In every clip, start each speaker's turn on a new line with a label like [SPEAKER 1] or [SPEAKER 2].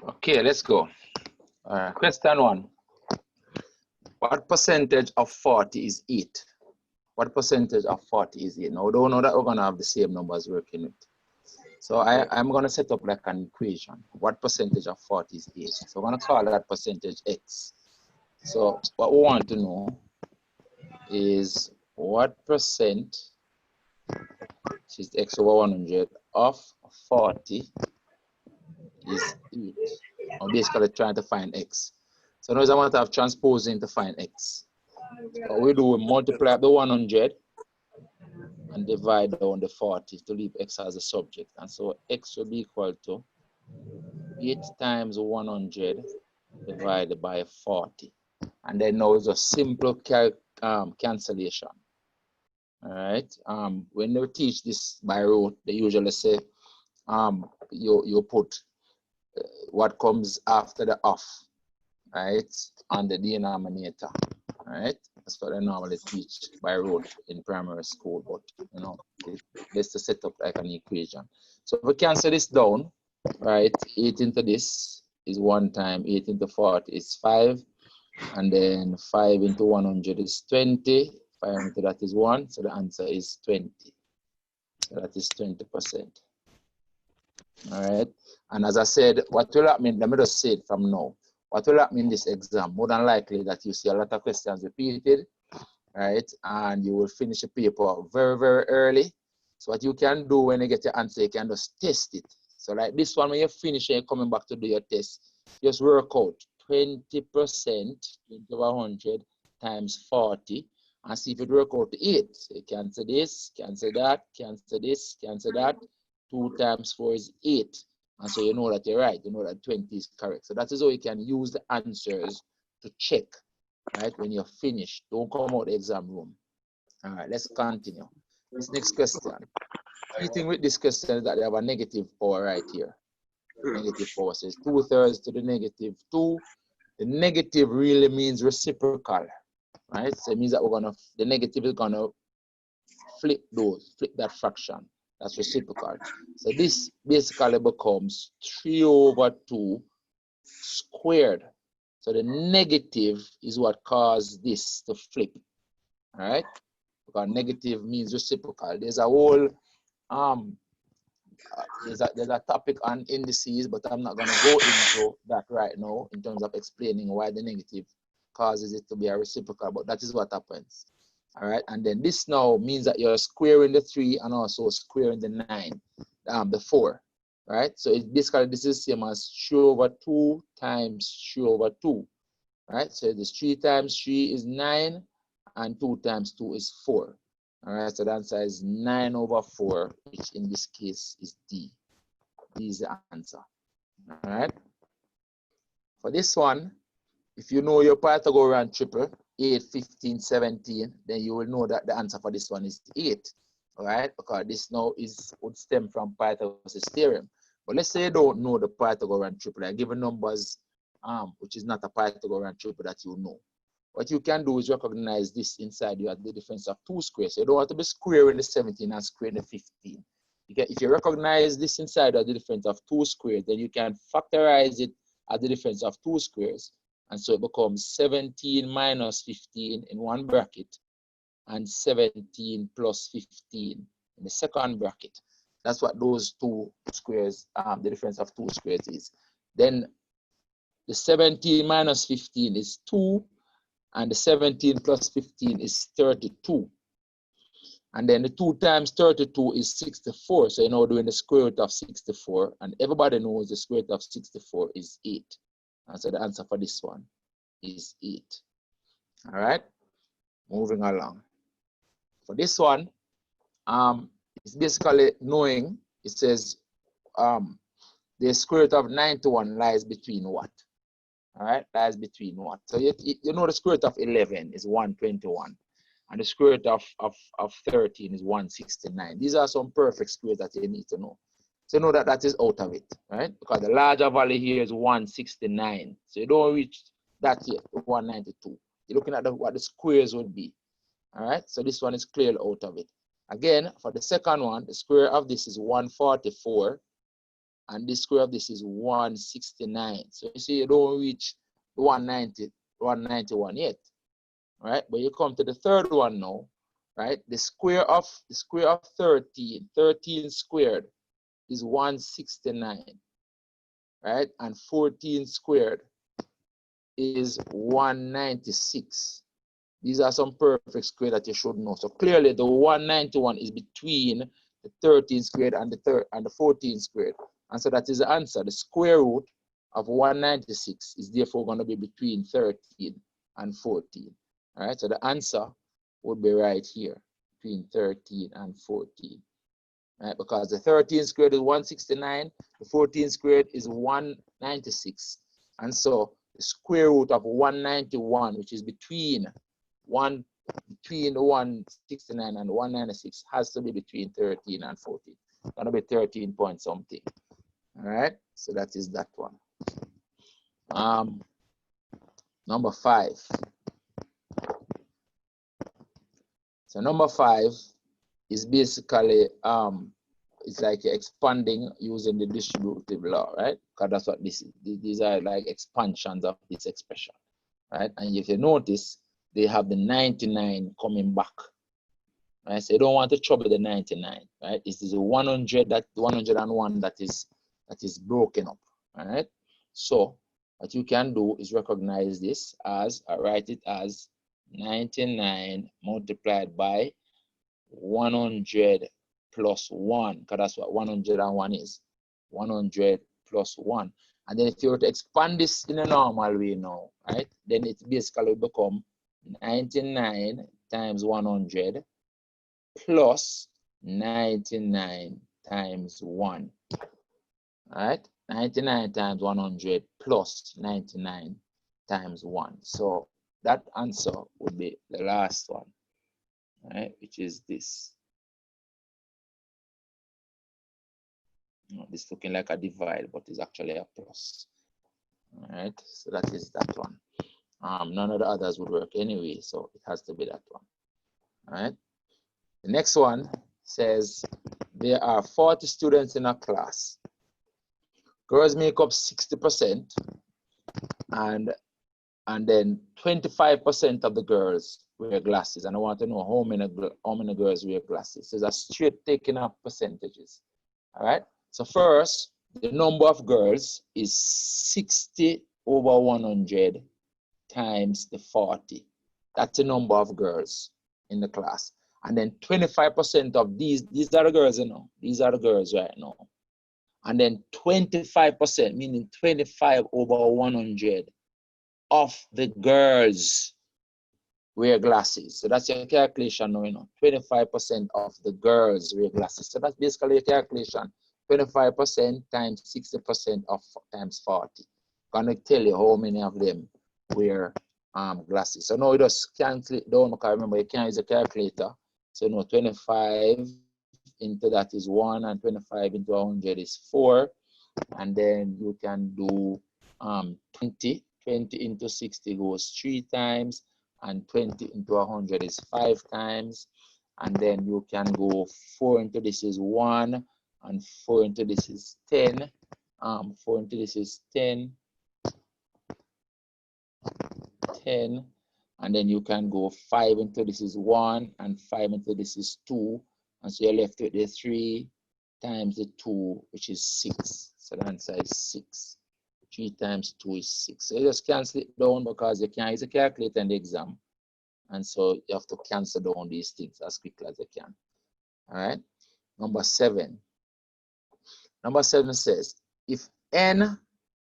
[SPEAKER 1] Okay, let's go. Question 1. What percentage of 40 is 8? What percentage of 40 is 8? Now, we don't know that we're going to have the same numbers working with. So I'm going to set up like an equation. What percentage of 40 is 8? So we're going to call that percentage x. So what we want to know is what percent, which is x over 100, of 40 is 8. I'm basically trying to find x. So now I want to have transposing to find x. So what we do, we multiply the 100 and divide down the 40 to leave x as a subject. And so x will be equal to 8 times 100 divided by 40. And then now it's a simple cancellation. All right. When they teach this by rote, they usually say you put what comes after the off, right, on the denominator. Right, that's what I normally teach by rote in primary school, but you know, let's just set up like an equation. So if we cancel this down, right, 8 into this is 1 time, 8 into 40 is 5, and then 5 into 100 is 20, 5 into that is 1, so the answer is 20. So that is 20%. All right, and as I said, what will that mean? Let me just say it from now. What will happen in this exam? More than likely that you see a lot of questions repeated, right? And you will finish the paper very, very early. So what you can do when you get your answer, you can just test it. So like this one, when you finish and you're coming back to do your test, just work out 20% into 100 times 40 and see if it works out to 8. So you cancel this, cancel that, cancel this, cancel that. 2 times 4 is 8. And so you know that you're right, you know that 20 is correct. So that is how you can use the answers to check, right, when you're finished. Don't come out the exam room. All right, let's continue. This next question. Key thing with this question is that they have a negative power right here. Negative power says 2/3 to the negative 2. The negative really means reciprocal, right? So it means that the negative is gonna flip that fraction. That's reciprocal. So this basically becomes 3/2 squared. So the negative is what caused this to flip. All right? Because negative means reciprocal. There's a whole there's a topic on indices, but I'm not going to go into that right now in terms of explaining why the negative causes it to be a reciprocal, but that is what happens. All right, and then this now means that you're squaring the 3 and also squaring the 9, the 4, right? So it's basically this is the same as 3/2 times 3/2, right? So this 3 times 3 is 9, and 2 times 2 is 4. All right, so the answer is 9/4, which in this case is D. D is the answer. All right. For this one, if you know your Pythagorean triple, 8, 15, 17, then you will know that the answer for this one is 8. All right, because this now would stem from Pythagoras' theorem. But let's say you don't know the Pythagorean triple. I give you numbers which is not a Pythagorean triple that you know. What you can do is recognize this inside you at the difference of 2 squares. So you don't want to be squaring the 17 and squaring the 15. If you recognize this inside at the difference of 2 squares, then you can factorize it at the difference of 2 squares. And so it becomes 17 minus 15 in one bracket and 17 plus 15 in the second bracket. That's what those 2 squares, the difference of 2 squares is. Then the 17 minus 15 is 2, and the 17 plus 15 is 32. And then the 2 times 32 is 64. So you're now doing the square root of 64, and everybody knows the square root of 64 is 8. And so the answer for this one is 8. All right, moving along. For this one, it's basically knowing, it says the square root of 91 lies between what? All right, lies between what? So you know the square root of 11 is 121, and the square root of 13 is 169. These are some perfect squares that you need to know. So you know that is out of it, right? Because the larger value here is 169. So you don't reach that yet, 192. You're looking at what the squares would be. All right, so this one is clearly out of it. Again, for the second one, the square of this is 144, and the square of this is 169. So you see, you don't reach 191 yet, right? But you come to the third one now, right? The square of 13 squared is 169, right? And 14 squared is 196. These are some perfect square that you should know. So clearly the 191 is between the 13 squared and the 14 squared. And so that is the answer. The square root of 196 is therefore going to be between 13 and 14. All right, so the answer would be right here, between 13 and 14. Right, because the 13 squared is 169, the 14 squared is 196. And so the square root of 191, which is between the 169 and 196, has to be between 13 and 14. It's going to be 13 point something. All right, so that is that one. Number 5. So number 5 is basically it's like expanding using the distributive law, right? Because that's what this is. These are like expansions of this expression, right? And if you notice, they have the 99 coming back, right? So you don't want to trouble the 99, right? This is a 100, that 101 that is broken up, all right? So what you can do is recognize this as, write it as 99 multiplied by 100 plus 1, because that's what 101 is. 100 plus 1. And then if you were to expand this in a normal way now, right, then it basically become 99 times 100 plus 99 times 1. Right? 99 times 100 plus 99 times 1. So that answer would be the last one, right, which is this. This looking like a divide, but it's actually a plus. All right, so that is that one. None of the others would work anyway, so it has to be that one. All right. The next one says there are 40 students in a class. Girls make up 60%, and then 25% of the girls wear glasses. And I want to know how many girls wear glasses. So that's straight taking up percentages. All right. So first, the number of girls is 60 over 100 times the 40. That's the number of girls in the class. And then 25% of these are the girls, you know. These are the girls right now. And then 25%, meaning 25 over 100 of the girls wear glasses. So that's your calculation now, you know. 25% of the girls wear glasses. So that's basically your calculation. 25% times 60% of times 40. I'm going to tell you how many of them wear glasses. So now you just cancel it down, because remember you can't use a calculator. So no, 25 into that is 1, and 25 into 100 is 4. And then you can do 20 into 60 goes 3 times, and 20 into 100 is 5 times. And then you can go 4 into this is 1, and 4 into this is 10. 4 into this is 10. 10. And then you can go 5 into this is 1, and 5 into this is 2. And so you're left with the 3 times the 2, which is 6. So the answer is 6. 3 times 2 is 6. So you just cancel it down, because you can't use a calculator in the exam. And so you have to cancel down these things as quickly as you can. All right. Number 7. Number 7 says, if n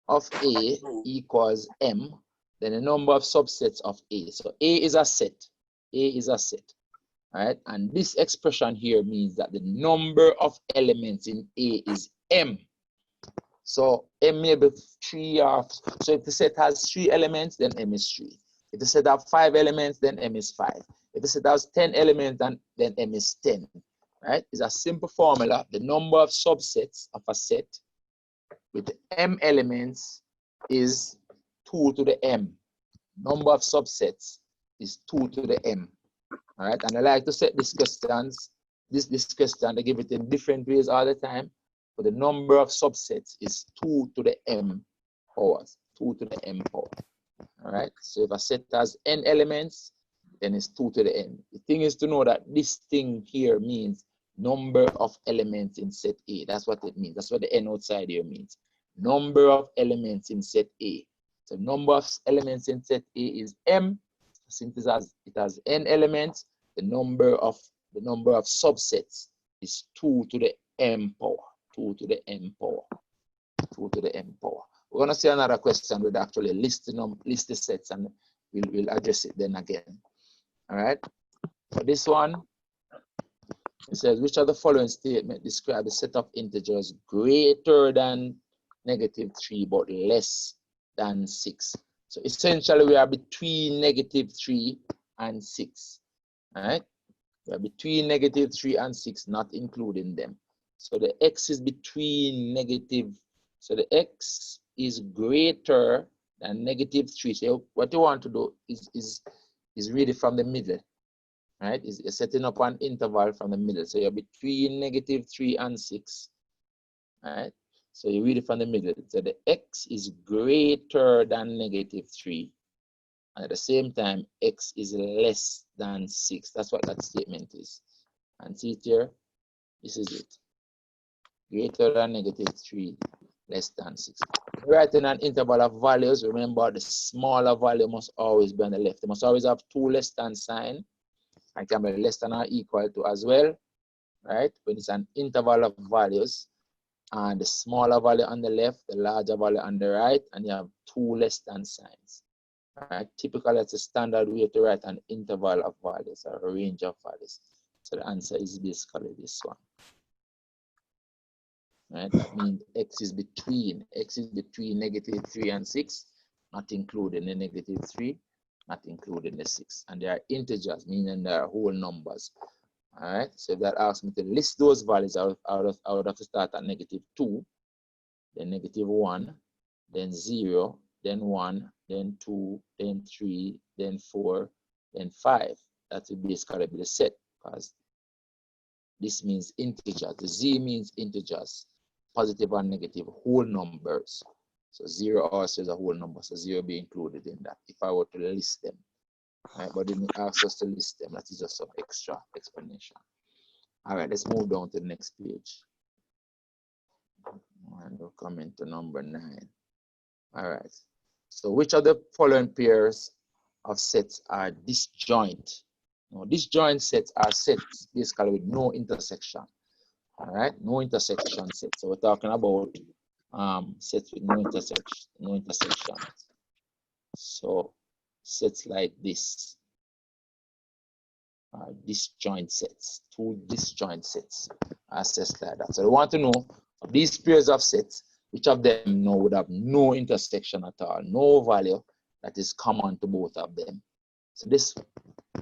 [SPEAKER 1] of A equals m, then the number of subsets of A. So A is a set. A is a set. All right. And this expression here means that the number of elements in A is m. So m may be 3 or so. If the set has 3 elements, then m is 3. If the set has 5 elements, then m is 5. If the set has 10 elements, then m is 10. Right? It's a simple formula. The number of subsets of a set with m elements is 2 to the m. Number of subsets is 2 to the m. All right, and I like to set these questions, this question, they give it in different ways all the time. but the number of subsets is 2 to the m powers, 2 to the m power. All right, so if a set has n elements, then it's 2 to the n. The thing is to know that this thing here means number of elements in set A. That's what it means. That's what the n outside here means. Number of elements in set A. So number of elements in set A is m. Since it has n elements, the number of subsets is 2 to the m power. 2 to the m power. 2 to the m power. We're going to see another question with actually list the sets, and we'll address it then again. All right. For this one, it says, which of the following statement describe a set of integers greater than -3 but less than 6? So essentially, we are between -3 and 6. All right. We are between -3 and 6, not including them. So the x is between negative. So the x is greater than -3. So what you want to do is read it from the middle, right? Is setting up an interval from the middle. So you're between -3 and 6, right? So you read it from the middle. So the x is greater than -3, and at the same time, x is less than 6. That's what that statement is. And see it here. This is it. Greater than -3. Less than 6. Writing an interval of values, remember the smaller value must always be on the left. It must always have 2 less than sign. It can be less than or equal to as well, right? When it's an interval of values, and the smaller value on the left, the larger value on the right, and you have 2 less than signs. Right? Typically, it's a standard way to write an interval of values or a range of values. So the answer is basically this one. Right? That means x is between -3 and 6, not including the -3, not including the 6. And they are integers, meaning they are whole numbers. All right. So if that asks me to list those values, I would have to start at -2, then -1, then 0, then 1, then 2, then 3, then 4, then 5. That would basically be the set, because this means integers. The z means integers. Positive and negative whole numbers. So 0 also is a whole number, so 0 be included in that if I were to list them. Right, but then it asks us to list them. That is just some extra explanation. All right, let's move down to the next page. And we'll come into number 9. All right. So which of the following pairs of sets are disjoint? Now, disjoint sets are sets basically with no intersection. All right, no intersection set. So we're talking about sets with no intersection. So sets like this are disjoint sets. 2 disjoint sets are sets like that. So we want to know of these pairs of sets, which of them would have no intersection at all, no value that is common to both of them. So this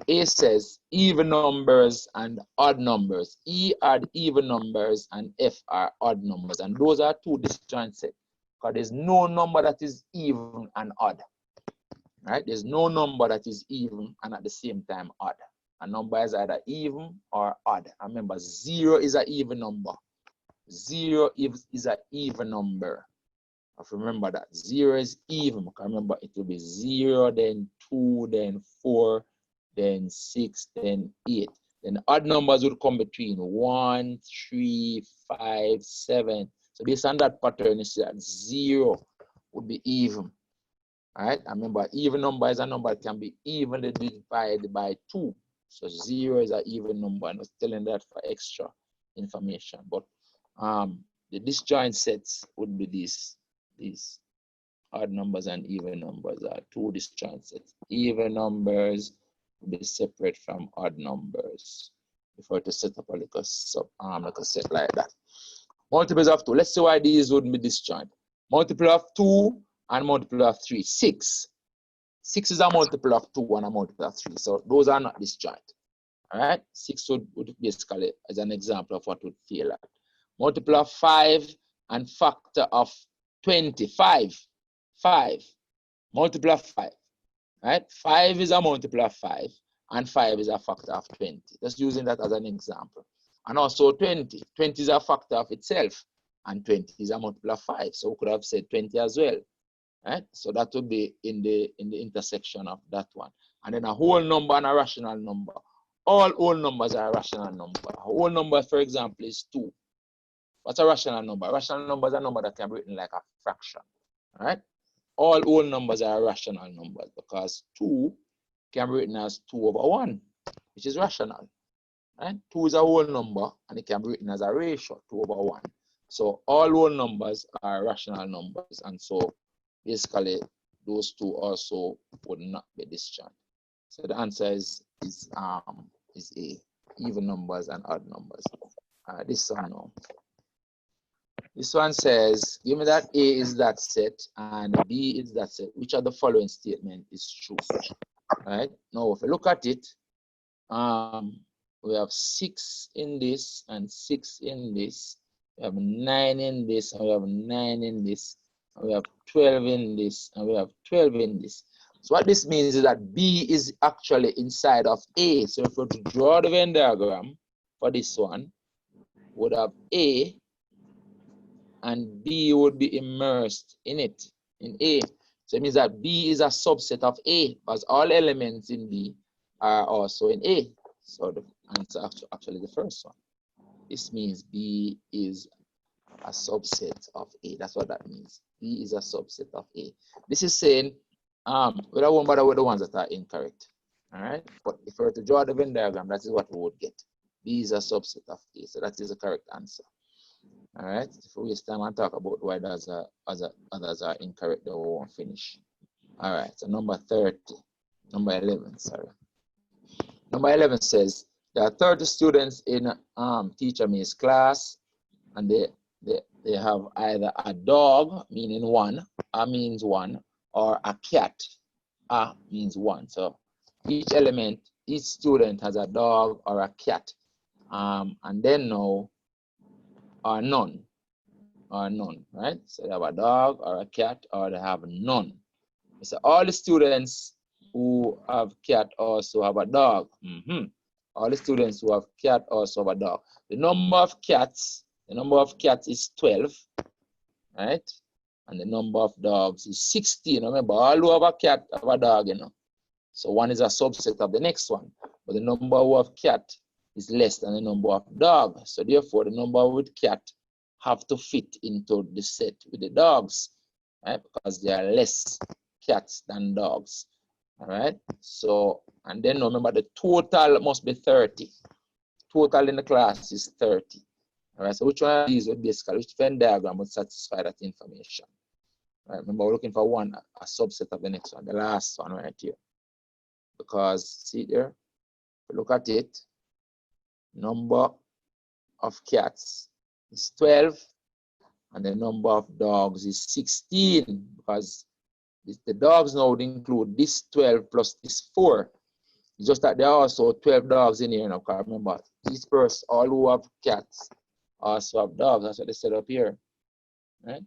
[SPEAKER 1] A says even numbers and odd numbers. E are even numbers and F are odd numbers. And those are 2 disjoint sets, because there's no number that is even and odd. Right? There's no number that is even and at the same time odd. A number is either even or odd. Remember, 0 is an even number. 0 is an even number. Remember that 0 is even. Remember, it will be 0, then 2, then 4, then 6, then 8. Then odd numbers would come between 1, 3, 5, 7. So based on that pattern, you see that 0 would be even. All right. Remember, even number is a number that can be evenly divided by 2. So 0 is an even number. I was telling that for extra information. But the disjoint sets would be these odd numbers and even numbers are 2 disjoint sets. Even numbers will be separate from odd numbers before to set up a little set like that. Multiples of 2. Let's see why these wouldn't be disjoint. Multiple of 2 and multiple of 3. 6. 6 is a multiple of 2 and a multiple of 3. So those are not disjoint. All right. 6 would basically, as an example of what would fail at. Multiple of 5 and factor of 25. 5. Multiple of 5. Right? 5 is a multiple of 5 and 5 is a factor of 20. Just using that as an example. And also 20. 20 is a factor of itself and 20 is a multiple of 5. So we could have said 20 as well. Right? So that would be in the intersection of that one. And then a whole number and a rational number. All whole numbers are a rational number. A whole number, for example, is 2. What's a rational number? A rational number is a number that can be written like a fraction. All right? All whole numbers are rational numbers because 2 can be written as 2 over 1, which is rational. Right? 2 is a whole number and it can be written as a ratio, 2 over 1. So all whole numbers are rational numbers, and so basically those two also would not be disjoint. So the answer is A, even numbers and odd numbers. This one now. This one says, give me that A is that set and B is that set. Which of the following statement is true? Right? Now, if you look at it, we have 6 in this and 6 in this. We have 9 in this and we have 9 in this. And we have 12 in this and we have 12 in this. So what this means is that B is actually inside of A. So if we were to draw the Venn diagram for this one, we would have A and B would be immersed in it, in A. So it means that B is a subset of A, because all elements in B are also in A. So the answer actually the first one. This means B is a subset of A. That's what that means. B is a subset of A. This is saying we don't bother with the ones that are incorrect. All right. But if we were to draw the Venn diagram, that is what we would get. B is a subset of A. So that is the correct answer. All right. If we waste time and talk about why others are incorrect, then we won't finish. All right. So number 11, sorry. Number 11 says there are 30 students in teacher May's class, and they have either a dog, meaning 1, a means 1, or a cat, a means 1. So each student has a dog or a cat, and then no or none, right? So they have a dog or a cat, or they have none. So all the students who have cat also have a dog. All the students who have cat also have a dog. The number of cats is 12, right? And the number of dogs is 16. Remember, all who have a cat have a dog, you know. So one is a subset of the next one. But the number who have cat is less than the number of dog. So therefore, the number with cat have to fit into the set with the dogs, right? Because there are less cats than dogs. All right. So, and then remember the total must be 30. Total in the class is 30. All right. So which one of these would basically, which Venn diagram would satisfy that information? All right. Remember, we're looking for one, a subset of the next one, the last one right here. Because see there, if you look at it, number of cats is 12, and the number of dogs is 16, because the dogs now would include this 12 plus this 4. It's just that there are also 12 dogs in here now. Because remember, these persons, all who have cats, also have dogs. That's what they said up here. Right?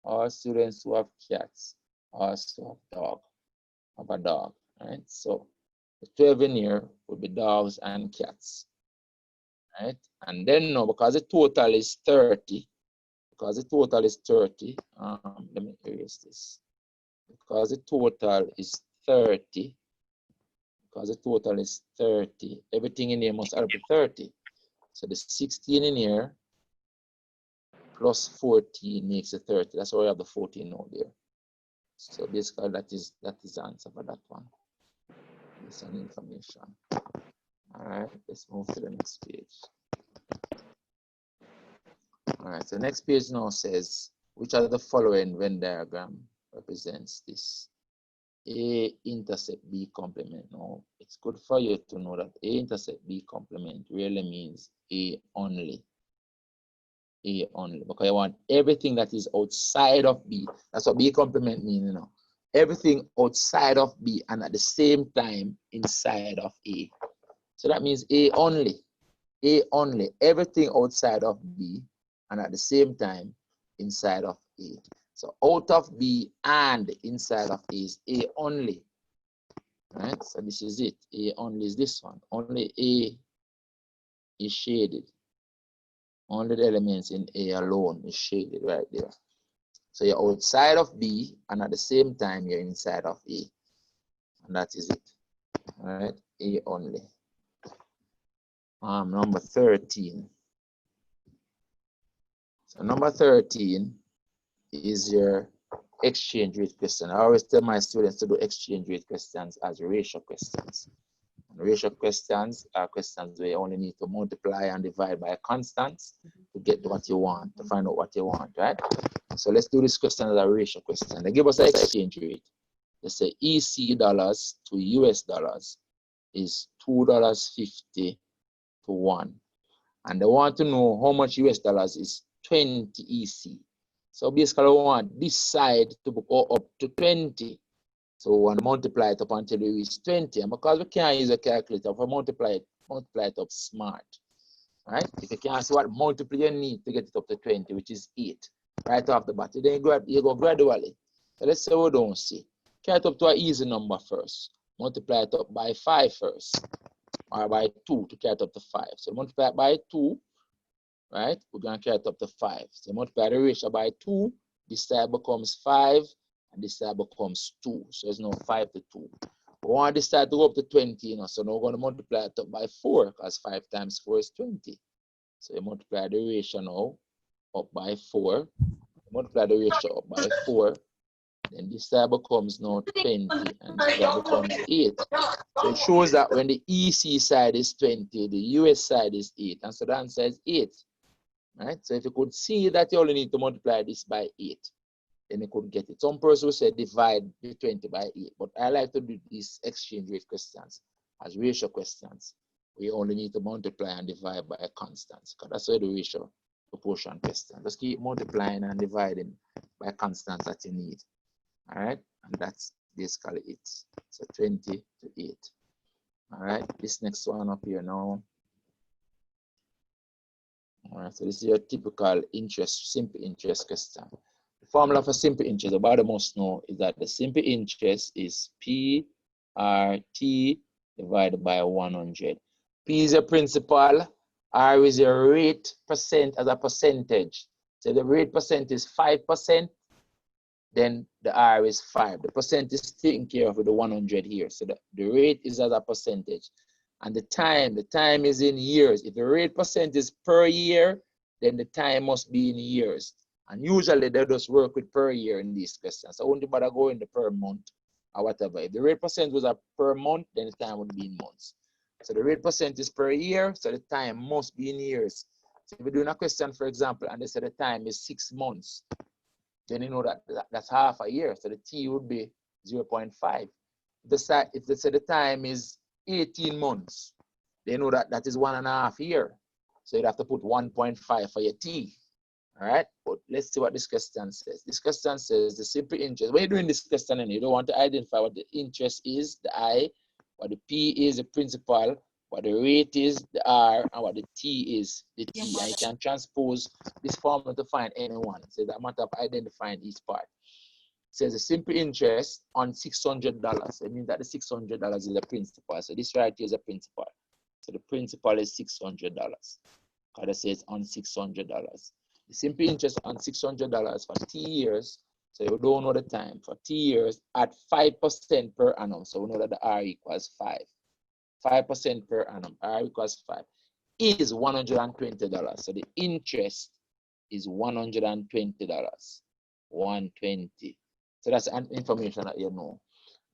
[SPEAKER 1] All students who have cats also have a dog. Right? So the 12 in here would be dogs and cats. Right? And then now, because the total is 30, let me erase this. Because the total is 30, everything in here must add up to 30. So the 16 in here plus 14 makes it 30. That's why we have the 14 out there. So basically that is the answer for that one. It's an information. All right, let's move to the next page. All right, so the next page now says, which of the following Venn diagram represents this? A intercept B complement. Now, it's good for you to know that A intercept B complement really means A only. A only, because I want everything that is outside of B. That's what B complement means, you know. Everything outside of B and at the same time inside of A. So that means A only. A only. Everything outside of B and at the same time inside of A. So out of B and inside of A is A only. Right? So this is it. A only is this one. Only A is shaded. Only the elements in A alone is shaded right there. So you're outside of B, and at the same time, you're inside of A. And that is it. All right, A only. Number 13. So number 13 is your exchange rate question. I always tell my students to do exchange rate questions as ratio questions. And ratio questions are questions where you only need to multiply and divide by constants to get what you want, to find out what you want, right? So let's do this question as a ratio question. They give us an exchange rate. They say EC dollars to US dollars is $2.50 to 1. And they want to know how much US dollars is 20 EC. So basically, we want this side to go up to 20. So we want to multiply it up until we reach 20. And because we can't use a calculator, we multiply it up smart. Right? If you can't see what multiple you need to get it up to 20, which is 8, right off the bat, then you go gradually. So let's say we don't see. Carry it up to an easy number first. Multiply it up by 5 first, or by 2 to carry it up to 5. So multiply it by 2. Right? We're going to carry it up to 5. So multiply the ratio by 2. This side becomes 5, and this side becomes 2. So it's now 5 to 2. We want this side to go up to 20, you know, so now we're going to multiply it up by 4, because 5 times 4 is 20. So you multiply the ratio now up by 4. Multiply the ratio up by 4. Then this side becomes now 20, and this side becomes 8. So it shows that when the EC side is 20, the US side is 8, and so the answer is 8. Right? So if you could see that you only need to multiply this by 8, then you could get it. Some person will say divide the 20 by 8, but I like to do these exchange rate questions as ratio questions. We only need to multiply and divide by constants, because that's where the ratio proportion question. Just keep multiplying and dividing by constants that you need. All right, and that's basically it. So 20 to 8. All right, this next one up here now. All right, so this is your typical interest, simple interest question. The formula for simple interest, everybody must know, is that the simple interest is PRT divided by 100. P is a principal, R is your rate percent as a percentage. So the rate percent is 5%, then the R is 5. The percent is taken care of with the 100 here. So the rate is as a percentage. And the time is in years. If the rate percent is per year, then the time must be in years. And usually they just work with per year in these questions. So I wouldn't bother going the per month or whatever. If the rate percent was a per month, then the time would be in months. So the rate percent is per year, so the time must be in years. So if we're doing a question, for example, and they say the time is 6 months, then you know that's half a year. So the T would be 0.5. If they say the time is 18 months, they know that is 1.5 years. So you'd have to put 1.5 for your T. All right, but let's see what this question says. This question says the simple interest. When you're doing this question and you don't want to identify what the interest is, the I, what the P is, the principal, what the rate is, the R, and what the T is, the T. And you can transpose this formula to find any one. So that matter of identifying each part. It says the simple interest on $600. It means that the $600 is the principal. So this right here is a principal. So the principal is $600. Because it says on $600. The simple interest on $600 for T years. So you don't know the time for T years at 5% per annum. So we know that the R equals 5. 5% per annum, R equals 5, is $120. So the interest is $120. 120. So that's information that you know.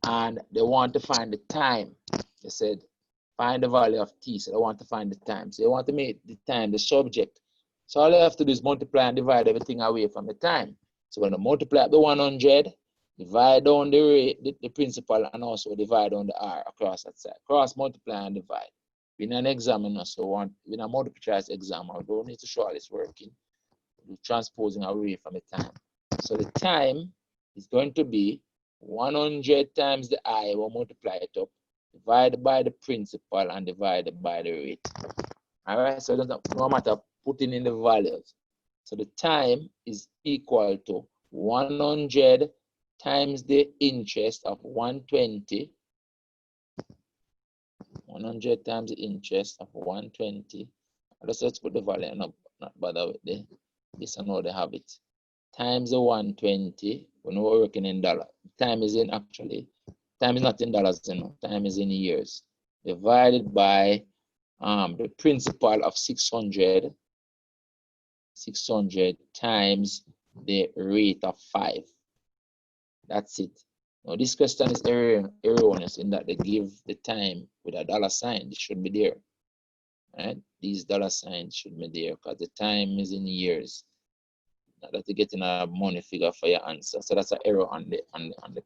[SPEAKER 1] And they want to find the time. They said, find the value of T. So they want to find the time. So they want to make the time the subject. So all you have to do is multiply and divide everything away from the time. So when you multiply the 100, divide on the rate, the principal, and also divide on the R across that side. Cross, multiply, and divide. We're in an examiner, so we're in a multiple choice exam. We don't need to show all this working. We're transposing away from the time. So the time is going to be 100 times the I, we'll multiply it up, divided by the principal, and divided by the rate. All right, so it doesn't no matter putting in the values. So the time is equal to 100 times the interest of 120. 100 times the interest of 120. Let's put the value not bother with this. I know they have it. Times the 120. When we're working in dollar, time is not in dollars, you know. Time is in years. Divided by the principal of 600 times the rate of 5. That's it. Now this question is erroneous in that they give the time with a dollar sign. It should be there. Right? These dollar signs should be there because the time is in years. Not that you're getting a money figure for your answer. So that's an error on the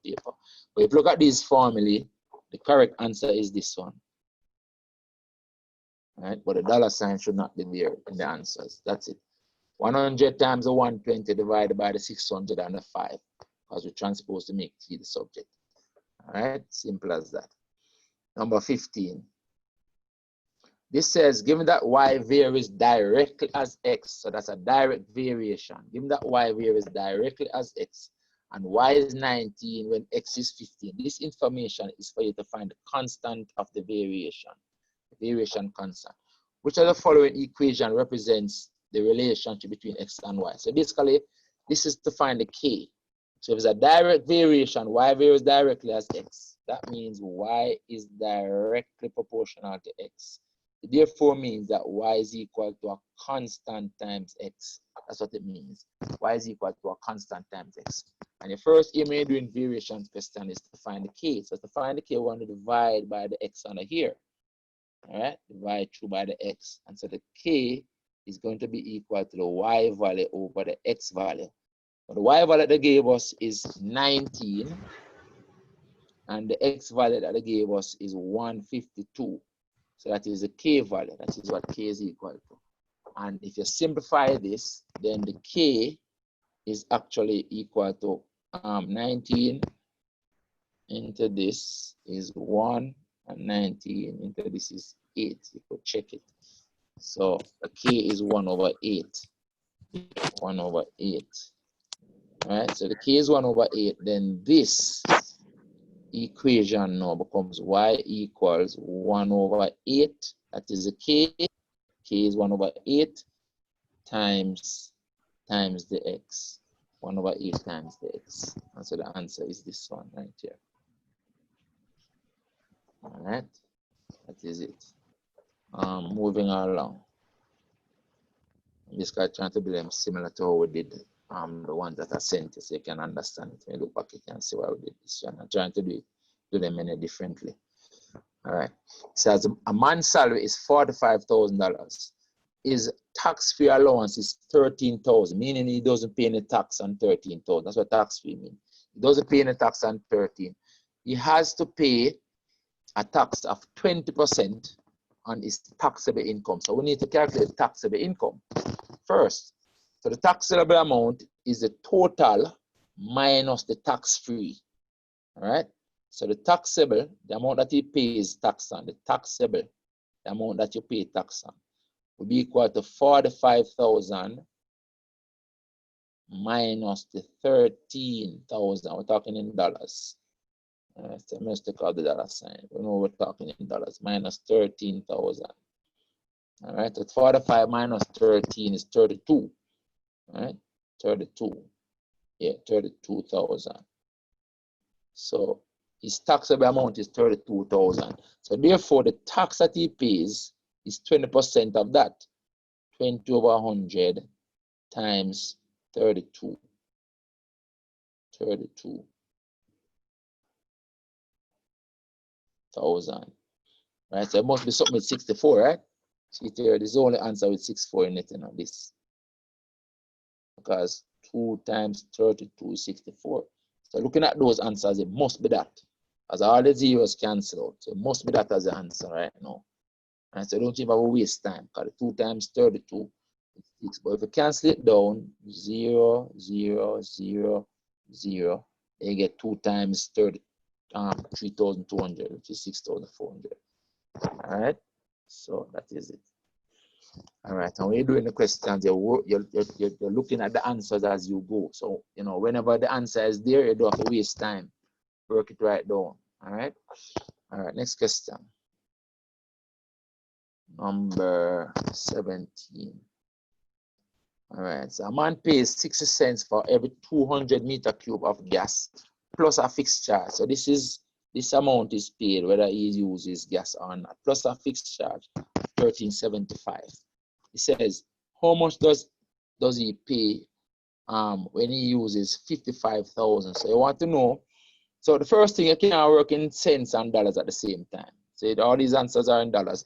[SPEAKER 1] paper. But if you look at these formulae, the correct answer is this one. Right? But the dollar sign should not be there in the answers. That's it. 100 times the 120 divided by the 600 and the 5, because we're transposed to make T the subject. All right, simple as that. Number 15. This says, given that y varies directly as x, so that's a direct variation. Given that y varies directly as x, and y is 19 when x is 15, this information is for you to find the constant of the variation constant. Which of the following equation represents the relationship between x and y? So basically, this is to find the k. So if it's a direct variation, y varies directly as x. That means y is directly proportional to x. It therefore means that y is equal to a constant times x. That's what it means. Y is equal to a constant times x. And the first aim when you're doing variations question is to find the k. So to find the k, we want to divide by the x under here. All right, divide through by the x. And so the k is going to be equal to the y value over the x value. So the y value that they gave us is 19. And the x value that they gave us is 152. So that is the k value. That is what k is equal to. And if you simplify this, then the k is actually equal to 19 into this is 1, and 19 into this is 8. You could check it. So the k is 1 over 8. 1 over 8. All right, so the k is 1 over 8. Then this equation now becomes y equals 1 over 8. That is the k. K is 1 over 8 times the x. 1 over 8 times the x. And so the answer is this one right here. All right, that is it. Moving along. I'm just trying to do them similar to how we did the ones that I sent you so you can understand it. When you look back, you can see why we did this one. I'm trying to do them in a differently. All right. It says a man's salary is $45,000. His tax-free allowance is $13,000, meaning he doesn't pay any tax on $13,000. That's what tax-free means. He doesn't pay any tax on $13,000. He has to pay a tax of 20% on his taxable income. So we need to calculate taxable income first. So the taxable amount is the total minus the tax-free. All right. So the taxable, the amount that he pays tax on, the taxable, the amount that you pay tax on, will be equal to 45,000 minus the 13,000. We're talking in dollars. So let's take out the dollar sign. We know we're talking in dollars. Minus 13,000. All right. So 45 minus 13 is 32. All right. 32. Yeah, 32,000. So his taxable amount is 32,000. So therefore, the tax that he pays is 20% of that. 20 over 100 times 32. 32,000. Right? So it must be something with 64, right? See there, this is the only answer with 64 in it, on this. Because 2 times 32 is 64. So looking at those answers, it must be that. As all the zeros cancel out. So it must be that as the answer right now. And so don't even have to waste time, because 2 times 32 is 6. But if you cancel it down, 0, 0, 0, 0, you get 2 times 3,200, which is 6,400. All right, so that is it. All right, and when you're doing the questions, you're looking at the answers as you go. So, you know, whenever the answer is there, you don't have to waste time. Work it right down. All right. All right, next question. Number 17. All right, so a man pays 60 cents for every 200 meter cube of gas plus a fixed charge. So this amount is paid whether he uses gas or not, plus a fixed charge, $13.75. It says, how much does he pay when he uses 55,000? So you want to know. So the first thing, you can't work in cents and dollars at the same time. So all these answers are in dollars.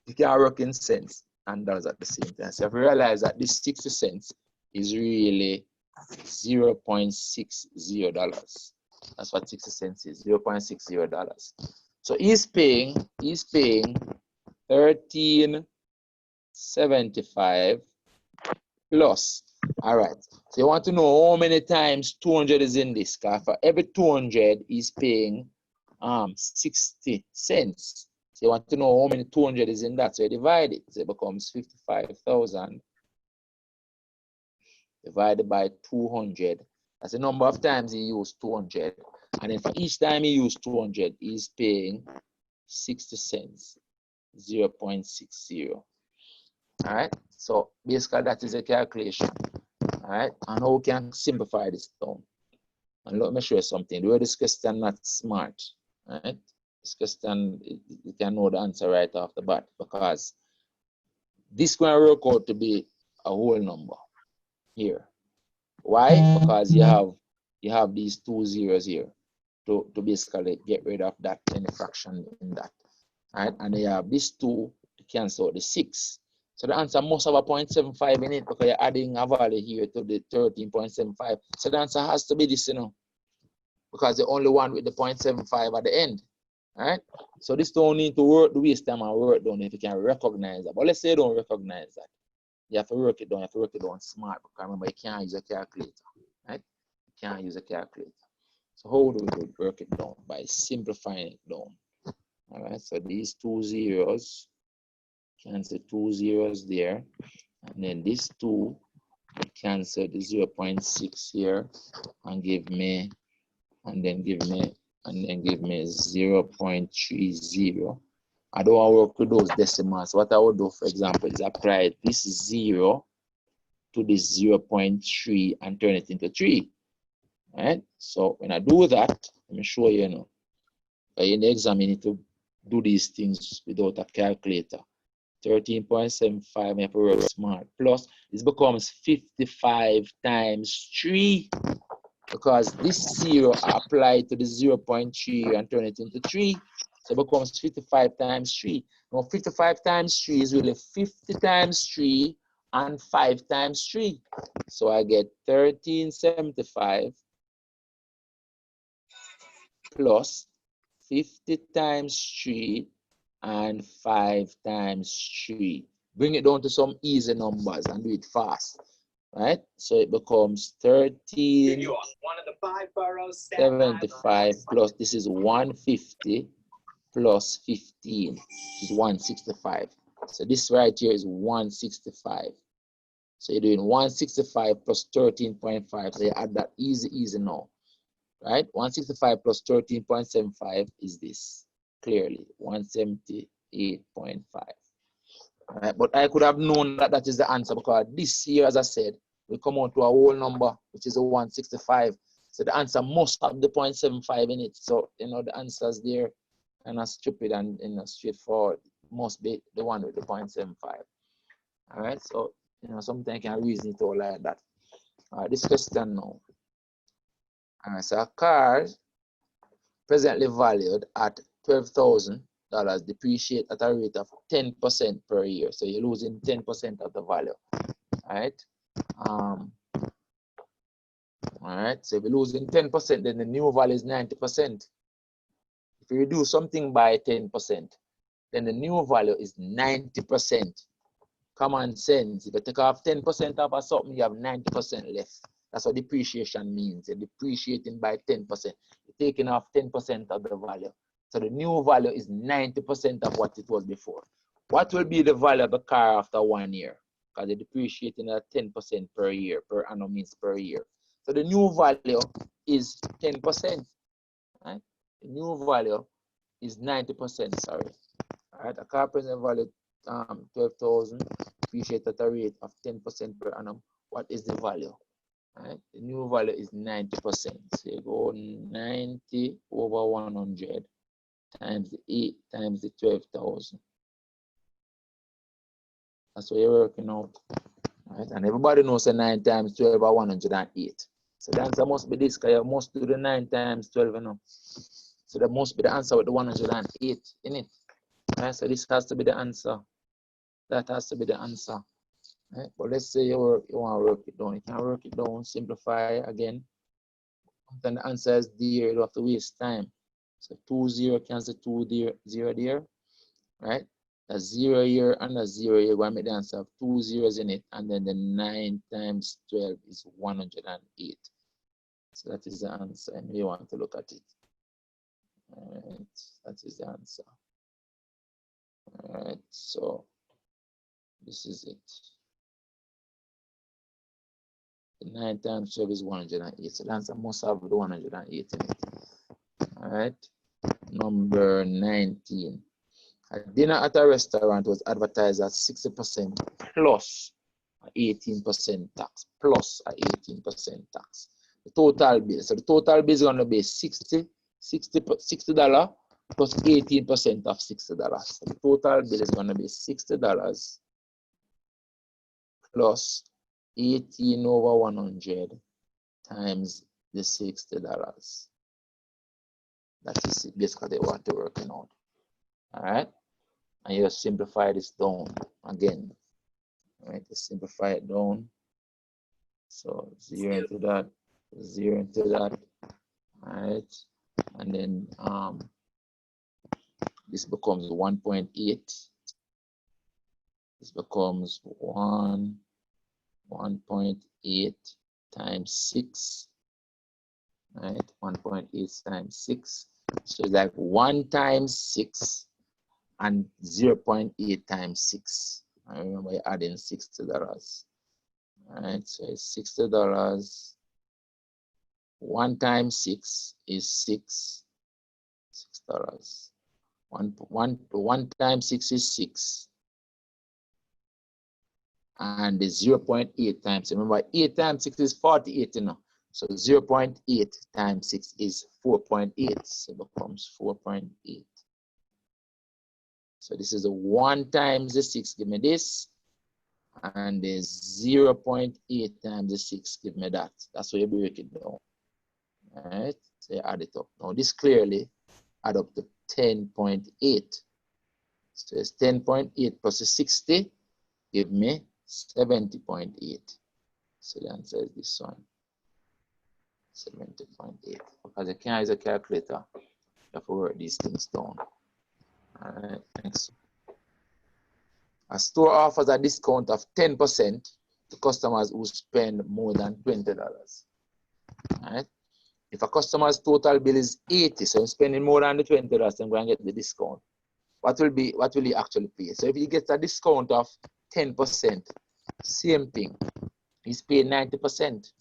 [SPEAKER 1] You can't work in cents and dollars at the same time. So if you realize that this 60 cents is really $0.60. That's what 60 cents is, $0.60. So he's paying $13.75 plus. All right. So you want to know how many times 200 is in this? Because for every 200, he's paying 60 cents. So you want to know how many 200 is in that. So you divide it. So it becomes 55,000 divided by 200. That's the number of times he used 200. And then for each time he used 200, he's paying 60 cents, 0.60. All right. So basically that is a calculation. All right. And how we can simplify this down. And let me show you something. The way this question not smart. All right. This question, you can know the answer right off the bat because this going to work out to be a whole number here. Why? Because you have these two zeros here to basically get rid of that any fraction in that. Right? And you have this 2 to cancel out the 6. So the answer must have a 0.75 in it because you're adding a value here to the 13.75. So the answer has to be this, you know, because the only one with the 0.75 at the end. Right? So this don't need to waste time and work down if you can recognize that. But let's say you don't recognize that. You have to work it down. You have to work it down smart because remember you can't use a calculator. Right? You can't use a calculator. So how do we work it down? By simplifying it down. All right, so these 2 zeros, cancel 2 zeros there, and then this 2 cancel the 0.6 here, and give me 0.30. I don't want to work with those decimals. What I would do, for example, is apply this 0 to this 0.3 and turn it into 3. All right, so when I do that, let me show you, you know, in the exam, you need to do these things without a calculator. 13.75, you have to work smart. Plus, this becomes 55 times 3 because this 0 applied to the 0.3 and turn it into 3. So it becomes 55 times 3. Now, 55 times 3 is really 50 times 3 and 5 times 3. So I get 1375 plus 50 times 3 and 5 times 3. Bring it down to some easy numbers and do it fast. Right? So it becomes 1375 plus this is 150 plus 15, which is 165. So this right here is 165. So you're doing 165 plus 13.5. So you add that easy now. Right? 165 plus 13.75 is this. Clearly, 178.5. Right? But I could have known that that is the answer because this here, as I said, will come out to a whole number, which is a 165. So the answer must have the 0.75 in it. So, you know, the answers there kind of stupid and, you know, straightforward. Must be the one with the 0.75. All right. So, you know, sometimes you can reason it all like that. All right. This question now. All right. So a car presently valued at $12,000 depreciate at a rate of 10% per year. So you're losing 10% of the value. All right. All right. So if you're losing 10%, then the new value is 90%. If you reduce something by 10%, then the new value is 90%. Common sense. If you take off 10% off of something, you have 90% left. That's what depreciation means. You're depreciating by 10%. You're taking off 10% of the value. So the new value is 90% of what it was before. What will be the value of the car after 1 year? Because they're depreciating at 10% per year. Per annum means per year. So the new value is 10%. Right? The new value is 90%, sorry. All right, a car present value 12,000, depreciate at a rate of 10% per annum. what is the value? Right? The new value is 90%. So you go 90 over 100 times the 8 times the 12,000. That's what you're working out. Right? And everybody knows that 9 times 12 are 108. So the answer must be this, because you must do the 9 times 12, you know. So that must be the answer with the 108 in it. Right? So this has to be the answer. That has to be the answer. Right? But let's say you want to work it down. You can work it down, simplify again. Then the answer is there, you have to waste time. So 2 0 cancel 2 0 there. Right? A 0 here and a 0 here. We're going to make the answer of 2 zeros in it. And then the 9 times 12 is 108. So that is the answer. And we want to look at it. All right. That is the answer. All right. So this is it. The 9 times 12 is 108. So the answer must have the 108 in it. All right. Number 19. A dinner at a restaurant was advertised at 60% plus 18% tax. Plus 18% tax. The total bill. So the total bill is going to be $60 plus 18% of $60. So the total bill is going to be $60 plus 18 over 100 times the $60. That is basically they want to work it out. All right. And you just simplify this down again. All right. Just simplify it down. So 0 into that, 0 into that. All right. And then this becomes 1.8. This becomes 1.8 times 6. Right, 1.8 times 6. So it's like 1 times 6 and 0.8 times 6. I remember you're adding $60. All right, so it's $60. 1 times 6 is $6. One times 6 is 6. And the 0.8 times, remember 8 times 6 is 48, you know. So 0.8 times 6 is 4.8. So it becomes 4.8. So this is the 1 times the 6, give me this. And the 0.8 times the 6, give me that. That's what you break it down. All right. So you add it up. Now this clearly add up to 10.8. So it's 10.8 plus the 60, give me 70.8. So the answer is this one. 70.8. Because you can't use a calculator, you have to work these things down. All right, next. A store offers a discount of 10% to customers who spend more than $20. All right. If a customer's total bill is 80, so he's spending more than the $20, then go and get the discount. What will he actually pay? So if he gets a discount of 10%, same thing. He's paying 90%.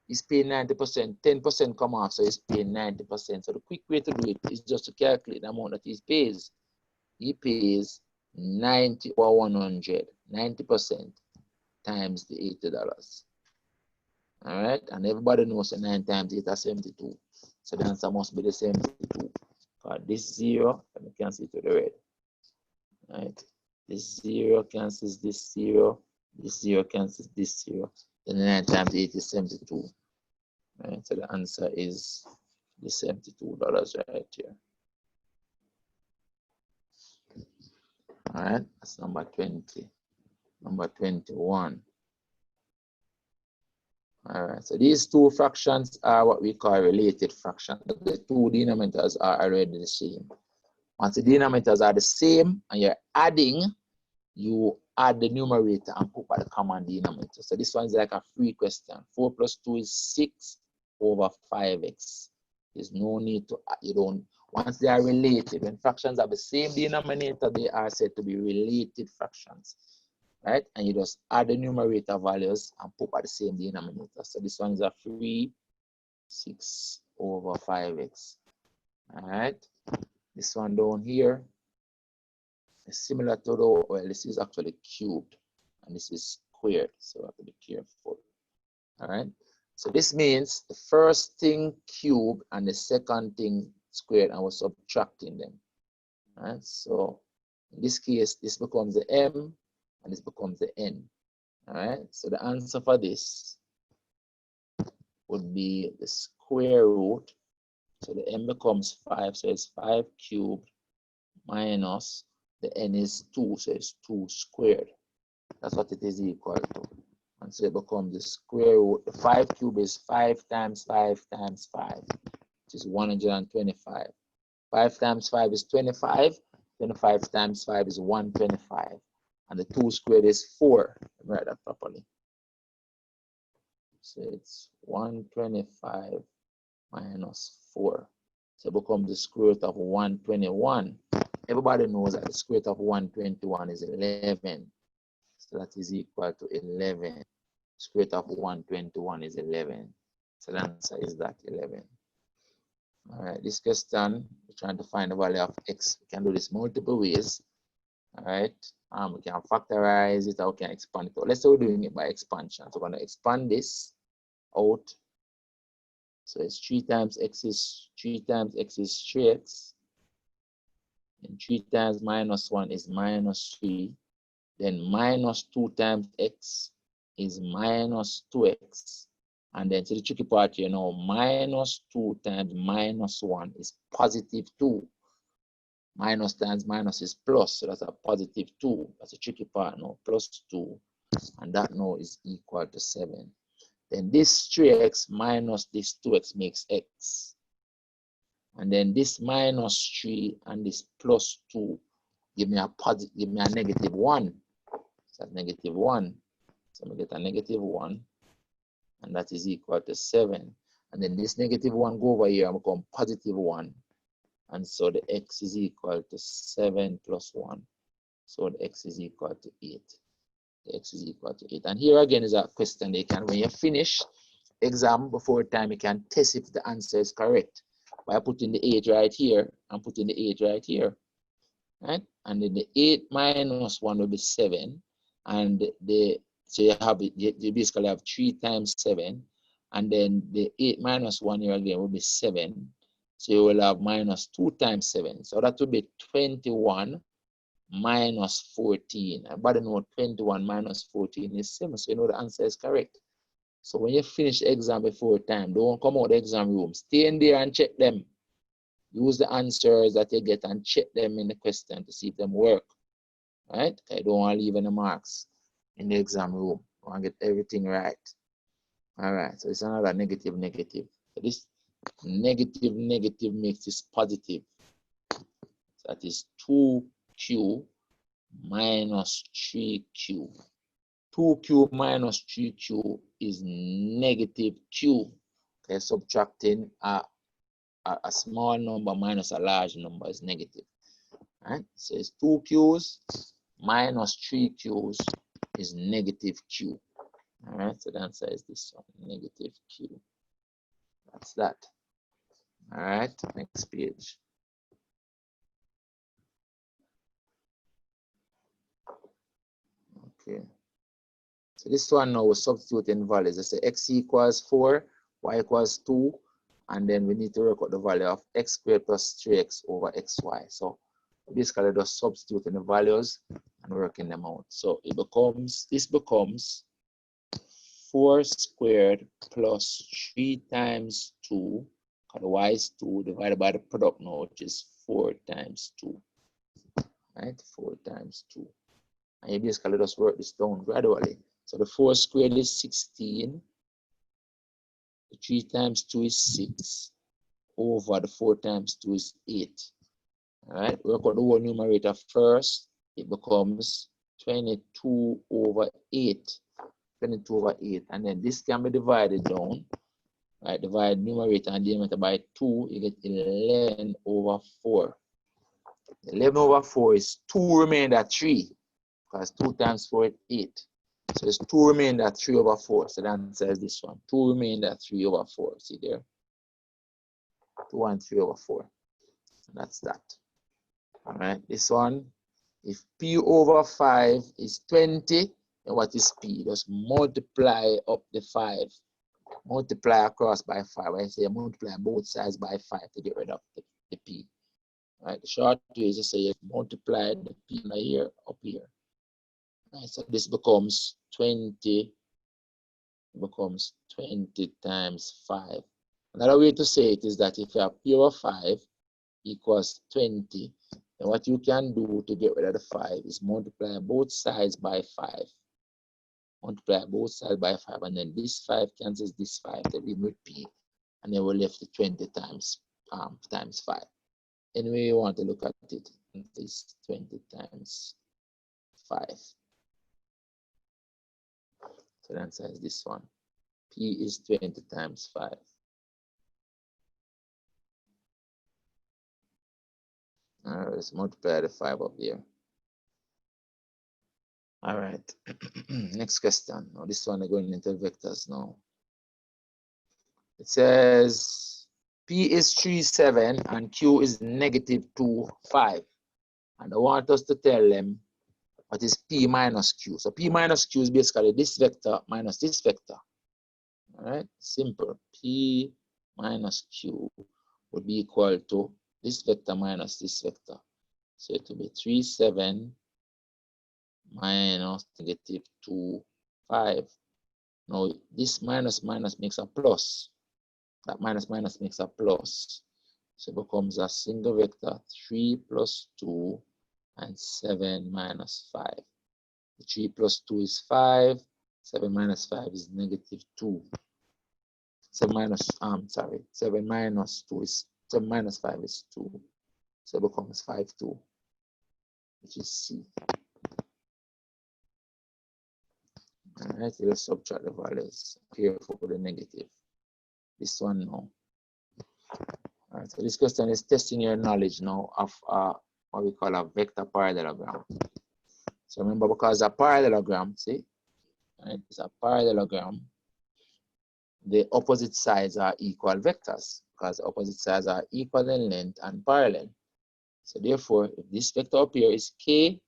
[SPEAKER 1] He's paying 90%, 10% come off, so he's paying 90%. So the quick way to do it is just to calculate the amount that he pays. He pays 90 or 100, 90% times the $80. All right, and everybody knows that 9 times 8 is 72. So the answer must be the 72. This 0, let me cancel it to the red. All right, this 0 cancels this 0, this 0 cancels this 0. Then 9 times 8 is 72. Right, so the answer is the $72 right here. All right, that's number 20. Number 21. All right, so these two fractions are what we call related fractions. The two denominators are already the same. Once the denominators are the same and you're adding, you add the numerator and put by the common denominator. So this one is like a free question. 4 plus 2 is 6 over 5x. There's no need to, once they are related, when fractions have the same denominator, they are said to be related fractions, right? And you just add the numerator values and put by the same denominator. So this one is a free 6 over 5x, all right? This one down here is similar to the, well, this is actually cubed and this is squared, so I have to be careful. All right. So this means the first thing cubed and the second thing squared, and we're subtracting them. All right. So in this case, this becomes the m and this becomes the n. All right. So the answer for this would be the square root. So the m becomes 5, so it's 5 cubed minus the n is 2, so it's 2 squared. That's what it is equal to. And so it becomes the square root. The 5 cubed is 5 times 5 times 5, which is 125. 5 times 5 is 25. 25 times 5 is 125. And the 2 squared is 4. Let me write that properly. So it's 125 minus 4. So it becomes the square root of 121. Everybody knows that the square root of 121 is 11. So that is equal to 11. Square root of 121 is 11. So the answer is that 11. All right, this question, we're trying to find the value of x. We can do this multiple ways. All right, we can factorize it or we can expand it. Let's say we're doing it by expansion. So we're going to expand this out. So it's 3 times x is 3x. And 3 times minus 1 is minus 3. Then minus 2 times x is minus 2x. And then to the tricky part here now, minus 2 times minus 1 is positive 2. Minus times minus is plus, so that's a positive 2. That's a tricky part now, plus 2. And that now is equal to 7. Then this 3x minus this 2x makes x. And then this minus 3 and this plus 2 give me a negative 1. So that's negative 1. So we get a negative 1. And that is equal to 7. And then this negative 1 go over here and become positive 1. And so the x is equal to 7 plus 1. So the x is equal to 8. The x is equal to 8. And here again is a question they can, when you finish exam before time, you can test if the answer is correct by putting the 8 right here and putting the 8 right here. Right? And then the 8 minus 1 will be 7. And so you basically have 3 times 7. And then the 8 minus 1 here again will be 7. So you will have minus 2 times 7. So that will be 21 minus 14. Everybody know 21 minus 14 is 7. So you know the answer is correct. So when you finish the exam before time, don't come out of the exam room. Stay in there and check them. Use the answers that you get and check them in the question to see if them work. Right? I don't want to leave any marks in the exam room. I want to get everything right. All right. So it's another negative, negative. So this negative, negative makes this positive. So that is 2q minus 3q. 2q minus 3q is negative q. Okay, subtracting a small number minus a large number is negative. Right? So it's 2q's minus 3q's is negative q. All right, so the answer is this one, negative q. That's that. All right, next page. Okay. So this one now we substitute in values. I say x equals 4, y equals 2, and then we need to work out the value of x squared plus 3x over xy. So basically just substitute in the values and working them out. So it becomes, this becomes 4 squared plus 3 times 2, because y is 2, divided by the product now, which is 4 times 2. Right? 4 times 2. And you basically just work this down gradually. So the 4 squared is 16. The 3 times 2 is 6. Over the 4 times 2 is 8. All right, work out the whole numerator first. It becomes 22 over 8. 22 over 8. And then this can be divided down. Right, divide numerator and denominator by 2. You get 11 over 4. 11 over 4 is 2 remainder 3. Because 2 times 4 is 8. So it's 2 remainder 3 over 4. So the answer is this one. 2 remainder 3 over 4. See there? 2 and 3 over 4. And that's that. All right. This one, if P over 5 is 20, then what is P? Just multiply up the 5. multiply across by 5. I say multiply both sides by 5 to get rid of the p. Right? The short way is to say you multiply the p here up here. Right? So this becomes 20. Becomes 20 times 5. Another way to say it is that if you have p over 5 equals 20, then what you can do to get rid of the 5 is multiply both sides by 5. Multiply both sides by 5, and then this 5 cancels this 5 to leave with p, and then we're left with 20 times 5. Anyway, you want to look at it, it's 20 times 5. So the answer is this one. P is 20 times 5. All right, let's multiply the 5 up there. All right, next question. Now this one, I'm going into vectors now. It says P is 3, 7, and Q is negative 2, 5. And I want us to tell them what is P minus Q. So P minus Q is basically this vector minus this vector. All right, simple. P minus Q would be equal to this vector minus this vector. So it will be 3, 7 minus negative 2, 5. Now this minus minus makes a plus. That minus minus makes a plus. So it becomes a single vector, 3 plus 2 and 7 minus 5. 3 plus 2 is 5. 7 minus 5 is negative 2. 7 minus 2 is 7 minus 5 is 2. So it becomes 5, 2, which is C. All right, let's subtract the values here for the negative. This one now. All right, so this question is testing your knowledge now of what we call a vector parallelogram. So remember, because a parallelogram, see, right, it's a parallelogram, the opposite sides are equal vectors because opposite sides are equal in length and parallel. So therefore, if this vector up here is K,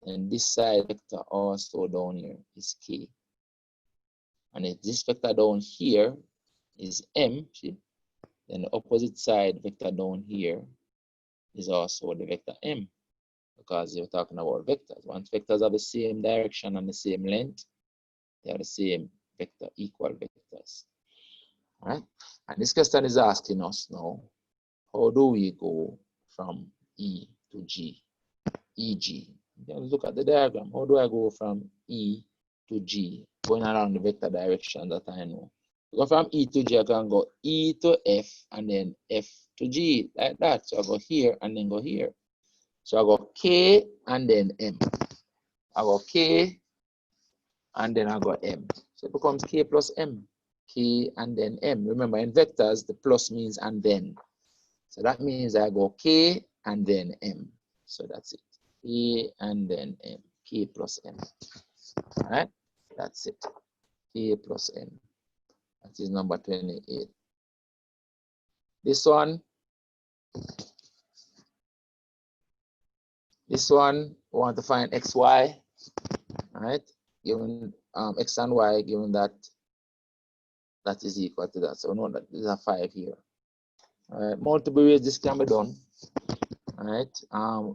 [SPEAKER 1] then this side vector also down here is K. And if this vector down here is M, see, then the opposite side vector down here is also the vector M, because you're talking about vectors. Once vectors have the same direction and the same length, they are the same vector, equal vectors. All right? And this question is asking us now, how do we go from E to G? EG. Look at the diagram. How do I go from E to G, going around the vector direction that I know? Go from E to G, I can go E to F and then F to G, like that. So I go here and then go here. So I go K and then M. I go K and then I go M. So it becomes K plus M. K and then M. Remember, in vectors, the plus means and then. So that means I go K and then M. So that's it. K and then M. K plus M. All right? That's it. K plus M. That is number 28. This one, we want to find XY. All right? Given X and Y, given that that is equal to that. So no, that is a 5 here. All right, multiple ways this can be done. All right,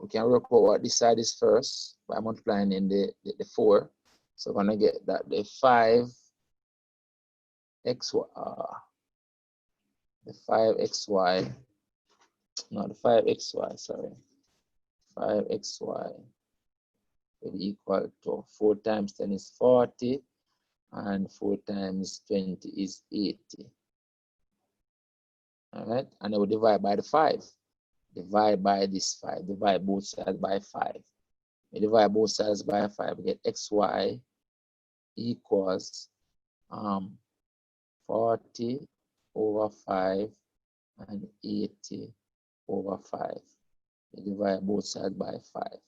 [SPEAKER 1] we can work out what this side is first by multiplying in the 4. So we're gonna get that the 5xy, the 5xy, no, the 5xy, sorry, 5xy will be equal to 4 times 10 is 40, and 4 times 20 is 80. All right, and I will divide by the 5. Divide by this 5. Divide both sides by 5. We divide both sides by 5. We get xy equals 40 over 5 and 80 over 5. We divide both sides by 5.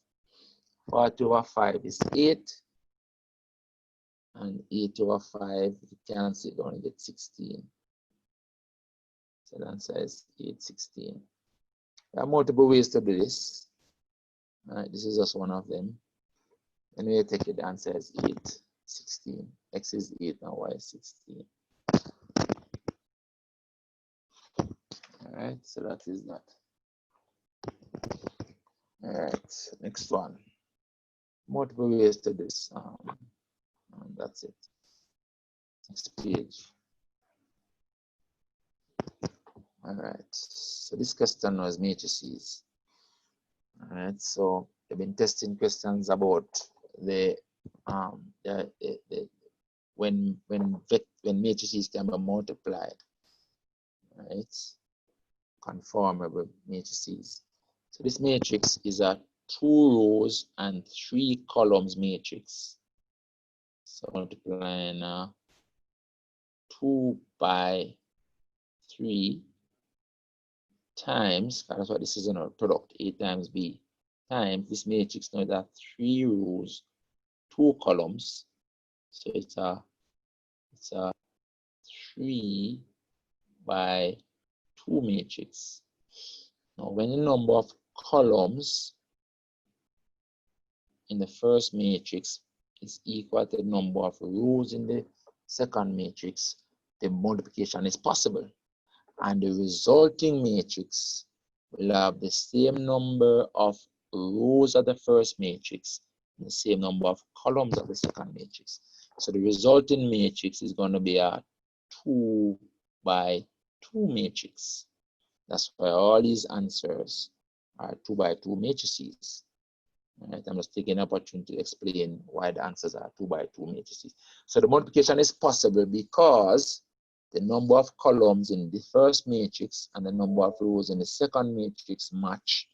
[SPEAKER 1] 40 over 5 is 8. And 8 over 5, you cancel it, you only get 16. So the answer is 816. There are multiple ways to do this. All right, this is just one of them. Anyway, you take it, the answer is 816. X is 8 and Y is 16. All right, so that is that. All right, next one. Multiple ways to this. And that's it. Next page. All right, so this question was matrices. All right, so they've been testing questions about when matrices can be multiplied. Right, conformable matrices. So this matrix is a 2 rows and 3 columns matrix. So multiplying 2 by 3 times, that's what this is in our product, A times B, times this matrix now that 3 rows, 2 columns. So it's a 3 by 2 matrix. Now when the number of columns in the first matrix is equal to the number of rows in the second matrix, the multiplication is possible. And the resulting matrix will have the same number of rows of the first matrix and the same number of columns of the second matrix. So the resulting matrix is going to be a 2 by 2 matrix. That's why all these answers are 2 by 2 matrices. All right, I'm just taking an opportunity to explain why the answers are 2 by 2 matrices. So the multiplication is possible because the number of columns in the first matrix and the number of rows in the second matrix match,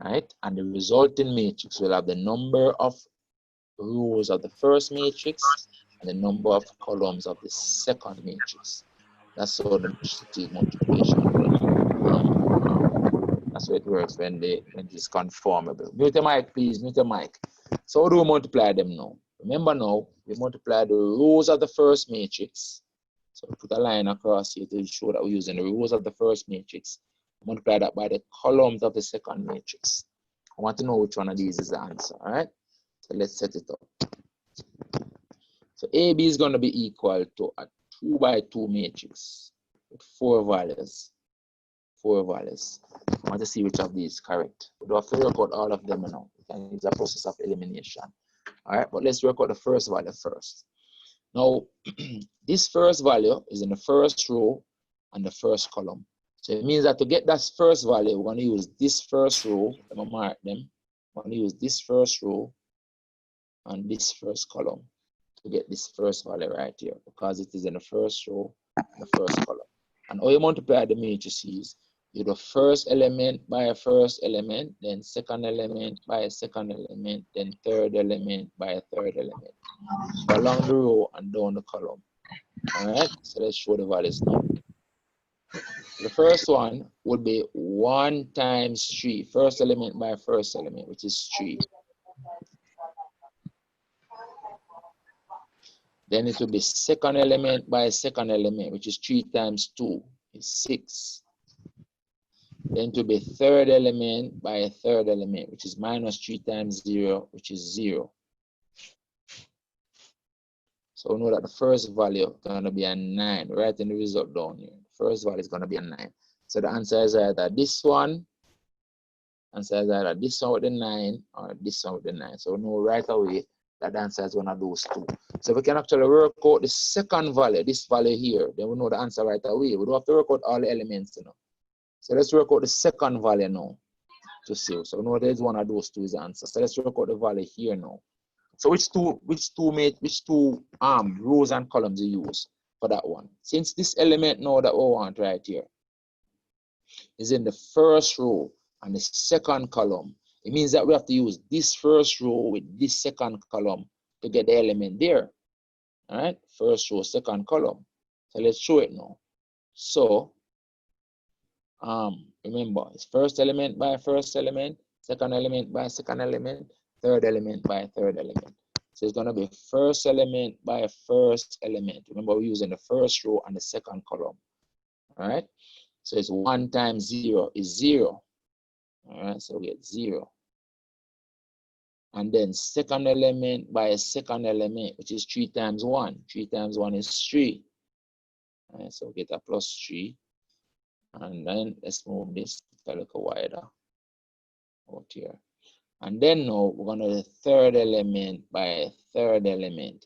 [SPEAKER 1] right? And the resulting matrix will have the number of rows of the first matrix and the number of columns of the second matrix. That's how the multiplication works. That's how it works when it is conformable. Mute the mic, please. Mute the mic. So how do we multiply them now? Remember now, we multiply the rows of the first matrix. So put a line across here to show that we're using the rows of the first matrix. Multiply that by the columns of the second matrix. I want to know which one of these is the answer, all right? So let's set it up. So AB is going to be equal to a 2 by 2 matrix with 4 values. 4 values. I want to see which of these is correct. We don't have to work out all of them now. We can use a process of elimination. All right, but let's work out the first value first. Now, this first value is in the first row and the first column. So it means that to get that first value, we're going to use this first row. I'm going to mark them. We're going to use this first row and this first column to get this first value right here because it is in the first row and the first column. And how you multiply the matrices, you do first element by a first element, then second element by a second element, then third element by a third element. So along the row and down the column. All right, so let's show the values now. The first one would be 1 times 3, first element by first element, which is 3. Then it will be second element by second element, which is 3 times 2, is 6. Then it will be third element by a third element, which is minus 3 times 0, which is 0. So we know that the first value is going to be a 9, right in the result down here. The first value is going to be a 9. So the answer is either this one, answer is either this one with the 9 or this one with the 9. So we know right away that the answer is one of those two. So we can actually work out the second value, this value here, then we know the answer right away. We don't have to work out all the elements, you know. So let's work out the second value now to see. So we know there's one of those two is the answer. So let's work out the value here now. So which two rows and columns you use for that one? Since this element now that we want right here is in the first row and the second column, it means that we have to use this first row with this second column to get the element there. All right, first row, second column. So let's show it now. So remember, it's first element by first element, second element by second element, third element by third element. So it's going to be first element by first element. Remember, we're using the first row and the second column. All right. So it's 1 times 0 is 0. All right. So we get 0. And then second element by a second element, which is 3 times 1. 3 times 1 is 3. All right. So we get a plus 3. And then let's move this a little wider out here. And then now we're going to do the third element by a third element.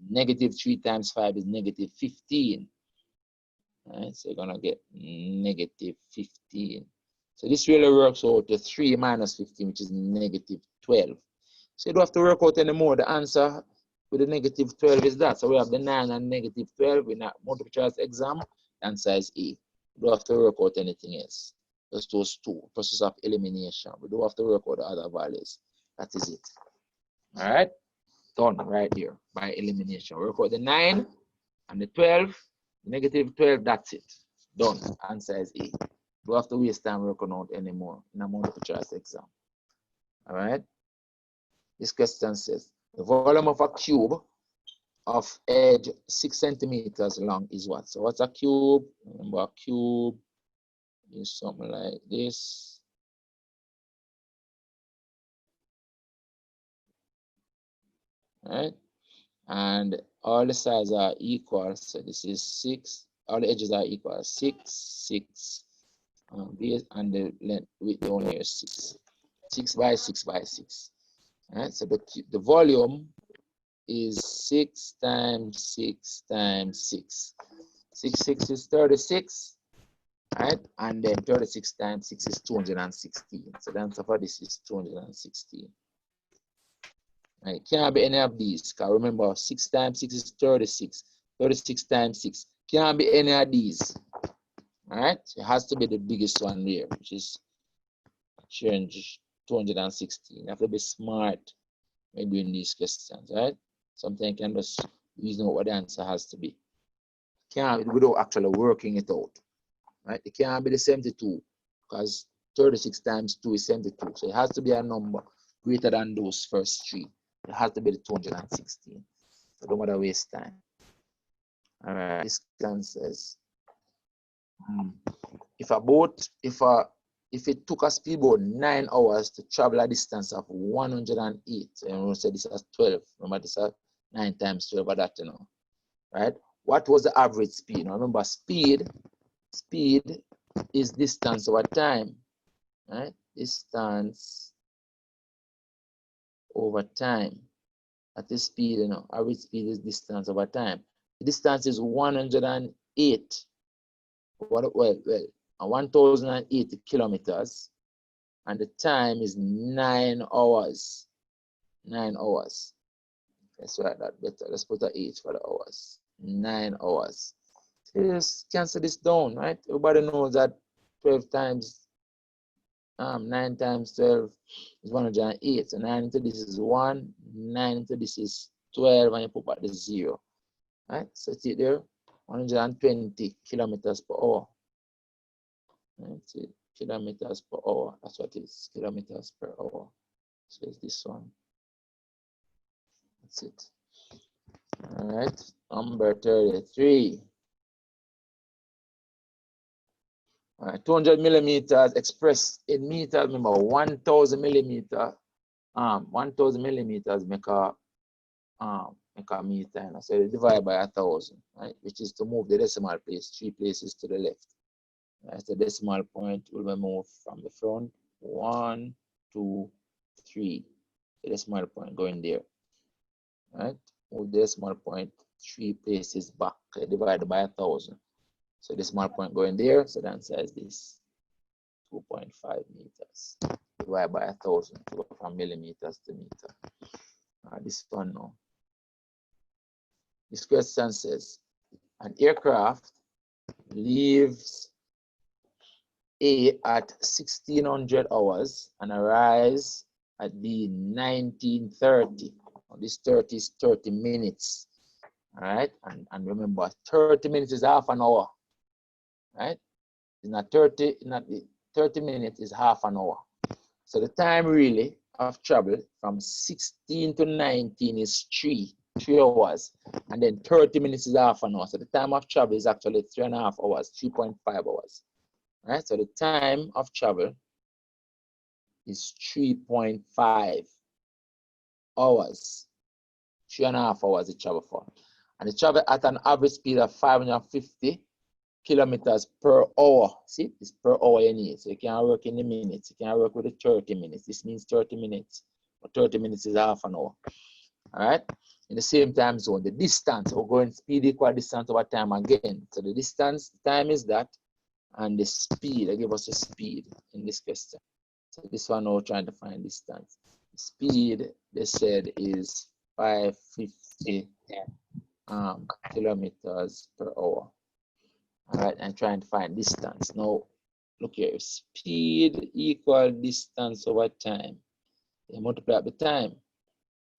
[SPEAKER 1] Negative 3 times 5 is negative 15. Right? So you're going to get negative 15. So this really works out to 3 minus 15, which is negative 12. So you don't have to work out anymore. The answer with the negative 12 is that. So we have the 9 and negative 12 in a multiple choice exam. The answer is A. You don't have to work out anything else. Just those two. Process of elimination. We don't have to work out the other values. That is it. All right? Done right here by elimination. Work out the 9 and the 12. Negative 12, that's it. Done. Answer is A. Don't have to waste time working out anymore in a multiple choice exam. All right? This question says, the volume of a cube of edge 6 centimeters long is what? So what's a cube? Remember, a cube is something like this. Right? And all the sides are equal. So this is 6. All the edges are equal. 6, 6. And the length width only is 6. 6 by 6 by 6. Right? So the volume is 6 times 6 times 6. 6 is 36. Right? And then 36 times 6 is 216. So the answer for this is 216. Right? Can't be any of these. Because remember, 6 times 6 is 36. 36 times 6. Can't be any of these. All right? So it has to be the biggest one there, which is 216. You have to be smart when doing these questions, right? Sometimes you can just reason what the answer has to be. Can't without actually working it out. Right? It can't be the 72 because 36 times 2 is 72. So it has to be a number greater than those first three. It has to be the 216. So don't want to waste time. All right, this question says, if it took a speedboat 9 hours to travel a distance of 108, and we said this is 12. Remember, this is 9 times 12, but that, you know, right? What was the average speed? Now remember, speed is distance over time, right? Distance over time. That is speed, you know. Average speed is distance over time. The distance is 108. Well, 1,080 kilometers, and the time is 9 hours. 9 hours. Let's write that better. Let's put an H for the hours. 9 hours. So just cancel this down, right? Everybody knows that 12 times 9 times 12 is 108. So 9 into this is 1, 9 into this is 12, and you put back the 0. Right? So it's there, 120 kilometers per hour. Right? Kilometers per hour. That's what it is, kilometers per hour. So it's this one. That's it. All right, number 33. All right, 200 millimeters expressed in meters. Remember, 1,000 millimeter. 1,000 millimeters make a meter. So you divide by 1,000, right? Which is to move the decimal place 3 places to the left. Right? The decimal point will be moved from the front. 1, 2, 3. The decimal point going there. Right? Move the decimal point 3 places back. Divided by 1,000. So decimal point going there. So the answer is this. 2.5 meters. Divided by 1,000 to go from millimeters to meter. This one now. This question says, an aircraft leaves A at 1600 hours and arrives at B 1930. This 30 is 30 minutes. All right, and remember, 30 minutes is half an hour. Right? It's not 30, not 30 minutes is half an hour. So the time really of travel from 16 to 19 is 3 hours, and then 30 minutes is half an hour. So the time of travel is actually 3.5 hours, 3.5 hours. Right? So the time of travel is 3.5 hours. 3.5 hours it travel for. And it travel at an average speed of 550 kilometers per hour. See, it's per hour you need. So you can't work in the minutes. You can't work with the 30 minutes. This means 30 minutes. But 30 minutes is half an hour. All right. In the same time zone, the distance, we're going speed equal distance over time again. So the distance, time is that, and the speed, they give us the speed in this question. So this one we're trying to find distance. Speed, they said, is 550 kilometers per hour. All right, and trying to find distance. Now, look here, speed equal distance over time. You multiply the time,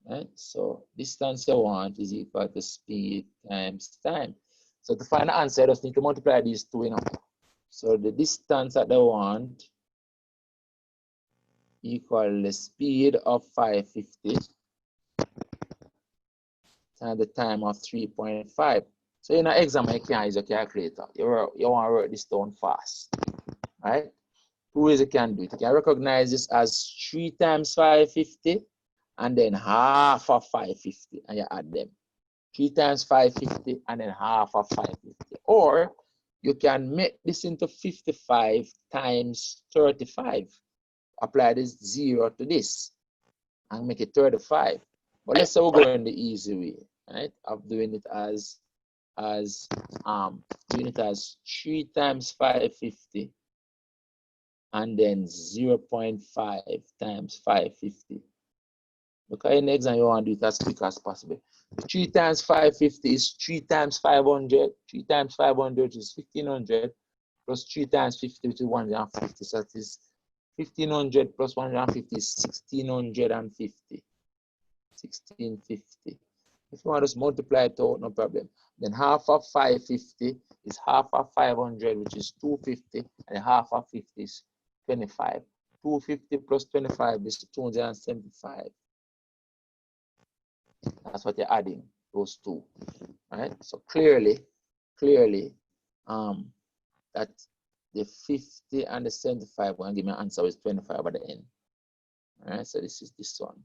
[SPEAKER 1] right? So distance you want is equal to speed times time. So to find the answer, I just need to multiply these two, you know. So the distance that they want equal the speed of 550 and the time of 3.5. So in an exam, you can't use a calculator. You want to write this down fast, right? Two ways you can do it. You can recognize this as 3 times 550 and then half of 550 and you add them. 3 times 550 and then half of 550. Or you can make this into 55 times 35. Apply this 0 to this and make it 35. But let's say we're going the easy way, right? Of doing it as 3 times 550 and then 0.5 times 550. Because in the exam you want to do it as quick as possible. 3 times 550 is 3 times 500. 3 times 500 is 1500 plus 3 times 50 which is 150. So that is 1500 plus 150 is 1650. 1650. If you want to just multiply it out, no problem. Then half of 550 is half of 500, which is 250, and half of 50 is 25. 250 plus 25 is 275. That's what you're adding, those two, right? So clearly, that the 50 and the 75 will give me an answer is 25 at the end. All right, so this is this one,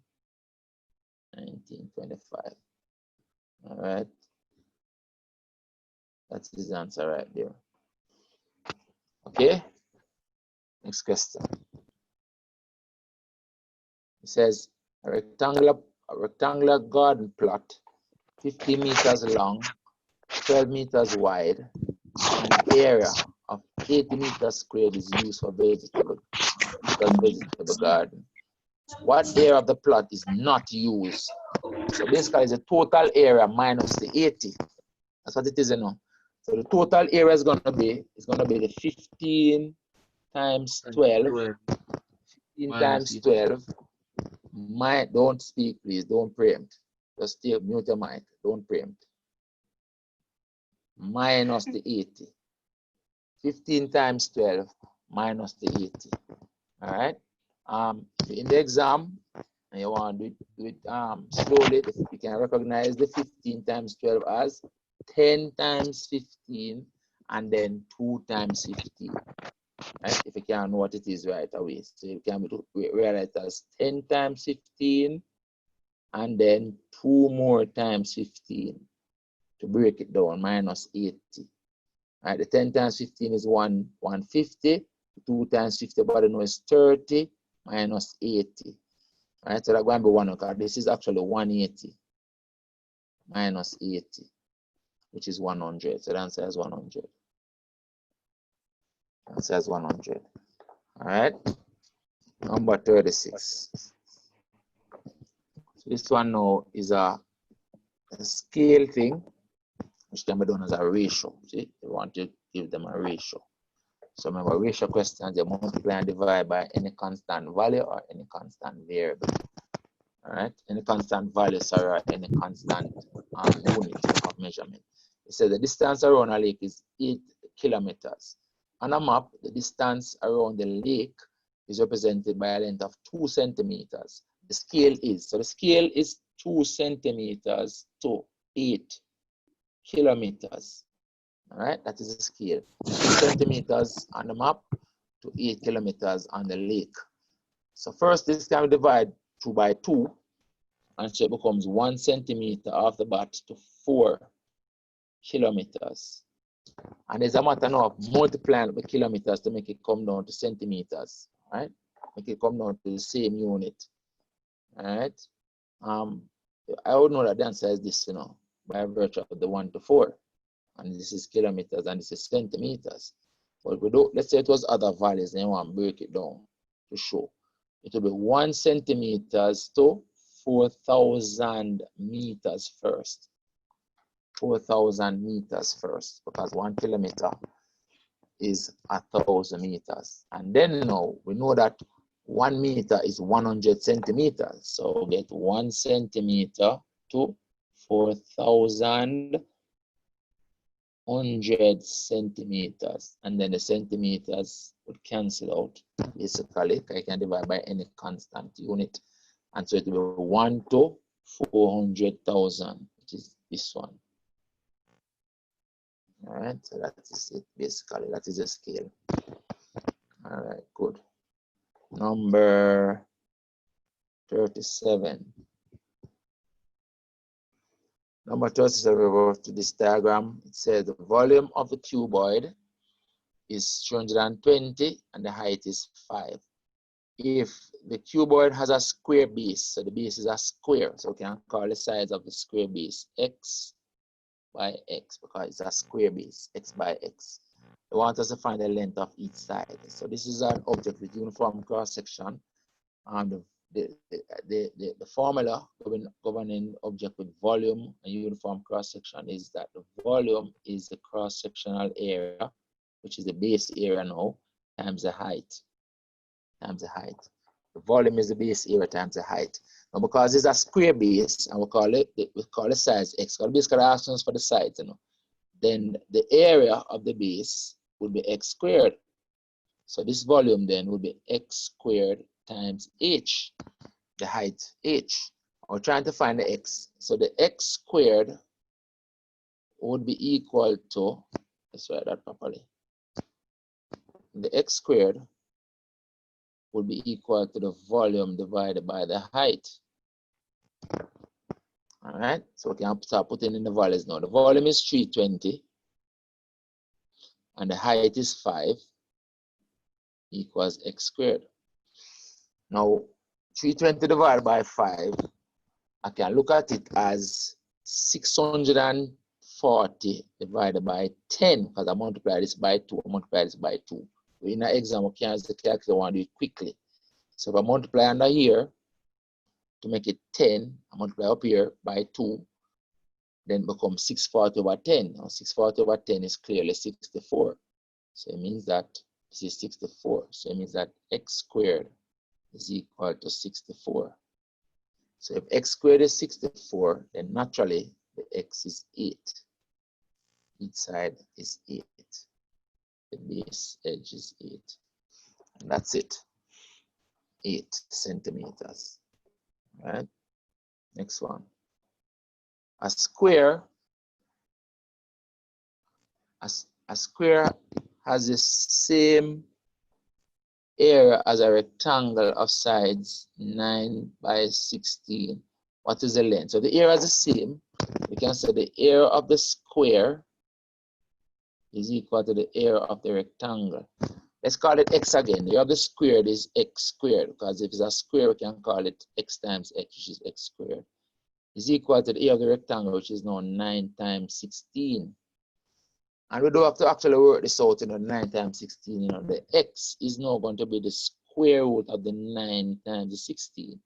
[SPEAKER 1] 1925. All right, that's his answer right there. Okay, next question. It says a rectangular garden plot, 50 meters long, 12 meters wide, and area of 80 meters squared is used for vegetable garden. What area of the plot is not used? So basically, it's the total area minus the 80. That's what it is, you know. So the total area is going to be the 15 times 12. 15 times 12. Don't speak, please. Don't preempt. Just stay, mute your mic. Don't preempt. Minus the 80. 15 times 12 minus the 80. All right. In the exam, and you want to do it slowly, you can recognize the 15 times 12 as 10 times 15 and then 2 times 15. Right? If you can't know what it is right away. So you can realize it as 10 times 15 and then 2 more times 15 to break it down, minus 80. Right? The 10 times 15 is 150. 2 times 50, but I know is 30 minus 80. Right? So that's going to be 1 o'clock. This is actually 180 minus 80, which is 100. So the answer is 100. Answer is 100. All right. Number 36. So this one now is a scale thing, which can be done as a ratio. See, you want to give them a ratio. So remember, ratio questions, you multiply and divide by any constant value or any constant variable. All right, any constant value, sorry, or any constant unit of measurement. It says the distance around a lake is 8 kilometers. On a map, the distance around the lake is represented by a length of 2 centimeters. The scale is, so the scale is 2 centimeters to 8 kilometers. All right, that is the scale. 2 centimeters on the map to 8 kilometers on the lake. So first, this can be divided 2 by 2, and so it becomes 1 centimeter off the bat to 4 kilometers. And it's a matter now of multiplying the kilometers to make it come down to centimeters, right? Make it come down to the same unit, right? I would know that the answer is this, by virtue of the 1 to 4. And this is kilometers and this is centimeters. But we don't, let's say it was other values, and you want to break it down to show. It will be 1 centimeters to 4,000 meters first. 4,000 meters first, because 1 kilometer is 1,000 meters. And then we know that 1 meter is 100 centimeters. So we get 1 centimeter to 4,000 100 centimeters, and then the centimeters would cancel out. Basically, I can divide by any constant unit, and so it will be 1 to 400,000, which is this one. All right, so that is it. Basically, that is the scale. All right, good. Number 37. Number 37, we go to this diagram. It says the volume of the cuboid is 320 and the height is 5. If the cuboid has a square base, so the base is a square, so we can call the size of the square base x by x, because it's a square base, x by x. They want us to find the length of each side. So this is an object with uniform cross-section, and the formula governing object with volume and uniform cross-section is that the volume is the cross-sectional area, which is the base area now, times the height. The volume is the base area times the height. Now, because it's a square base, and we call the size x, because basically asking us for the size, then the area of the base would be x squared. So this volume then would be x squared times h, the height h. We're trying to find the x. So the x squared would be equal to, let's write that properly. The x squared would be equal to the volume divided by the height. All right, so we can start putting in the values now. The volume is 320 and the height is 5 equals x squared. Now, 320 divided by 5, I can look at it as 640 divided by 10, because I multiply this by 2, I multiply this by 2. In an exam, we can't use the calculator, I want to do it quickly. So if I multiply under here to make it 10, I multiply up here by 2, then it becomes 640 over 10. Now 640 over 10 is clearly 64. So it means that this is 64. So it means that x squared is equal to 64. So if x squared is 64, then naturally the x is 8. Each side is 8. The base edge is 8. And that's it. 8 centimeters. All right. Next one. A square has the same area as a rectangle of sides 9 by 16. What is the length? So the area is the same. We can say the area of the square is equal to the area of the rectangle. Let's call it x again. The area of the squared is x squared, because if it's a square, we can call it x times x, which is x squared. Is equal to the area of the rectangle, which is now 9 times 16. And we don't have to actually work this out, 9 times 16, the x is now going to be the square root of the 9 times the 16.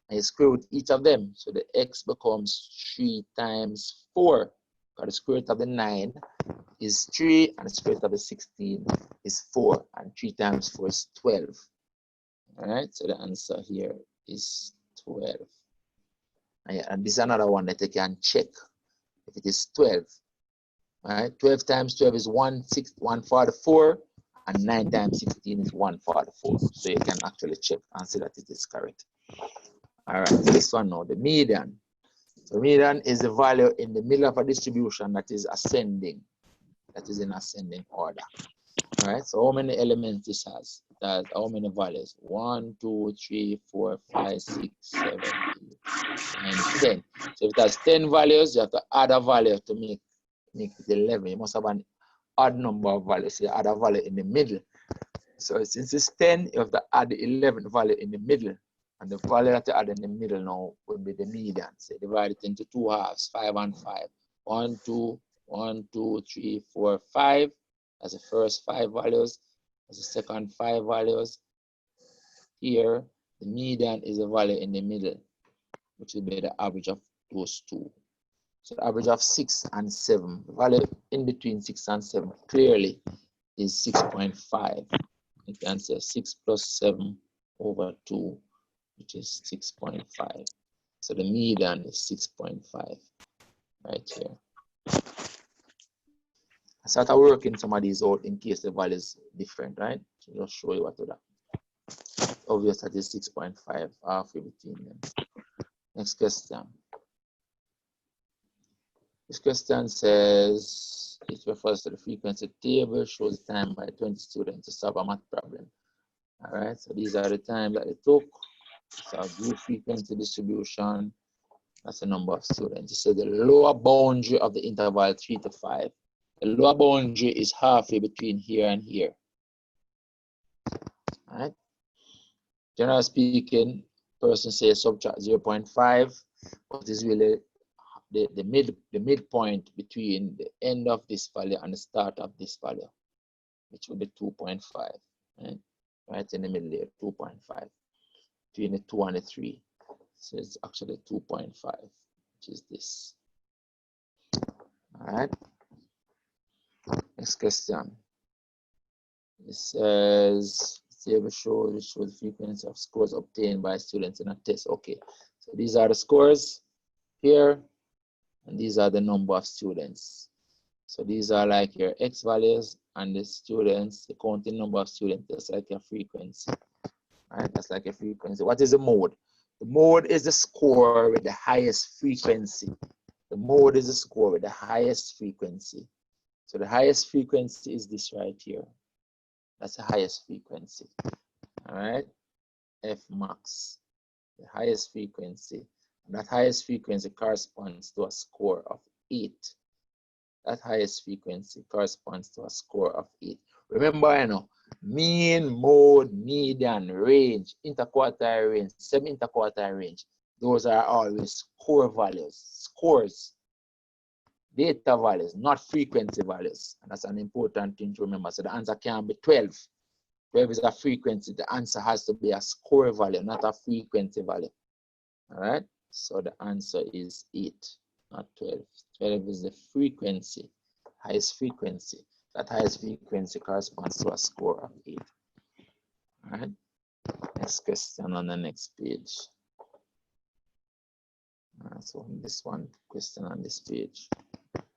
[SPEAKER 1] And you square root each of them, so the x becomes 3 times 4. Because the square root of the 9 is 3, and the square root of the 16 is 4, and 3 times 4 is 12. All right, so the answer here is 12. And this is another one that you can check if it is 12. All right, 12 times 12 is 144, and 9 times 16 is 144. So you can actually check and see that it is correct. All right, this one now, the median. So median is the value in the middle of a distribution that is ascending, that is in ascending order. All right, so how many elements this has? It has how many values? 1, 2, 3, 4, 5, 6, 7, 8, 9, 10. So if it has 10 values, you have to add a value to make it 11. You must have odd number of values. So you add a value in the middle. So since it's 10, you have to add the 11th value in the middle. And the value that you add in the middle now would be the median. So divide it into 2 halves, 5 and 5. 1, 2, 1, 2, 3, 4, 5. That's the first 5 values. That's the second 5 values. Here, the median is the value in the middle, which will be the average of those two. So the average of 6 and 7, the value in between 6 and 7 clearly is 6.5. You can say 6 plus 7 over 2, which is 6.5. So the median is 6.5 right here. I started working some of these out in case the value is different, right? So just show you what to do. Obvious that is 6.5 halfway between them. Next question. This question says, it refers to the frequency table, shows the time by 20 students to solve a math problem. All right, so these are the time that it took. So group frequency distribution, that's the number of students. So the lower boundary of the interval 3 to 5. The lower boundary is halfway between here and here. All right. Generally speaking, person says subtract 0.5, but is really the midpoint between the end of this value and the start of this value, which will be 2.5. Right in the middle there, 2.5. Between the 2 and the 3. So it's actually 2.5, which is this. All right. Next question. It says, table shows the frequency of scores obtained by students in a test. Okay, so these are the scores here, and these are the number of students. So these are like your X values, and the students, the counting number of students, that's like your frequency. All right, that's like a frequency. What is the mode? The mode is the score with the highest frequency. The mode is the score with the highest frequency. So the highest frequency is this right here. That's the highest frequency. All right, F max, the highest frequency. And that highest frequency corresponds to a score of 8. That highest frequency corresponds to a score of 8. Remember, you know, mean, mode, median, range, interquartile range, semi-interquartile range. Those are always score values, scores, data values, not frequency values. And that's an important thing to remember. So the answer can be 12. 12 is a frequency. The answer has to be a score value, not a frequency value. All right. So the answer is 8, not 12. 12 is the frequency, highest frequency. That highest frequency corresponds to a score of 8. All right. Next question on the next page. So this one question on this page.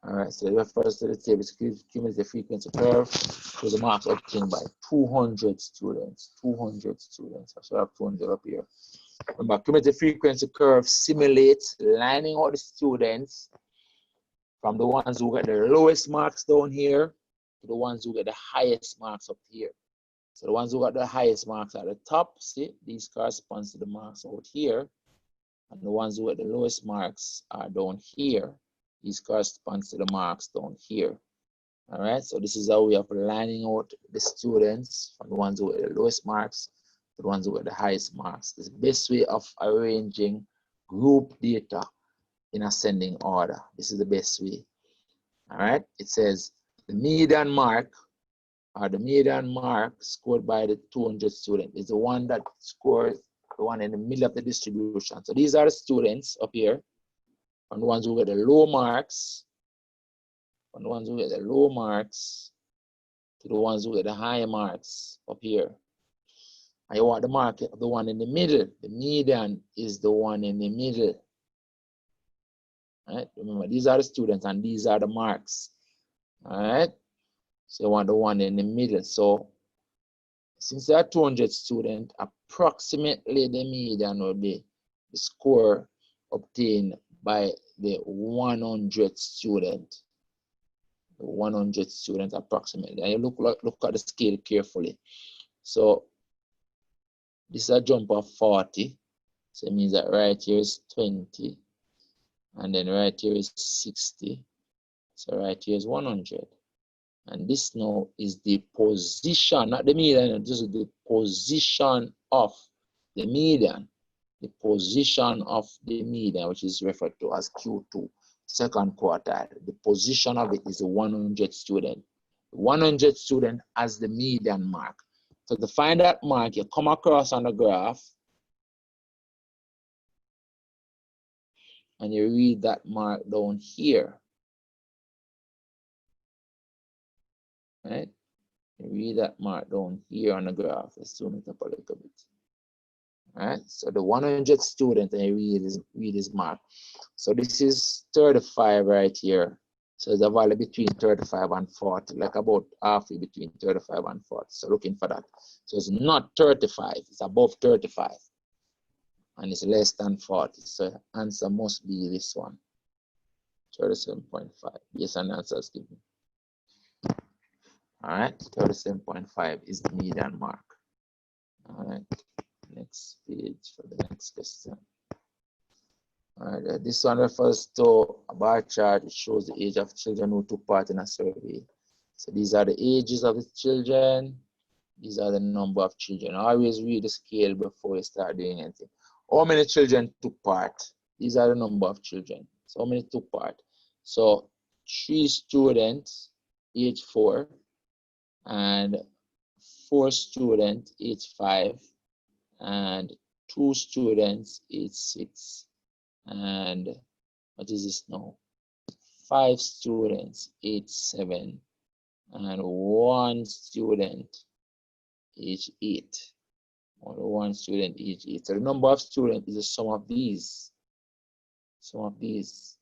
[SPEAKER 1] All right, so it refers to the table, cumulative frequency curve, shows the marks obtained by 200 students. 200 students. I should have 200 up here. Remember, cumulative frequency curve simulates lining out the students from the ones who get the lowest marks down here to the ones who get the highest marks up here. So the ones who got the highest marks at the top, see, these corresponds to the marks out here. And the ones who get the lowest marks are down here. These corresponds to the marks down here. All right, so this is how we are lining out the students from the ones who get the lowest marks to the ones who get the highest marks. It's the best way of arranging group data in ascending order. This is the best way. All right, it says the median mark, or the median mark scored by the 200 students is the one that scores, the one in the middle of the distribution. So these are the students up here, and the ones who get the low marks, from the ones who get the low marks to the ones who get the high marks up here. And you want the mark of the one in the middle. The median is the one in the middle. All right, remember, these are the students and these are the marks. All right, so you want the one in the middle. So since there are 200 students, approximately the median will be the score obtained by the 100 student. The 100 students approximately. And you look at the scale carefully. So this is a jump of 40. So it means that right here is 20. And then right here is 60. So right here is 100. And this now is the position, not the median, this is the position of the median. The position of the median, which is referred to as Q2, second quartile. The position of it is 100 student. 100 student as the median mark. So to find that mark, you come across on the graph and you read that mark down here. Right? You read that mark down here on the graph. Let's zoom it up a little bit. All right, so the 100 student, and you read this mark. So this is 35 right here. So it's a value between 35 and 40, like about halfway between 35 and 40. So looking for that. So it's not 35, it's above 35. And it's less than 40. So the answer must be this one, 37.5. Yes, and answer is given. All right, 37.5 is the median mark. All right, next page for the next question. All right, this one refers to a bar chart. It shows the age of children who took part in a survey. So these are the ages of the children. These are the number of children. Always read the scale before you start doing anything. How many children took part? These are the number of children. So how many took part? So 3 students, age 4, and 4 students, age 5, and 2 students, age 6. And what is this now? 5 students, age 7, and 1 student, age 8. Only 1 student, age 8. So the number of students is the sum of these. Sum of these.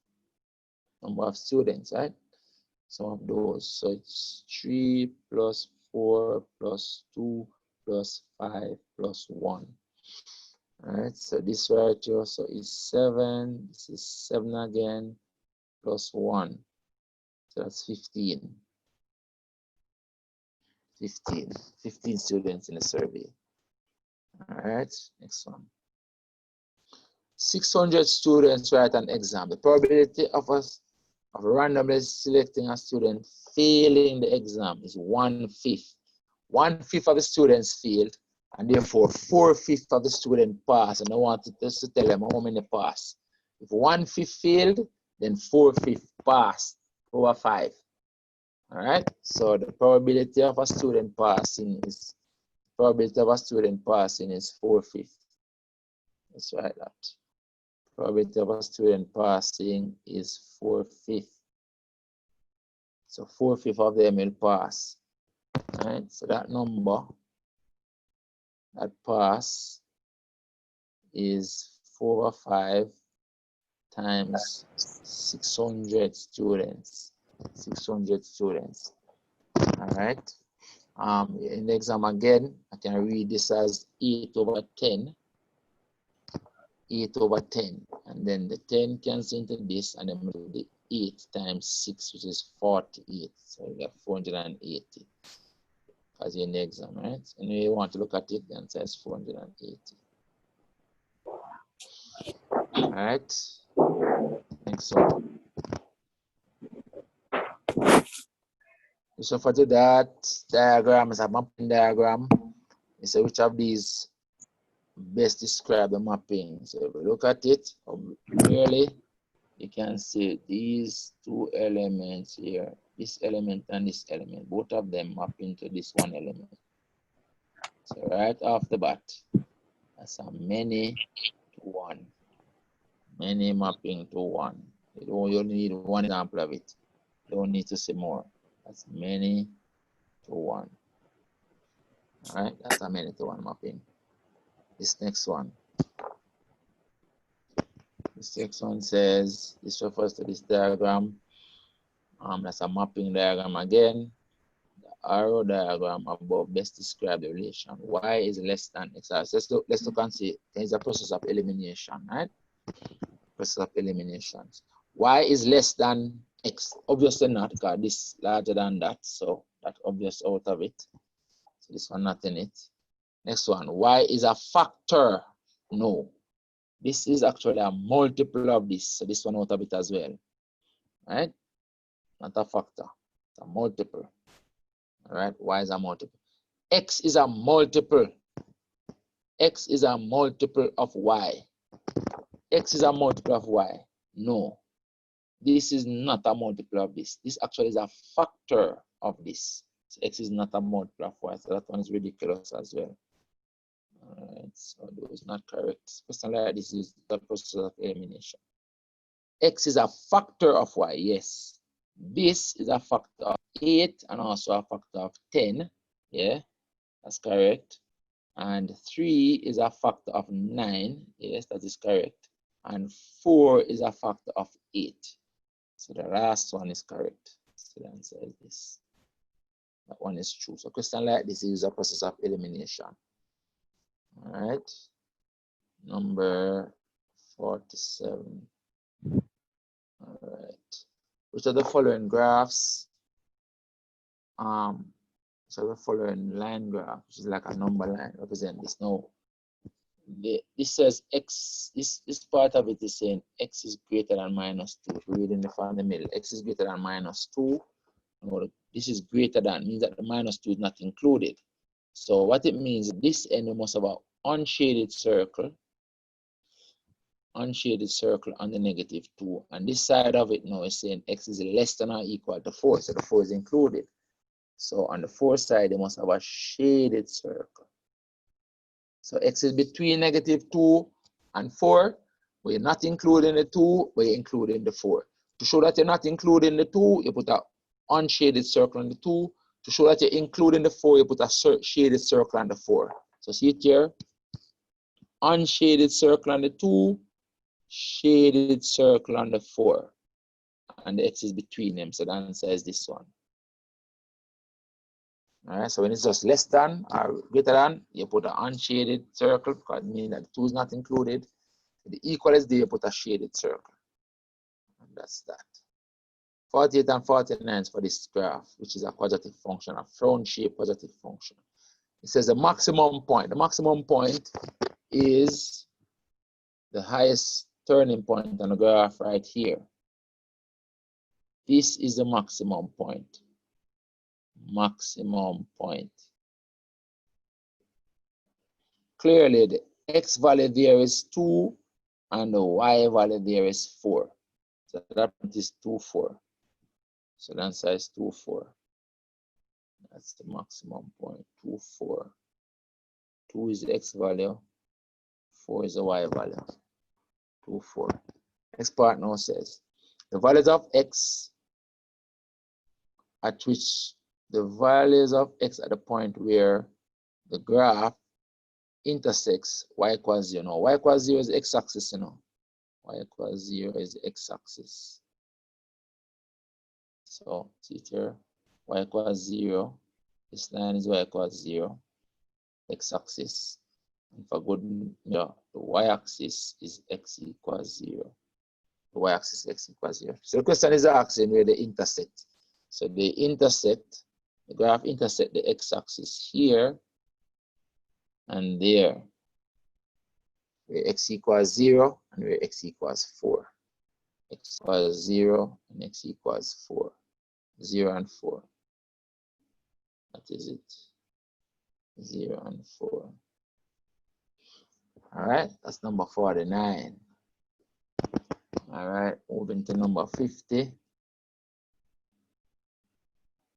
[SPEAKER 1] Number of students, right? Sum of those. So it's 3 plus 4 plus 2 plus 5 plus 1. All right, so this right here also is 7. This is 7 again, plus 1. So that's 15. 15 students in the survey. All right, next one. 600 students write an exam. The probability of us of randomly selecting a student failing the exam is 1/5. 1/5 of the students failed, and therefore 4/5 of the student pass. And I wanted just to tell them how many pass. If 1/5 failed, then 4/5 passed over 5. All right. So the probability of a student passing is 4/5. Let's write that. Probability of a student passing is 4/5. So 4/5 of them will pass. All right. So that number that pass is 4/5 times 600 students. 600 students. All right. In the exam again, I can read this as 8/10. 8/10, and then the 10 cancels into this, and then the 8 times 6, which is 48. So we got 480 as in the exam, right? And you want to look at it, then it says 480. All right. Next one. So for that diagram is a mapping diagram. It's which of these best describe the mapping. So if we look at it clearly, you can see these 2 elements here, this element and this element, both of them map into this one element. So right off the bat, that's a many to 1. Many mapping to 1. You only need one example of it. You don't need to see more. That's many to 1. All right, that's a many to 1 mapping. This next one. This next one says, this refers to this diagram. That's a mapping diagram again. The arrow diagram above best describe the relation. Y is less than X. Let's look and see. There's a process of elimination, right? Process of eliminations. Y is less than X. Obviously not, because this is larger than that. So that's obvious out of it. So this one not in it. Next one. Y is a factor. No. This is actually a multiple of this. So this one out of it as well. Right? Not a factor. It's a multiple. All right, y is a multiple. X is a multiple. X is a multiple of y. X is a multiple of y. No, this is not a multiple of this. This actually is a factor of this. So X is not a multiple of y. So that one is ridiculous as well. All right, so that is not correct. Question like this is the process of elimination. X is a factor of y, yes. This is a factor of 8 and also a factor of 10. Yeah, that's correct. And 3 is a factor of 9. Yes, that is correct. And 4 is a factor of 8. So the last one is correct. So the answer is this. That one is true. So question like this is a process of elimination. All right. Number 47. All right. Which are the following graphs? So the following line graph, which is like a number line, represent this. Now, this says x, this part of it is saying x is greater than minus 2. If we read in the from the middle, x is greater than minus 2. Or this is greater than, means that the minus 2 is not included. So what it means, this end we must have an unshaded circle on the negative 2. And this side of it now is saying x is less than or equal to 4. So the 4 is included. So on the 4 side, they must have a shaded circle. So x is between negative 2 and 4. We're not including the 2, we're including the 4. To show that you're not including the 2, you put an unshaded circle on the 2. To show that you're including the 4, you put a shaded circle on the 4. So see it here. Unshaded circle on the 2, shaded circle on the 4. And the x is between them. So the answer is this one. All right, so when it's just less than or greater than, you put an unshaded circle because it means that 2 is not included. The equal is there, you put a shaded circle. And that's that. 48 and 49 is for this graph, which is a quadratic function, a round-shaped quadratic function. It says the maximum point. The maximum point is the highest turning point on the graph right here. This is the maximum point. Maximum point. Clearly, the x value there is 2 and the y value there is 4. So that is 2, 4. So the answer is 2, 4. That's the maximum point, 2, 4. 2 is the x value, 4 is the y value. 2, 4. Next part now says the values of x at which the values of x at the point where the graph intersects y equals 0. Now, y equals 0 is the x-axis, you know. Y equals 0 is the x-axis. So, see it here. Y equals 0. This line is y equals 0. X-axis. And for good, the y-axis is x equals 0. The y-axis is x equals 0. So the question is asking where they intersect. So they intersect. The graph intersect the x-axis here and there, where x equals 0 and where x equals 4. X equals 0 and x equals 4. 0 and 4. That is it. 0 and 4. All right, that's number 49. All right, moving to number 50.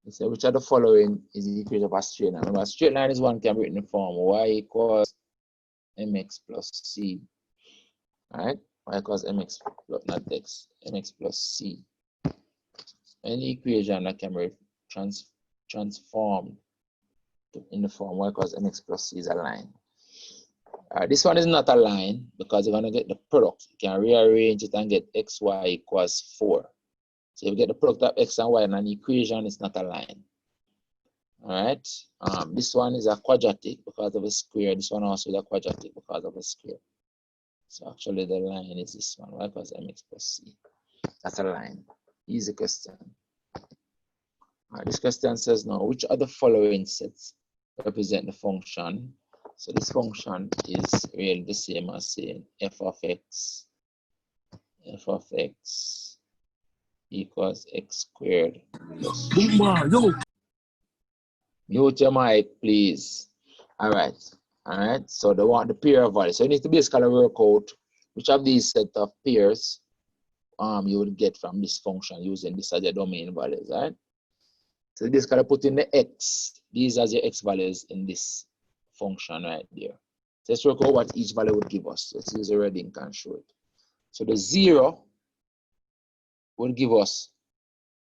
[SPEAKER 1] It says, which of the following is the equation of a straight line? Remember, a straight line is one can be written in the form y equals mx plus c. All right, y equals mx plus not x, mx plus c. Any equation that can be transformed in the form y equals mx plus c is a line. This one is not a line because you're going to get the product. You can rearrange it and get xy equals 4. So if you get the product of x and y in an equation, it's not a line. All right. This one is a quadratic because of a square. This one also is a quadratic because of a square. So actually the line is this one, y equals mx plus c. That's a line. Easy question. This question says now, which of the following sets represent the function? So this function is really the same as saying f of x equals x squared plus Mute your mic, please. All right. So they want the pair of values. So you need to basically work out which of these set of pairs you will get from this function using this as your domain values, right? So you basically put in the x. These are your x values in this function right there. So let's work out what each value would give us. Let's use a red ink and show it. So the 0 will give us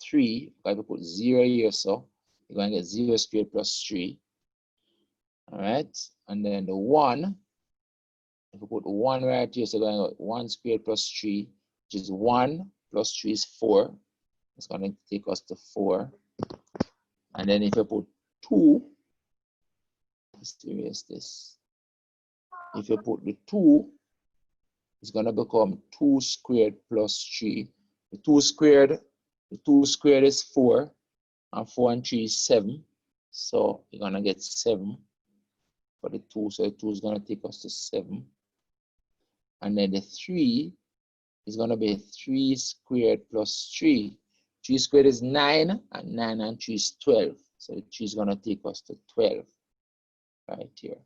[SPEAKER 1] 3. If I put 0 here, so you're going to get 0 squared plus 3. All right. And then the 1, if we put 1 right here, so we're going to get 1 squared plus 3, which is 1 plus 3 is 4. It's going to take us to 4. And then if I put 2, let's erase this. If you put the 2, it's going to become 2 squared plus 3. The 2 squared is 4, and 4 and 3 is 7. So you're going to get 7 for the 2. So the 2 is going to take us to 7. And then the 3 is going to be 3 squared plus 3. 3 squared is 9, and 9 and 3 is 12. So the 3 is going to take us to 12 right here.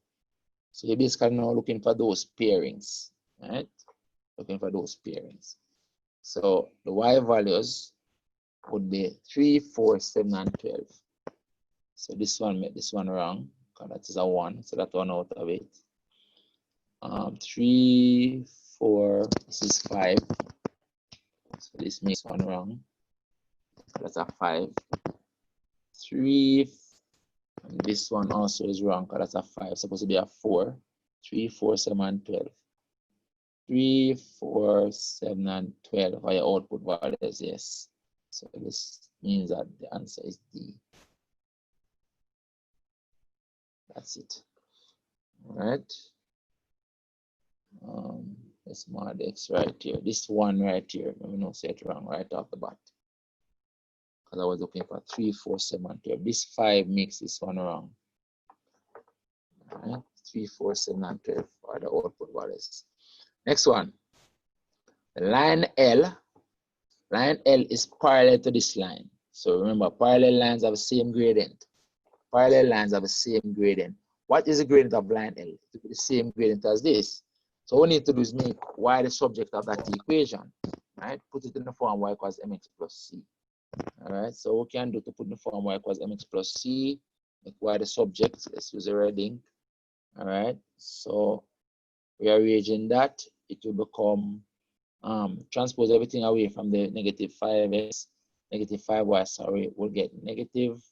[SPEAKER 1] So you're basically now looking for those pairings, right? Looking for those pairings. So the y values would be 3, 4, 7, and 12. So this one made this one wrong, because that is a 1, so that one out of it. 3, 4, this is 5. So this makes one wrong. That's a 5. 3, and this one also is wrong, because that's a 5. It's supposed to be a 4. 3, 4, 7, and 12. 3, 4, 7, and 12 are your output values, yes. So this means that the answer is D. That's it. All right. Let's mark the X right here. This one right here, let me not say it wrong right off the bat. Because I was looking for 3, 4, 7, and 12. This 5 makes this one wrong. All right. 3, 4, 7, and 12 are the output values. Next one. Line L. Line L is parallel to this line. So remember, parallel lines have the same gradient. Parallel lines have the same gradient. What is the gradient of line L? It will be the same gradient as this. So what we need to do is make y the subject of that equation, right? Put it in the form y equals mx plus c. All right, so what we can do to put in the form y equals mx plus c, make y the subject. Let's use a red ink. All right, so rearranging that, it will become, transpose everything away from the negative 5x, negative 5y, sorry, we'll get negative.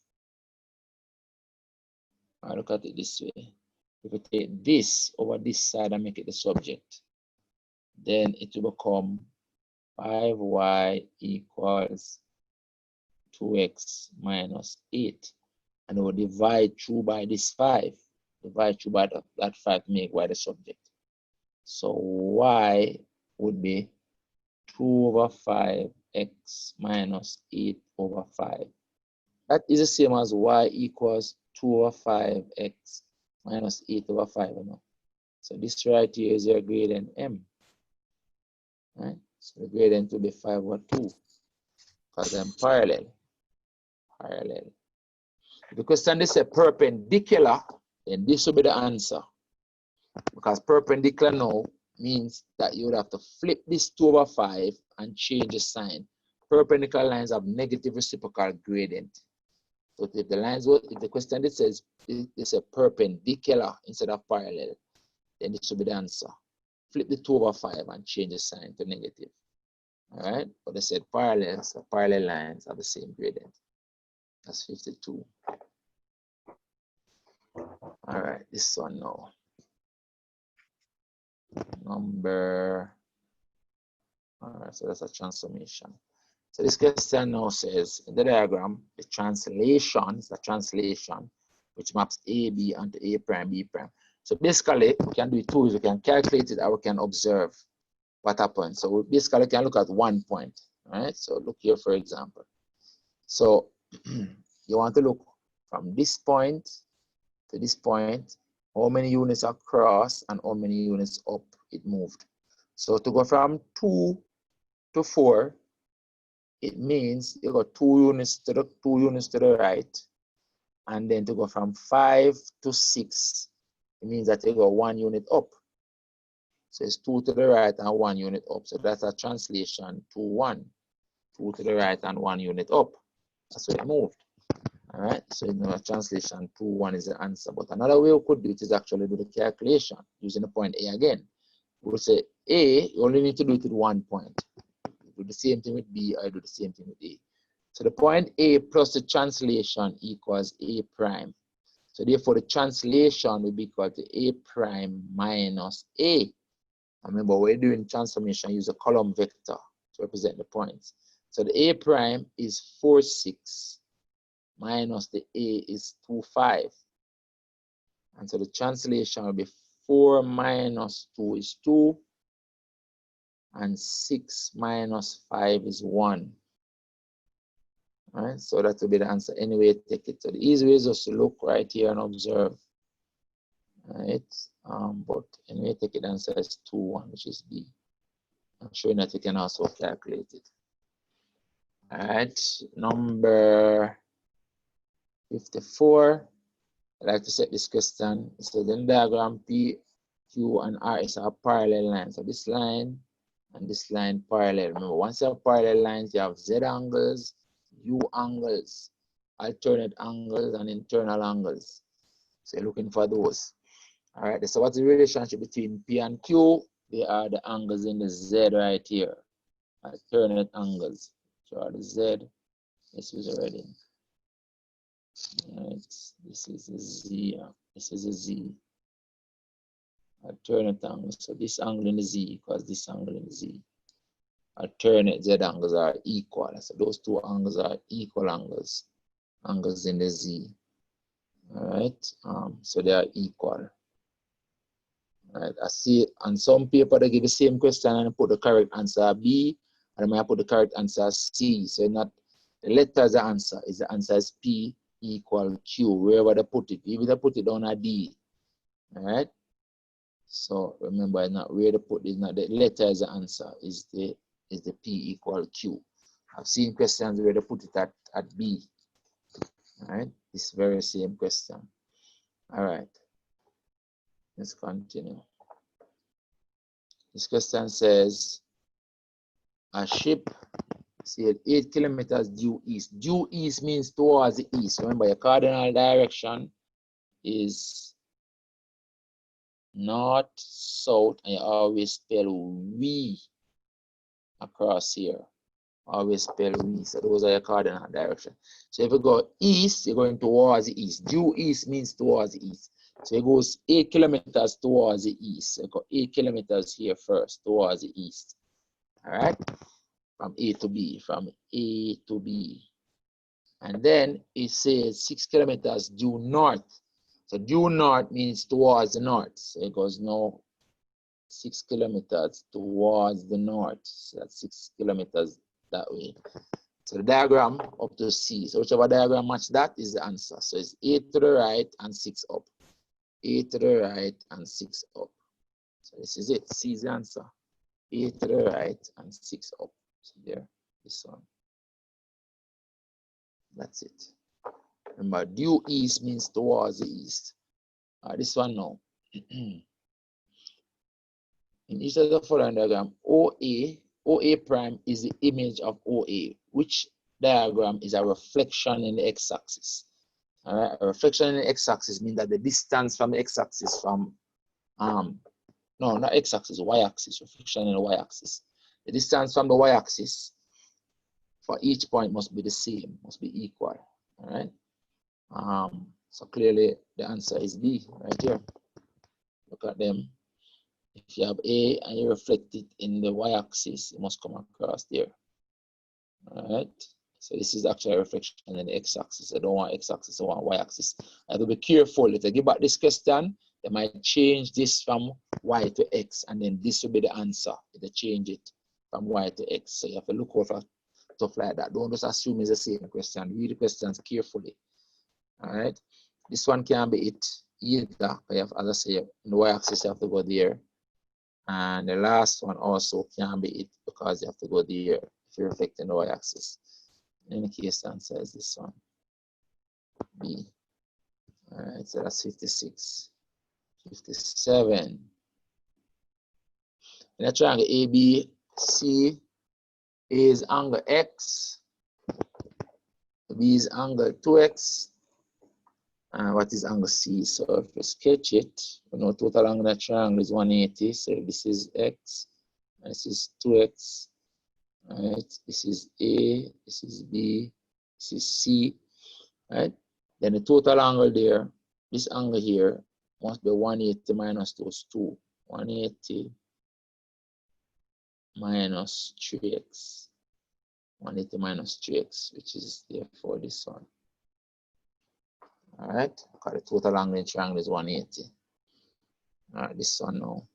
[SPEAKER 1] I look at it this way. If we take this over this side and make it the subject, then it will become 5y equals 2x minus 8. And we'll divide through by this 5. Divide through by that 5 to make y the subject. So y would be 2 over 5x minus 8 over 5. That is the same as y equals 2 over 5x minus 8 over 5. You know? So this right here is your gradient m. Right? So the gradient will be 5 over 2 because they're parallel. Parallel. If the question is a perpendicular, then this will be the answer. Because perpendicular now means that you would have to flip this 2 over 5 and change the sign. Perpendicular lines have negative reciprocal gradient. So if the lines, if the question that says it's a perpendicular instead of parallel, then this will be the answer. Flip the 2 over 5 and change the sign to negative. All right, but they said parallels, so parallel lines have the same gradient. That's 52. All right, this one now. Number, all right, so that's a transformation. So this question now says in the diagram, the translation is a translation which maps AB onto A prime, B prime. So basically, we can do it two ways. We can calculate it or we can observe what happens. So we basically can look at one point, right? So look here, for example. So you want to look from this point to this point, how many units across and how many units up it moved. So to go from 2 to 4, it means you got 2 units to the right and then to go from 5 to 6, it means that you go 1 unit up. So it's 2 to the right and 1 unit up. So that's a translation to 1. 2 to the right and 1 unit up. That's where it moved. All right, so you know, translation 2, 1 is the answer. But another way we could do it is actually do the calculation using the point A again. We would say A, you only need to do it with 1 point. You do the same thing with B, I do the same thing with A. So the point A plus the translation equals A prime. So therefore the translation will be equal to A prime minus A. Remember, we're doing transformation, use a column vector to represent the points. So the A prime is 4, 6. Minus the A is 2, 5. And so the translation will be 4 minus 2 is 2. And 6 minus 5 is 1. All right, so that will be the answer. Anyway, take it. So the easy way is just to look right here and observe. All right, but anyway, take it. The answer is 2, 1, which is B. I'm showing that you can also calculate it. All right, number 54. I'd like to set this question. So the diagram P, Q, and R is a parallel line. So this line and this line parallel. Remember, once you have parallel lines, you have Z angles, U angles, alternate angles, and internal angles. So you're looking for those. All right, so what's the relationship between P and Q? They are the angles in the Z right here. Alternate angles. So the Z, this is already. Right, this is a Z, this is a Z. Alternate angles. So this angle in the Z equals this angle in the Z. Alternate Z angles are equal. So those two angles are equal angles. Angles in the Z. All right. So they are equal. All right. I see on some paper they give the same question and put the correct answer B, and I might put the correct answer C. So not the letter is the answer. Is the answer is P equal Q, wherever they put it. Even they put it on a D. All right. So remember, not where they put it, not the letter is the answer, is the P equal Q. I've seen questions where they put it at B. All right, this very same question. All right, let's continue. This question says, a ship said 8 kilometers due east. Due east means towards the east. Remember, your cardinal direction is north, south, and you always spell we across here. Always spell we. So those are your cardinal direction. So if you go east, you're going towards the east. Due east means towards the east. So it goes 8 kilometers towards the east. So you go 8 kilometers here first towards the east. All right, from A to B, from A to B. And then it says 6 kilometers due north. So due north means towards the north. So it goes now 6 kilometers towards the north. So that's 6 kilometers that way. So the diagram up to C. So whichever diagram match that is the answer. So it's 8 to the right and 6 up. 8 to the right and 6 up. So this is it. C is the answer. 8 to the right and 6 up. So there, this one. That's it. Remember, due east means towards the east. This one now. In each of the following diagram, OA prime is the image of OA, which diagram is a reflection in the x-axis. All right, a reflection in the x-axis means that the distance from the x-axis from, no, not x-axis, y-axis, reflection in the y-axis. The distance from the y-axis for each point must be the same, must be equal. All right. So clearly the answer is B right here. Look at them. If you have A and you reflect it in the y-axis, it must come across there. All right. So this is actually a reflection in the x-axis. I don't want x-axis, I want y-axis. I have to be careful. If I give back this question, they might change this from y to x, and then this will be the answer if they change it from y to x. So you have to look over stuff like that. Don't just assume it's the same question. Read the questions carefully. All right. This one can be it either. As I say, in the y-axis, you have to go there. And the last one also can be it because you have to go there if you're reflecting the y-axis. In any case, the answer is this one, B. All right, so that's 56. 57. In a triangle ABC, A is angle X, B is angle 2X, and what is angle C? So if you sketch it, we know total angle of the triangle is 180. So this is X, and this is 2X. Right? This is A, this is B, this is C. Right? Then the total angle there, this angle here, must be 180 minus those two. 180 minus 3x. 180 minus 3x, which is therefore this one. All right, because the total angle in triangle is 180. All right, this one now.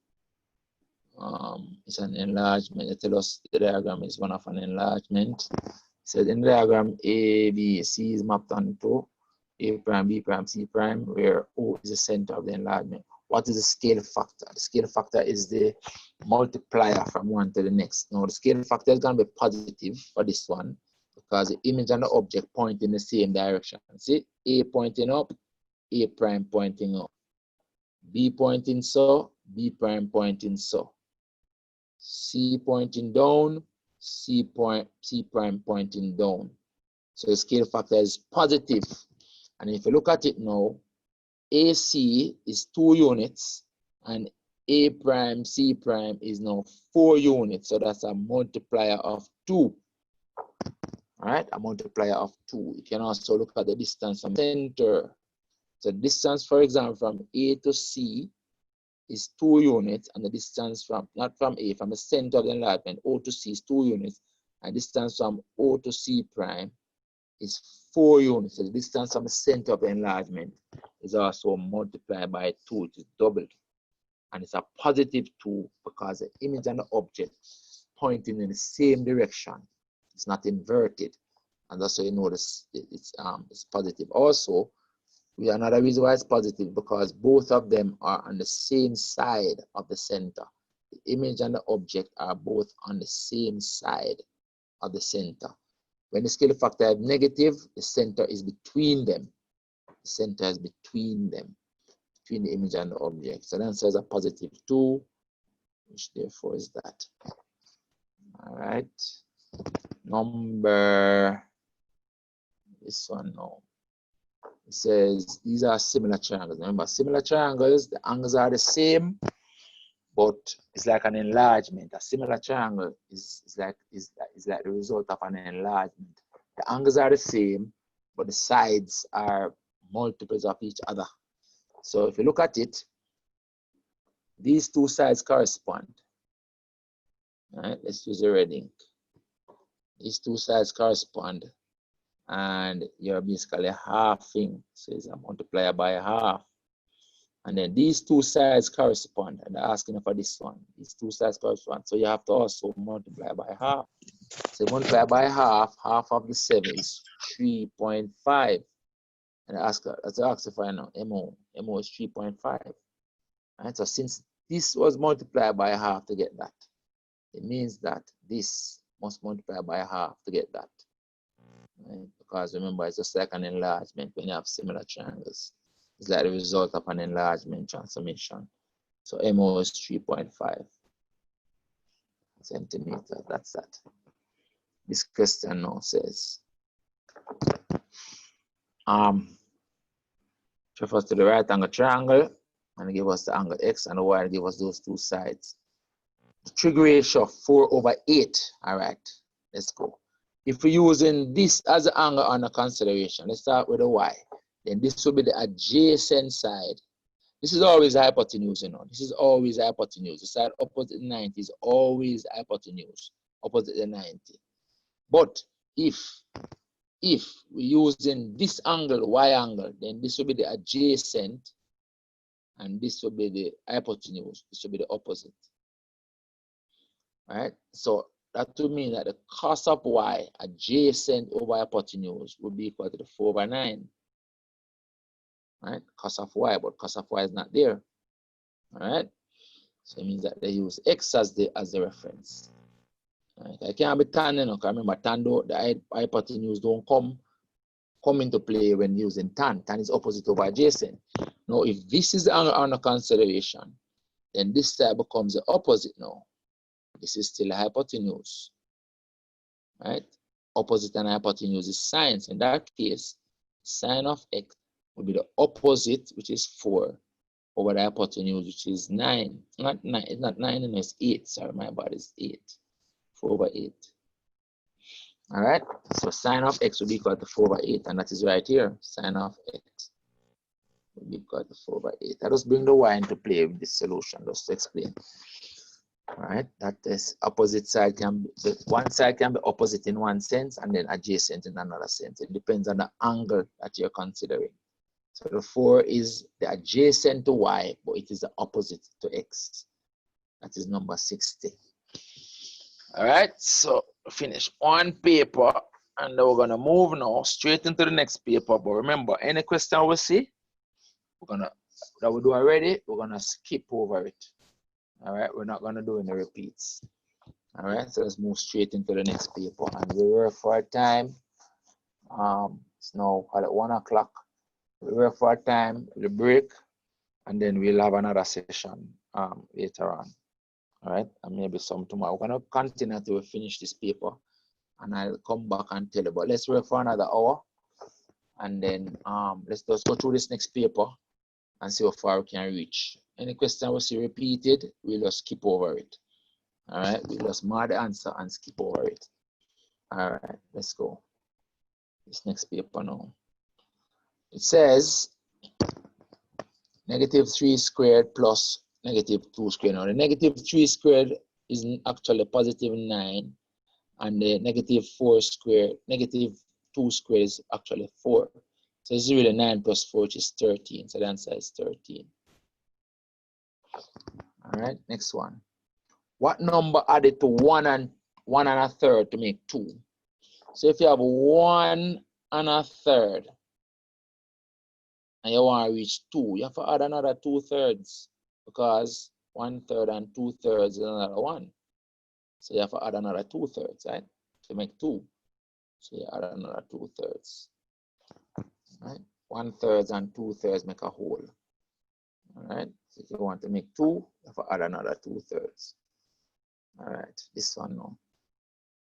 [SPEAKER 1] It's an enlargement. They tell us the diagram is one of an enlargement. So in the diagram, A, B, C is mapped onto A prime, B prime, C prime, where O is the center of the enlargement. What is the scale factor? The scale factor is the multiplier from one to the next. Now, the scale factor is going to be positive for this one because the image and the object point in the same direction. See, A pointing up, A prime pointing up. B pointing so, B prime pointing so. C pointing down, C prime pointing down. So the scale factor is positive. And if you look at it now, AC is 2 units and A prime, C prime is now 4 units. So that's a multiplier of 2. All right, a multiplier of 2. You can also look at the distance from center. So distance, for example, from A to C is 2 units, and the distance from, not from A, from the center of the enlargement, O to C is 2 units, and distance from O to C prime is 4 units. So the distance from the center of the enlargement is also multiplied by 2, it is doubled. And it's a positive 2 because the image and the object pointing in the same direction. It's not inverted. And that's how you notice it's positive. Also, another reason why it's positive because both of them are on the same side of the center. The image and the object are both on the same side of the center. When the scale factor is negative, the center is between them. The center is between them, between the image and the object. So the answer is a positive 2, which therefore is that. All right. Number, this one now. It says these are similar triangles. Remember, similar triangles, the angles are the same, but it's like an enlargement. A similar triangle is like the result of an enlargement. The angles are the same, but the sides are multiples of each other. So if you look at it, these two sides correspond. All right, let's use the red ink. These two sides correspond, and you're basically halving. So it's a multiplier by half. And then these two sides correspond, and they're asking for this one. These two sides correspond. So you have to also multiply by half. So multiply by half, half of the 7 is 3.5. And I ask for now, MO is 3.5. Right? So since this was multiplied by half to get that, it means that this must multiply by half to get that. Right? Because remember, it's just like an enlargement when you have similar triangles. It's like the result of an enlargement transformation. So MO is 3.5 centimeters. That's that. This question now says, refers to the right angle triangle and give us the angle X and the Y and give us those two sides. The trig ratio of 4/8. All right, let's go. If we're using this as the angle under consideration, let's start with the Y. Then this will be the adjacent side. This is always hypotenuse, you know. This is always hypotenuse. The side opposite the 90 is always hypotenuse, opposite the 90. But if we're using this angle, Y angle, then this will be the adjacent, and this will be the hypotenuse. This will be the opposite. All right? So that would mean that the cos of Y adjacent over hypotenuse would be equal to the 4/9. Right? Cos of Y, but cos of Y is not there. All right? So it means that they use X as the reference. Right? I can't be tan, you know, because remember, tan, the hypotenuse don't come come into play when using tan. Tan is opposite over adjacent. Now, if this is under consideration, then this side becomes the opposite now. This is still a hypotenuse, right? Opposite and hypotenuse is sine. So in that case, sine of x will be the opposite, which is 4, over the hypotenuse, which is 9. Not 9, it's not 9, and it's 8. Sorry, my bad is 8. 4 over 8. All right, so sine of x will be equal to 4 over 8, and that is right here. Sine of x will be equal to 4 over 8. I just bring the y into play with this solution, just to explain. All right, that is opposite side can be, one side can be opposite in one sense and then adjacent in another sense. It depends on the angle that you're considering. So the 4 is the adjacent to y, but it is the opposite to x. That is number 60. All right, so finish one paper, and then we're gonna move now straight into the next paper. But remember, any question we see, that we do already, we're gonna skip over it. All right, we're not gonna do any repeats. All right, so let's move straight into the next paper, and we work for our time. It's now at 1 o'clock. We work for our time, the break, and then we'll have another session later on. All right, and maybe some tomorrow. We're gonna continue until we finish this paper, and I'll come back and tell you. But let's work for another hour, and then let's just go through this next paper and see how far we can reach. Any question we see repeated, we'll just skip over it. All right, we'll just mark the answer and skip over it. All right, let's go. This next paper now. It says -3 squared plus -2 squared. Now the -3 squared is actually positive 9, and the -4 squared, -2 squared is actually 4. So this is really 9 plus 4, which is 13. So the answer is 13. All right, next one. What number added to 1 and 1/3 to make 2? So if you have 1 1/3 and you want to reach 2, you have to add another 2/3, because 1/3 and 2/3 is another 1. So you have to add another 2/3, right, to make 2. So you add another 2/3. Right? 1/3 and 2/3 make a whole. All right. So if you want to make 2, you have to add another 2/3. All right. This one now.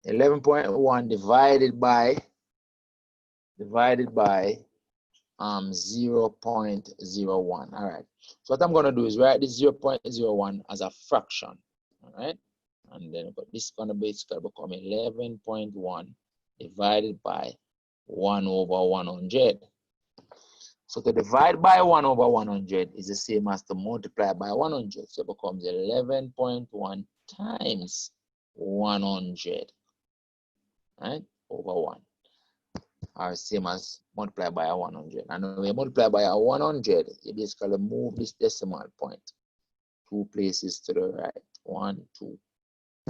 [SPEAKER 1] 11.1 divided by 0.01. All right. So what I'm going to do is write this 0.01 as a fraction. All right. And then this is going to basically become 11.1 divided by 1 over 100. So to divide by 1 over 100 is the same as to multiply by 100. So it becomes 11.1 times 100, right, over 1. Or same as multiply by 100. And when you multiply by 100, you basically move this decimal point 2 places to the right. 1, 2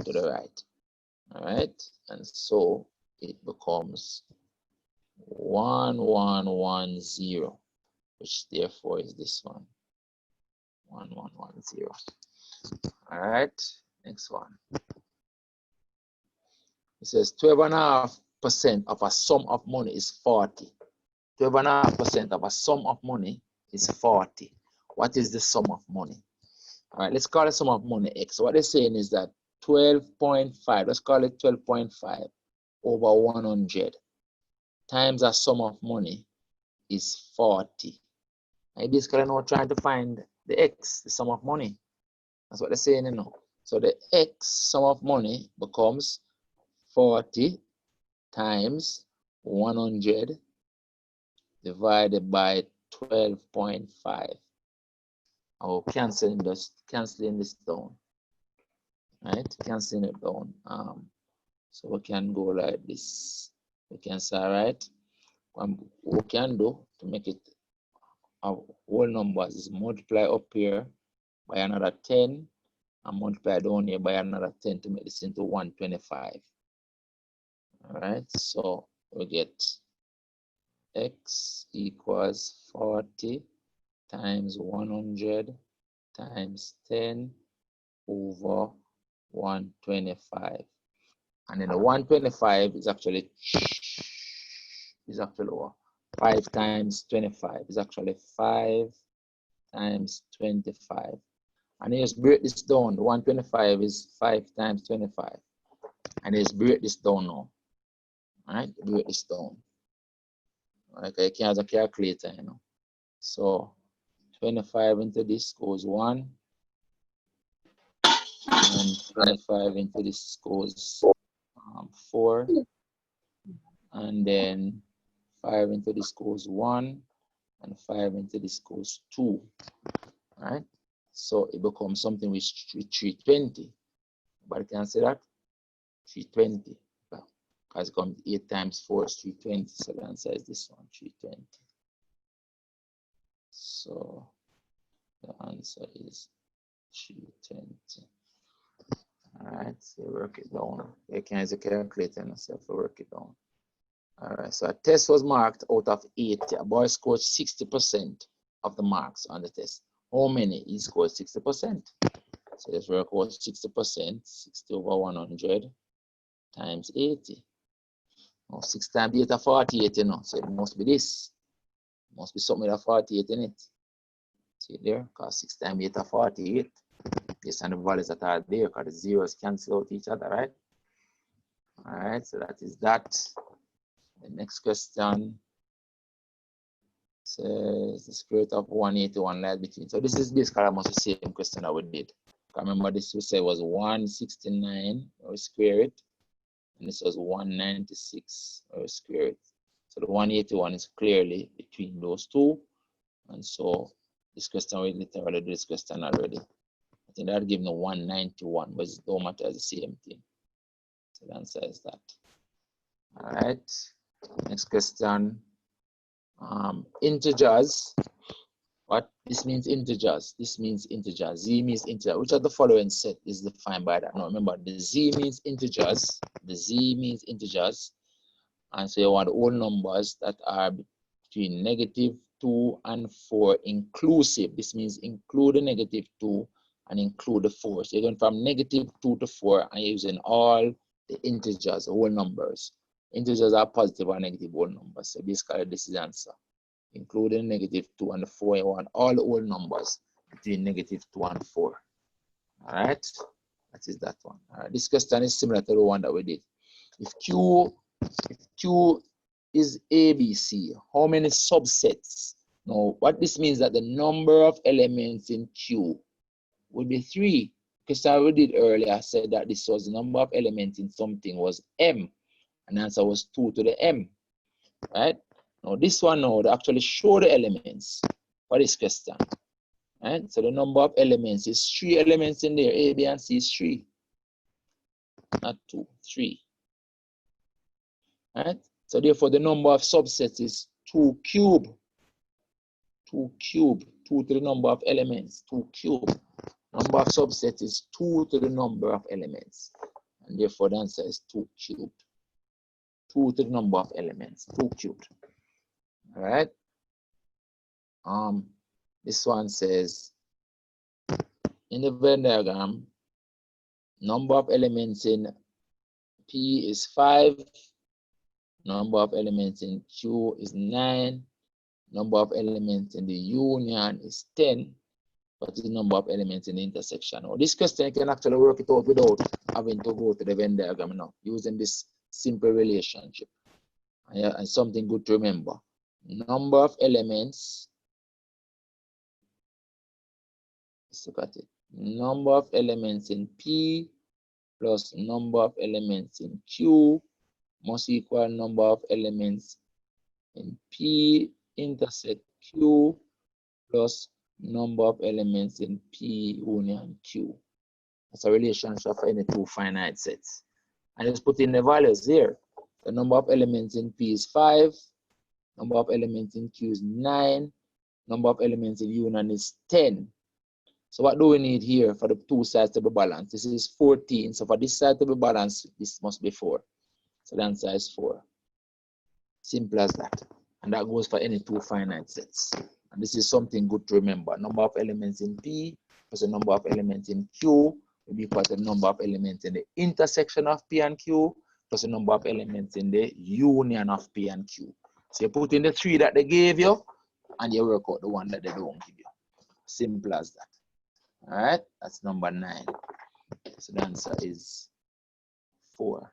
[SPEAKER 1] to the right. All right. And so it becomes 1110, which therefore is this one. 1110. All right. Next one. It says 12.5% of a sum of money is 40. 12.5% of a sum of money is 40. What is the sum of money? All right, let's call the sum of money x. So what they're saying is that 12.5, let's call it 12.5 over 100 times a sum of money is 40. I basically now trying to find the x, the sum of money. That's what they're saying, you know. So the x sum of money becomes 40 times 100 divided by 12.5. I'll canceling this down, right? Canceling it down. So we can go like this. We can say, right? What we can do to make it a whole numbers is multiply up here by another 10 and multiply down here by another 10 to make this into 125. All right, so we get x equals 40 times 100 times 10 over 125. And then the 125 is actually what? 5 times 25 is actually 5 times 25. And just break this down. The 125 is 5 times 25. And just break this down now. All right, break this down. Like I can use a calculator, you know. So 25 into this goes 1. And 25 into this goes 4. And then 5 into this goes 1. And 5 into this goes 2. All right. So it becomes something with 320. But can say that 320. Because it comes 8 times 4 is 320. So the answer is this one, 320. So the answer is 320. All right, so work it down. You can use a calculator and yourself to work it down. All right, so a test was marked out of 80. A boy scored 60% of the marks on the test. How many? He scored 60%. So let's work out 60%, 60 over 100 times 80. Now 6 times 8 are 48, you know. So it must be this. It must be something with a 48 in it. See there? Because 6 times 8 are 48. Based on the values that are there, because the zeros cancel out each other, right? All right, so that is that. The next question says the square root of 181 lies between. So this is basically almost the same question that we did. Remember, this we said was 169, or square it, and this was 196, or square it. So the 181 is clearly between those two, and so this question we literally did this question already. I think that gives me 191, but it don't matter, the same thing. So the answer is that. All right. Next question. Integers. What this means? Integers. This means integers. Z means integer. Which of the following set is defined by that? Now remember, the Z means integers. The Z means integers. And so you want all numbers that are between -2 and 4 inclusive. This means include the -2 and include the 4. So you're going from -2 to 4 and you're using all the integers, whole numbers. Integers are positive or negative whole numbers. So basically this is the answer. Including -2 and the 4, you want all the whole numbers between -2 and 4. All right, that is that one. All right. This question is similar to the one that we did. If Q is ABC, how many subsets? Now, what this means that the number of elements in Q would be 3. Because I did earlier, I said that this was the number of elements in something was M, and the answer was 2 to the M, right? Now this one now they actually show the elements for this question, right? So the number of elements is 3 elements in there. A, B, and C is 3, not 2, 3. Right? So therefore the number of subsets is 2 cubed. 2 cubed. 2 to the number of elements. 2 cubed. Number of subsets is 2 to the number of elements. And therefore the answer is 2 cubed. 2 to the number of elements. 2 cubed. All right. This one says in the Venn diagram, number of elements in P is 5. Number of elements in Q is 9. Number of elements in the union is 10. What is the number of elements in the intersection? Now, this question you can actually work it out without having to go to the Venn diagram now, using this simple relationship. And something good to remember. Number of elements. Let's look at it. Number of elements in P plus number of elements in Q must equal number of elements in P intersect Q plus number of elements in P union Q. That's a relationship for any two finite sets. And just put in the values here. The number of elements in P is 5. Number of elements in Q is 9. Number of elements in union is 10. So what do we need here for the two sides to be balanced? This is 14. So for this side to be balanced, this must be 4. So the answer is 4. Simple as that. And that goes for any two finite sets. And this is something good to remember. Number of elements in P plus the number of elements in Q will be equal to the number of elements in the intersection of P and Q plus the number of elements in the union of P and Q. So you put in the 3 that they gave you, and you work out the one that they don't give you. Simple as that. All right, that's number 9. So the answer is 4.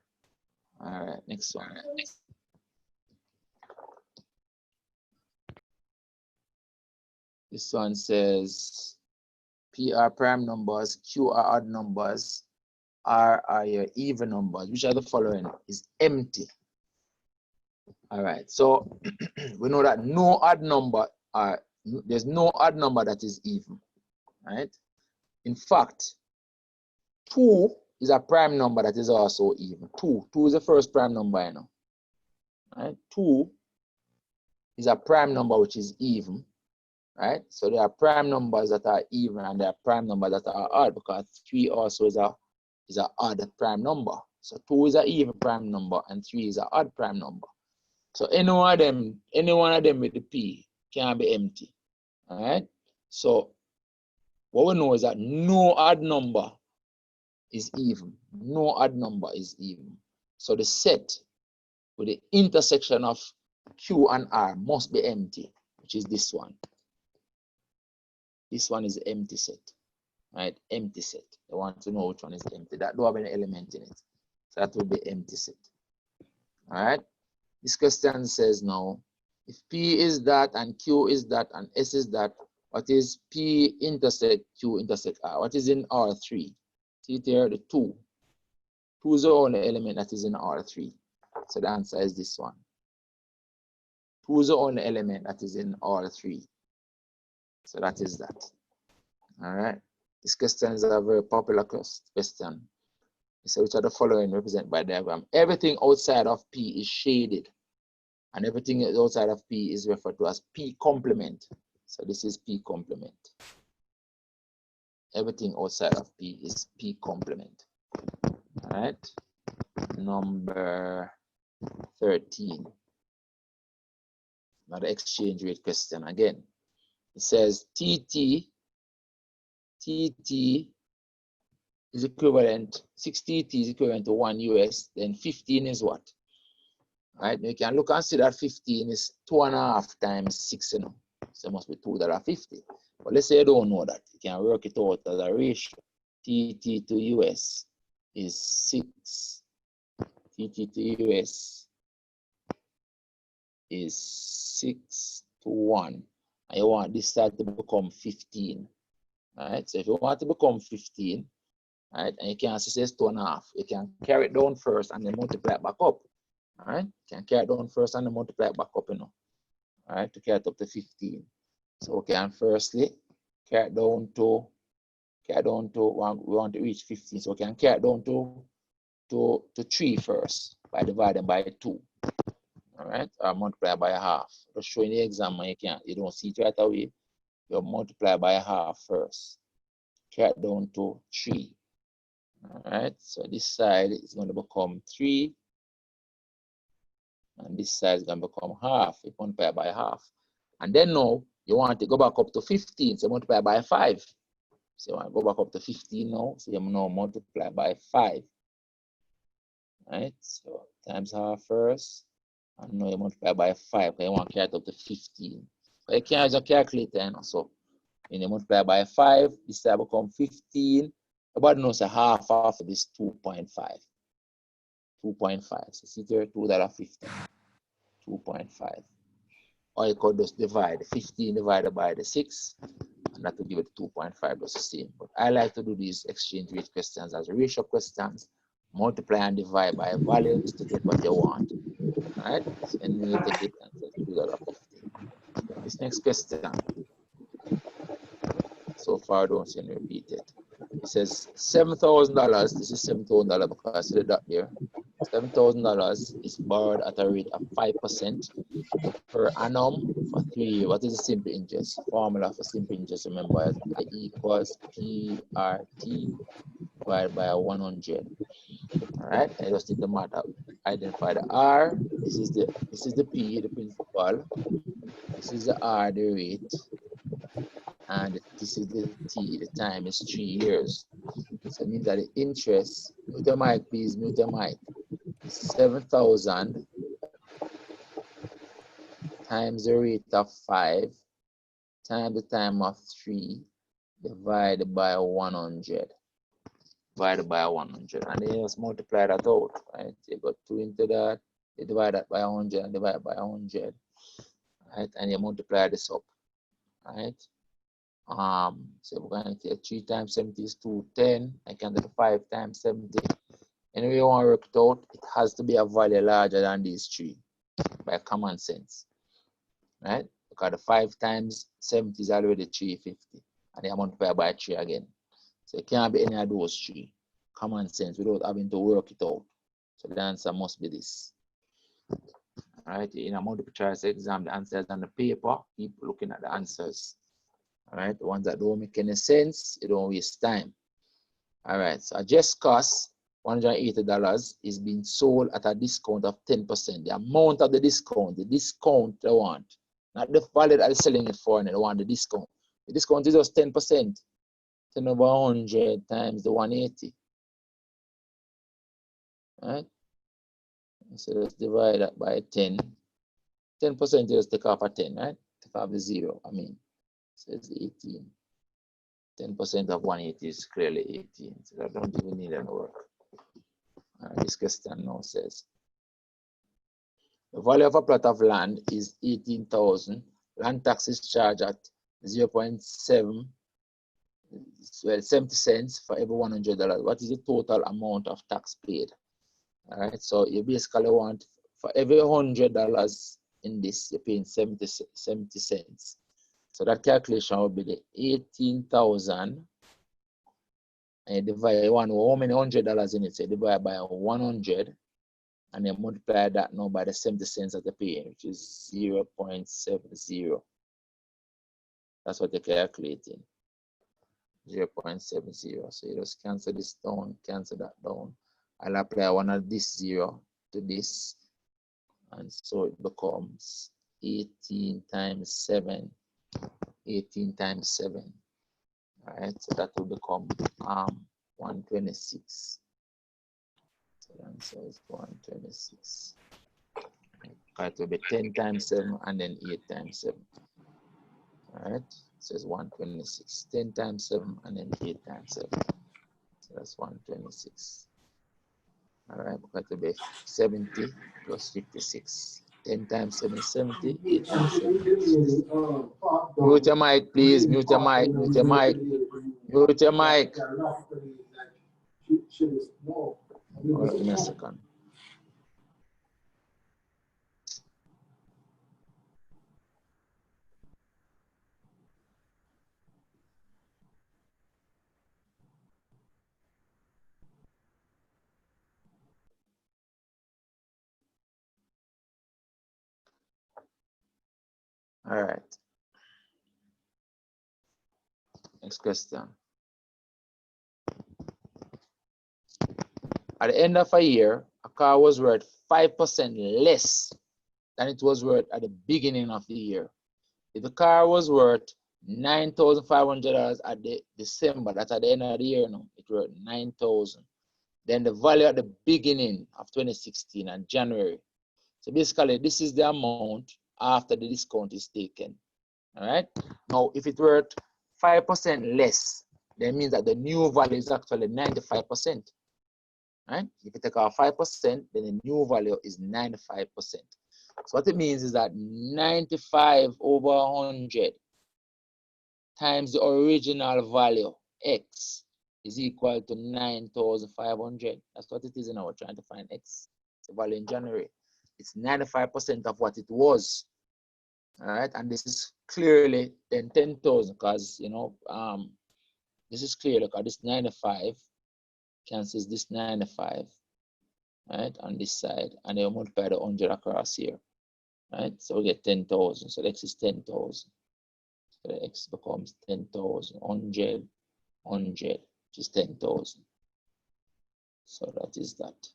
[SPEAKER 1] All right, next one. This one says P are prime numbers, Q are odd numbers, R are your even numbers. Which are the following is empty? All right, so we know that no odd number there's no odd number that is even, right? In fact, 2 is a prime number that is also even. 2 is the first prime number, you know. Right? 2 is a prime number which is even, right? So there are prime numbers that are even and there are prime numbers that are odd, because 3 also is a odd prime number. So 2 is an even prime number and 3 is an odd prime number. So any one of them with the P can be empty. All right. So what we know is that no odd number is even. No odd number is even. So the set with the intersection of Q and R must be empty, which is this one. This one is the empty set, right? Empty set. I want to know which one is empty. That don't have any element in it. So that will be empty set. All right. This question says now, if P is that and Q is that and S is that, what is P intersect Q intersect R? What is in R3? See there, the 2. 2 is the only element that is in R3. So the answer is this one. 2 is the only element that is in R3. So that is that. All right. This question is a very popular question. So which are the following represented by diagram? Everything outside of P is shaded, and everything outside of P is referred to as P complement. So this is P complement. Everything outside of P is P complement. All right. Number 13. Now the exchange rate question again. It says TT is equivalent, 6TT is equivalent to 1 US, then 15 is what? Right? You can look and see that 15 is 2.5 times 6, you know. So it must be $2.50. But let's say you don't know that. You can work it out as a ratio. TT to US is 6. TT to US is 6 to 1. And you want this side to become 15. Right? So if you want to become 15, right, and you can see it's 2.5, you can carry it down first and then multiply it back up. All right, you can carry it down first and then multiply it back up, you know. All right, to carry it up to 15. So we can firstly carry it down to we want to reach 15. So we can carry it down to 3 first by dividing by 2. All right, or multiply by 1/2. Just showing the exam, you don't see it right away. You multiply by 1/2 first. Carry it down to 3. All right, so this side is going to become 3, and this side is going to become 1/2. You multiply by 1/2, and then now you want to go back up to 15, so multiply by 5. So you want to go back up to 15 now, so you now multiply by 5. All right, so times 1/2 first, and now you multiply by 5, because you want to carry it up to 15. So you can't just calculate it, you know, so when you multiply by 5, this side become 15. About knows a half of this 2.5. 2.5. So see there, $2.50. 2.5. Or you could just divide 15 divided by the 6, and that will give it 2.5, just the same. But I like to do these exchange rate questions as ratio questions, multiply and divide by values to get what you want. All right, so, and then you take it and say $2.50. This next question, so far I don't see any repeated. It says $7,000. This is $7,000 because I see the dot there. $7,000 is borrowed at a rate of 5% per annum for 3 years. What is the simple interest? Formula for simple interest, remember, I equals PRT divided by 100. All right, I just did the math up. Identify the R. This is the P, the principal. This is the R, the rate. And this is the T, the time is 3 years. So it means that the interest, mute your mic, please, mute your mic, is 7,000 times the rate of 5 times the time of 3 divided by 100. Divided by 100. And then you just multiply that out, right? You got 2 into that, you divide that by 100 and divide by 100, right? And you multiply this up, right? So we're going to get 3 times 70 is 210. I can do 5 times 70. Anyway, you want to work it out, it has to be a value larger than these 3 by common sense, right? Because the 5 times 70 is already 350, and you multiply by 3 again. So it can't be any of those 3. Common sense without having to work it out. So the answer must be this. All right, in a multiple choice exam, the answers on the paper, keep looking at the answers. All right, the ones that don't make any sense, you don't waste time. All right, so a just cost $180 is being sold at a discount of 10%. The amount of the discount they want, not the value that they're selling it for, and they want the discount. The discount is just 10%. 10 over 100 times the 180. All right, so let's divide that by 10. 10% just take off a 10, right? Take off the 0, I mean. So it's 18. 10% of 180 is clearly 18. So I don't even need any work. This question now says, the value of a plot of land is 18,000. Land tax is charged at 0.7, well, 70 cents for every $100. What is the total amount of tax paid? All right, so you basically want for every $100 in this, you're paying 70 cents. So that calculation would be the 18,000, and you divide how many $100 in it. So you divide by 100, and then multiply that now by the 70 cents that you're paying, which is 0.70. That's what you're calculating. 0.70. So you just cancel this down, cancel that down. I'll apply one of this 0 to this, and so it becomes 18 times 7. 18 times 7. All right, so that will become 126. So the answer is 126. It will be 10 times 7 and then 8 times 7. All right, so it's 126. 10 times 7 and then 8 times 7. So that's 126. All right, it will be 70 plus 56. 10 times 7 is 70, 8 times 7 is 56. Mute your mic, please. Mute your mic. Mute your mic. Mute your mic. Give me a second. All right. Next question. At the end of a year, a car was worth 5% less than it was worth at the beginning of the year. If the car was worth $9,500 at the December, that's at the end of the year now, it worth $9,000. Then the value at the beginning of 2016 and January. So basically, this is the amount after the discount is taken. All right. Now, if it were 5% less, that means that the new value is actually 95%. Right? If you take out 5%, then the new value is 95%. So what it means is that 95 over 100 times the original value, X, is equal to 9,500. That's what it is now. We're trying to find X, the value in January. It's 95% of what it was. All right, and this is clearly then 10,000 because, you know, this is clear. Look at this 95 cancels this 95, right, on this side, and then multiply the 100 across here, right? So we get 10,000. So X is 10,000. So the X becomes 10,000, 100, 100, which is 10,000. So that is that.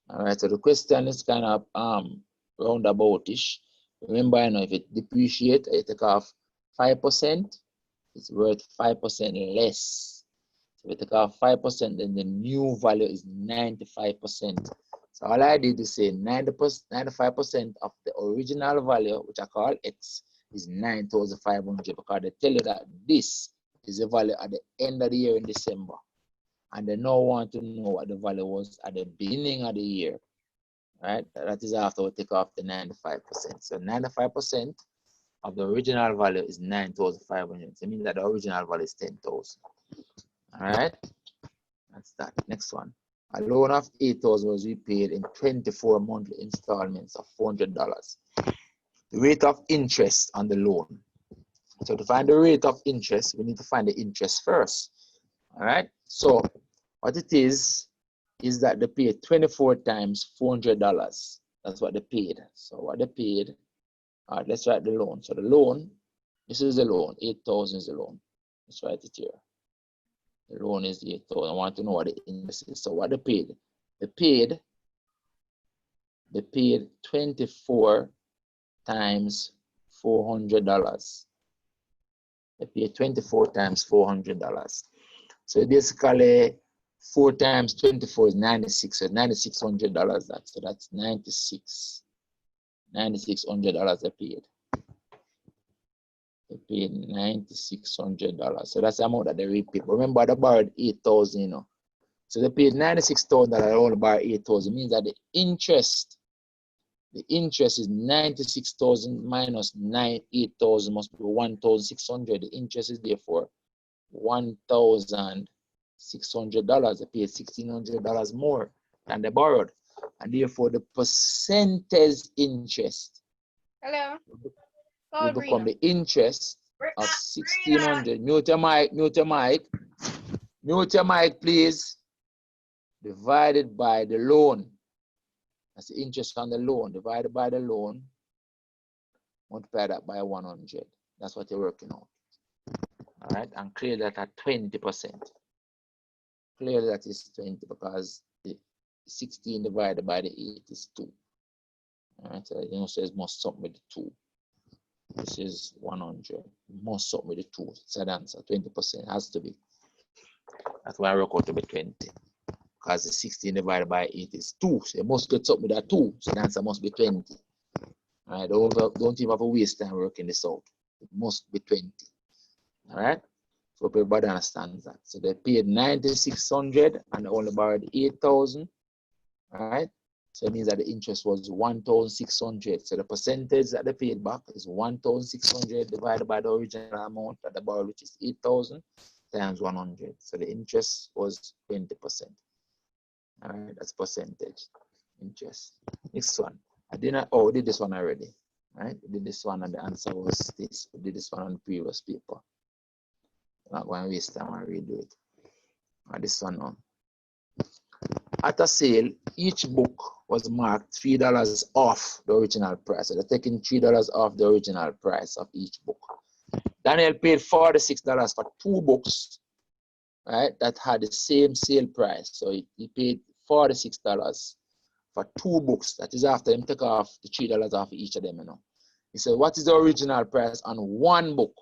[SPEAKER 1] All right, so the question is kind of roundaboutish. Remember, you know, if it depreciates, you take off 5%, it's worth 5% less. So if you take off 5%, then the new value is 95%. So So all I did is say 95% of the original value, which I call X, is 9,500 because they tell you that this is the value at the end of the year in December. And they now want to know what the value was at the beginning of the year. Right? That is after we take off the 95%. So 95% of the original value is 9,500. So it means that the original value is 10,000. All right? That's that. Next one. A loan of 8,000 was repaid in 24 monthly installments of $400. The rate of interest on the loan. So to find the rate of interest, we need to find the interest first. All right? So what it is that they paid 24 times $400. That's what they paid. So what they paid, all right, let's write the loan. So the loan, this is the loan, 8,000 is the loan. Let's write it here. The loan is 8,000. I want to know what the interest is. So what they paid? They paid 24 times $400. They paid 24 times $400. So basically 4 times 24 is 96. So $9,600. So that's $9,600 they paid. They paid $9,600. So that's the amount that they repaid. Remember, they borrowed 8,000, you know. So they paid $96,000, they only borrowed 8,000. Means that the interest is 96,000 minus 8,000 must be 1,600. The interest is therefore $1,600. They paid $1,600 more than they borrowed, and therefore the percentage interest will become the interest of 1,600. Mute your mic, please. Divided by the loan. That's the interest on the loan. Divided by the loan. Multiply that by 100. That's what you're working on. All right, and clear that at 20%. Clear that is 20 because the 16 divided by the 8 is 2. All right, so you know, says must sum with the 2. This is 100. Must sum with the 2. It's an answer. 20% has to be. That's why I work out to be 20. Because the 16 divided by 8 is 2. So you must get something with that 2. So the answer must be 20. All right, don't even have to waste time working this out. It must be 20. All right, so everybody understands that. So they paid 9,600 and only borrowed 8,000. All right, so it means that the interest was 1,600. So the percentage that they paid back is 1,600 divided by the original amount that they borrowed, which is 8,000 times 100. So the interest was 20%. All right, that's percentage interest. Next one. We did this one already. Right? We did this one and the answer was this. We did this one on the previous paper. I'm not going to waste time and redo it. This one now. At a sale, each book was marked $3 off the original price. So they're taking $3 off the original price of each book. Daniel paid $46 for 2 books, right, that had the same sale price. So he paid $46 for 2 books. That is after him take off the $3 off each of them, you know. He said, what is the original price on 1 book?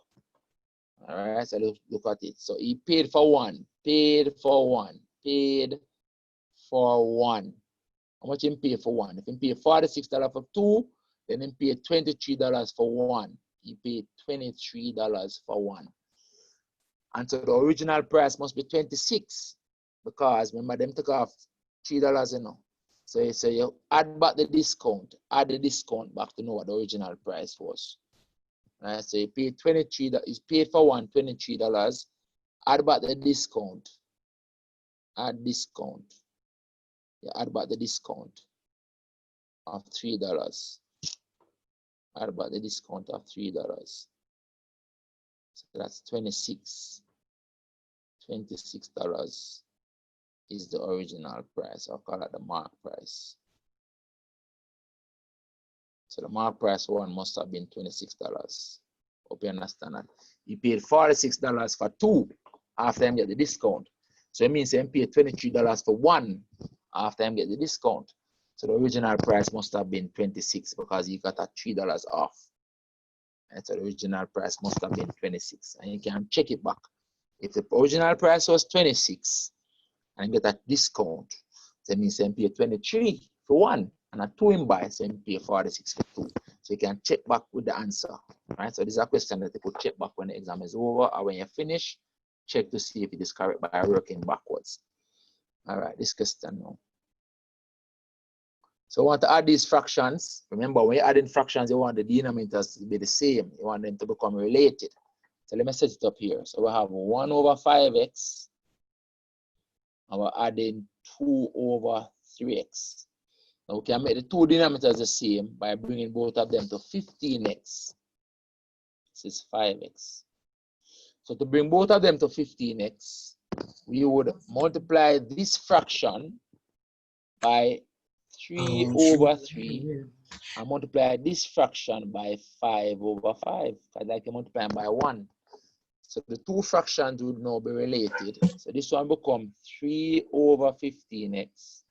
[SPEAKER 1] All right, so look at it. So he paid for 1, paid for 1. How much he paid for 1? If he paid $46 for 2, then he paid $23 for 1. He paid $23 for 1. And so the original price must be 26 because remember them took off $3, you know. So you add back the discount, add the discount back to know what the original price was. Right, so you paid $23, he's paid for 1 $23, add back the discount, add discount. You add back the discount of $3. Add back the discount of $3. So that's $26. $26 is the original price. I'll call it the mark price. So the mark price for 1 must have been $26. Hope you understand that. He paid $46 for 2 after him get the discount. So it means he paid $23 for 1 after him get the discount. So the original price must have been 26 because he got a $3 off. And so the original price must have been 26. And you can check it back. If the original price was 26 and get a discount, that means he paid 23 for 1 and a 2 in by, so you pay 46 for 2. So you can check back with the answer. Right? So this is a question that you could check back when the exam is over or when you finish. Check to see if it is correct by working backwards. All right, this question now. So I want to add these fractions. Remember, when you're adding fractions, you want the denominators to be the same. You want them to become related. So let me set it up here. So we have 1 over 5x. And we're adding 2 over 3x. Now we can make the two denominators the same by bringing both of them to 15x. This is 5x. So to bring both of them to 15x, we would multiply this fraction by 3 over 3 and multiply this fraction by 5 over 5. I'd like to multiply them by 1. So the two fractions would now be related. So this one become 3 over 15x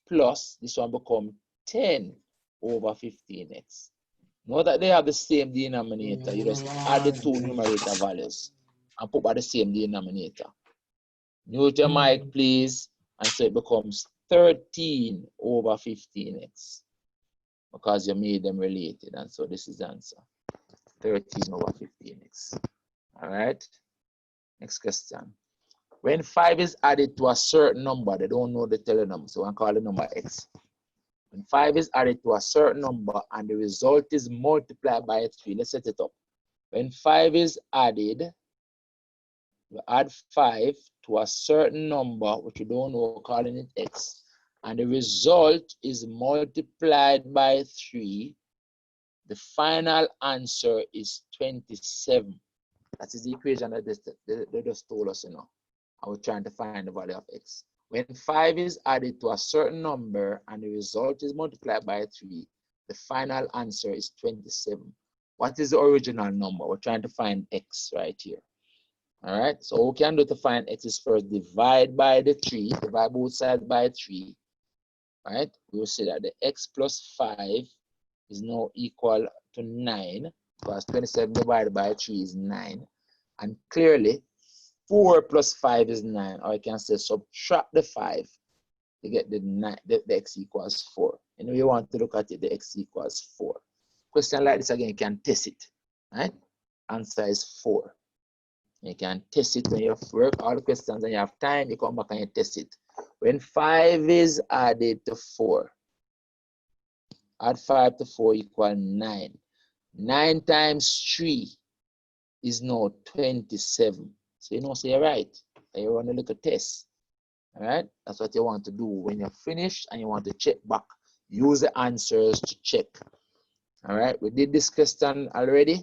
[SPEAKER 1] plus this one become 10 over 15x. Now that they have the same denominator, you just add the two numerator values and put by the same denominator. Mute your mic, please. And so it becomes 13 over 15x because you made them related. And so this is the answer, 13 over 15x. All right. Next question. When 5 is added to a certain number, they don't know the teller number, so I call the number x. When 5 is added to a certain number and the result is multiplied by 3, let's set it up. When 5 is added, we add 5 to a certain number, which you don't know, we're calling it x, and the result is multiplied by 3, the final answer is 27. That is the equation that they just told us, you know. And we're trying to find the value of x. When 5 is added to a certain number and the result is multiplied by 3, the final answer is 27. What is the original number? We're trying to find x right here. All right, so what we can do to find x is first divide by the 3, divide both sides by 3. Right, we will say that the x plus 5 is now equal to 9, because 27 divided by 3 is 9. And clearly, 4 plus 5 is 9. Or I can say subtract the 5 to get the x equals 4. And we want to look at it, the x equals 4. Question like this again, you can test it. Right? Answer is 4. You can test it when you work all the questions and you have time, you come back and you test it. When 5 is added to 4, add 5 to 4 equal 9. 9 times 3 is now 27. So you know, so you're right. You want to look at test. All right? That's what you want to do when you're finished and you want to check back. Use the answers to check. All right? We did this question already.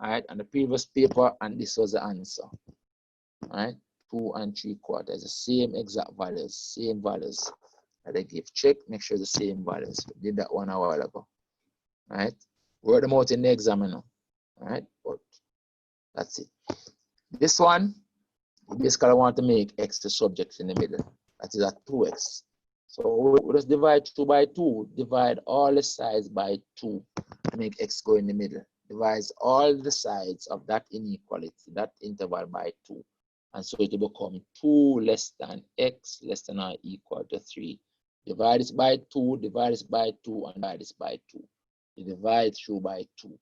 [SPEAKER 1] All right? On the previous paper, and this was the answer. All right? 2 and 3/4. The same exact values, same values that they give. Check, make sure the same values. We did that one a while ago. All right? Work them out in the examiner. All right? But that's it. This one, we basically want to make x the subject in the middle. That is at 2x. So we just divide 2 by 2. Divide all the sides by 2 to make x go in the middle. Divide all the sides of that inequality, that interval by 2. And so it will become 2 less than x less than or equal to 3. Divide this by 2, divide this by 2, and divide this by 2. You divide through by 2.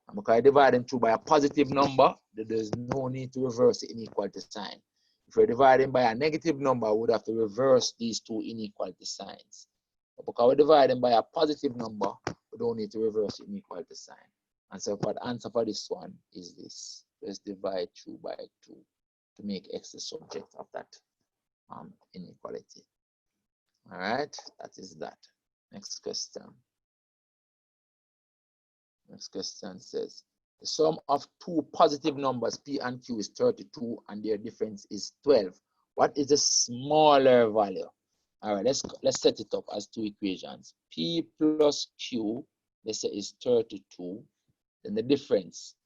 [SPEAKER 1] And because I divide them through by a positive number, there's no need to reverse the inequality sign. If you're dividing by a negative number, we would have to reverse these two inequality signs. But because we divide them by a positive number, we don't need to reverse the inequality sign. And so for the answer for this one is this. Let's divide through by 2 to make x the subject of that inequality. All right, that is that. Next question. Next question says, the sum of two positive numbers p and q is 32 and their difference is 12. What is the smaller value? All right, let's set it up as two equations. P plus q, let's say, is 32. Then the difference,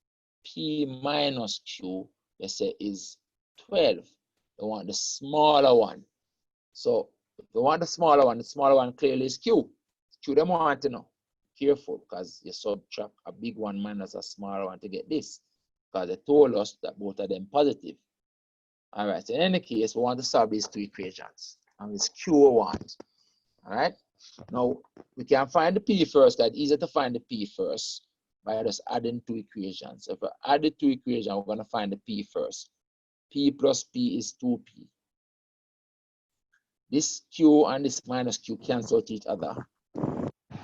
[SPEAKER 1] p minus q, let's say, is 12. We want the smaller one. So if we want the smaller one clearly is q. Q them want to know. Careful, because you subtract a big one minus a smaller one to get this, because they told us that both of them positive. All right, so in any case, we want to solve these two equations, and it's Q1. All right, Now, we can find the P first. That's easier to find the P first by just adding two equations. If we add the two equations, we're going to find the P first. P plus P is 2P. This Q and this minus Q cancel out each other.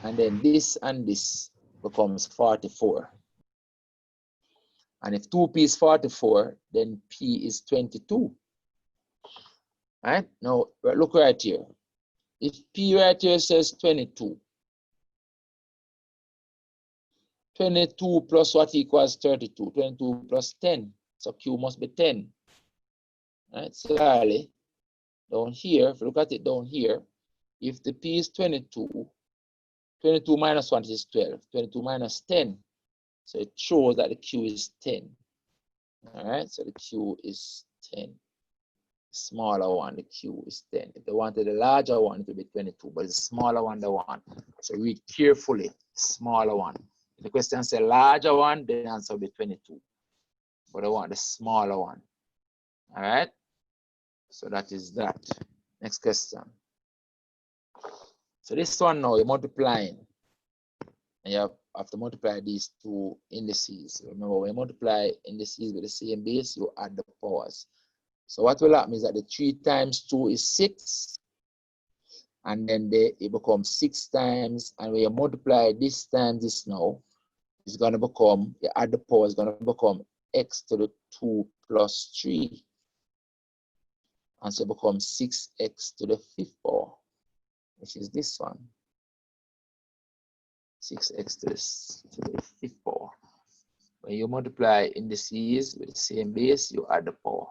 [SPEAKER 1] And then this and this becomes 44. And if 2P is 44, then P is 22. Right? Now, look right here. If P right here says 22, 22 plus what equals 32? 22 plus 10. So Q must be 10. Right? Similarly, down here, if you look at it down here, if the P is 22, 22 minus 1 is 12. 22 minus 10. So it shows that the Q is 10. All right, so the Q is 10. Smaller one, the Q is 10. If they wanted a larger one, it would be 22, but it's a smaller one they want. So read carefully, smaller one. If the question says larger one, the answer will be 22. But I want the smaller one. All right, so that is that. Next question. So this one now, you're multiplying. And you have to multiply these two indices. Remember, when you multiply indices with the same base, you add the powers. So what will happen is that the 3 times 2 is 6. And then it becomes 6 times. And when you multiply this times this now, it's going to become, you add the power, it's going to become x to the 2 plus 3. And so it becomes 6x to the 5th power, which is this one. 6x to the 5th power. When you multiply indices with the same base, you add the power.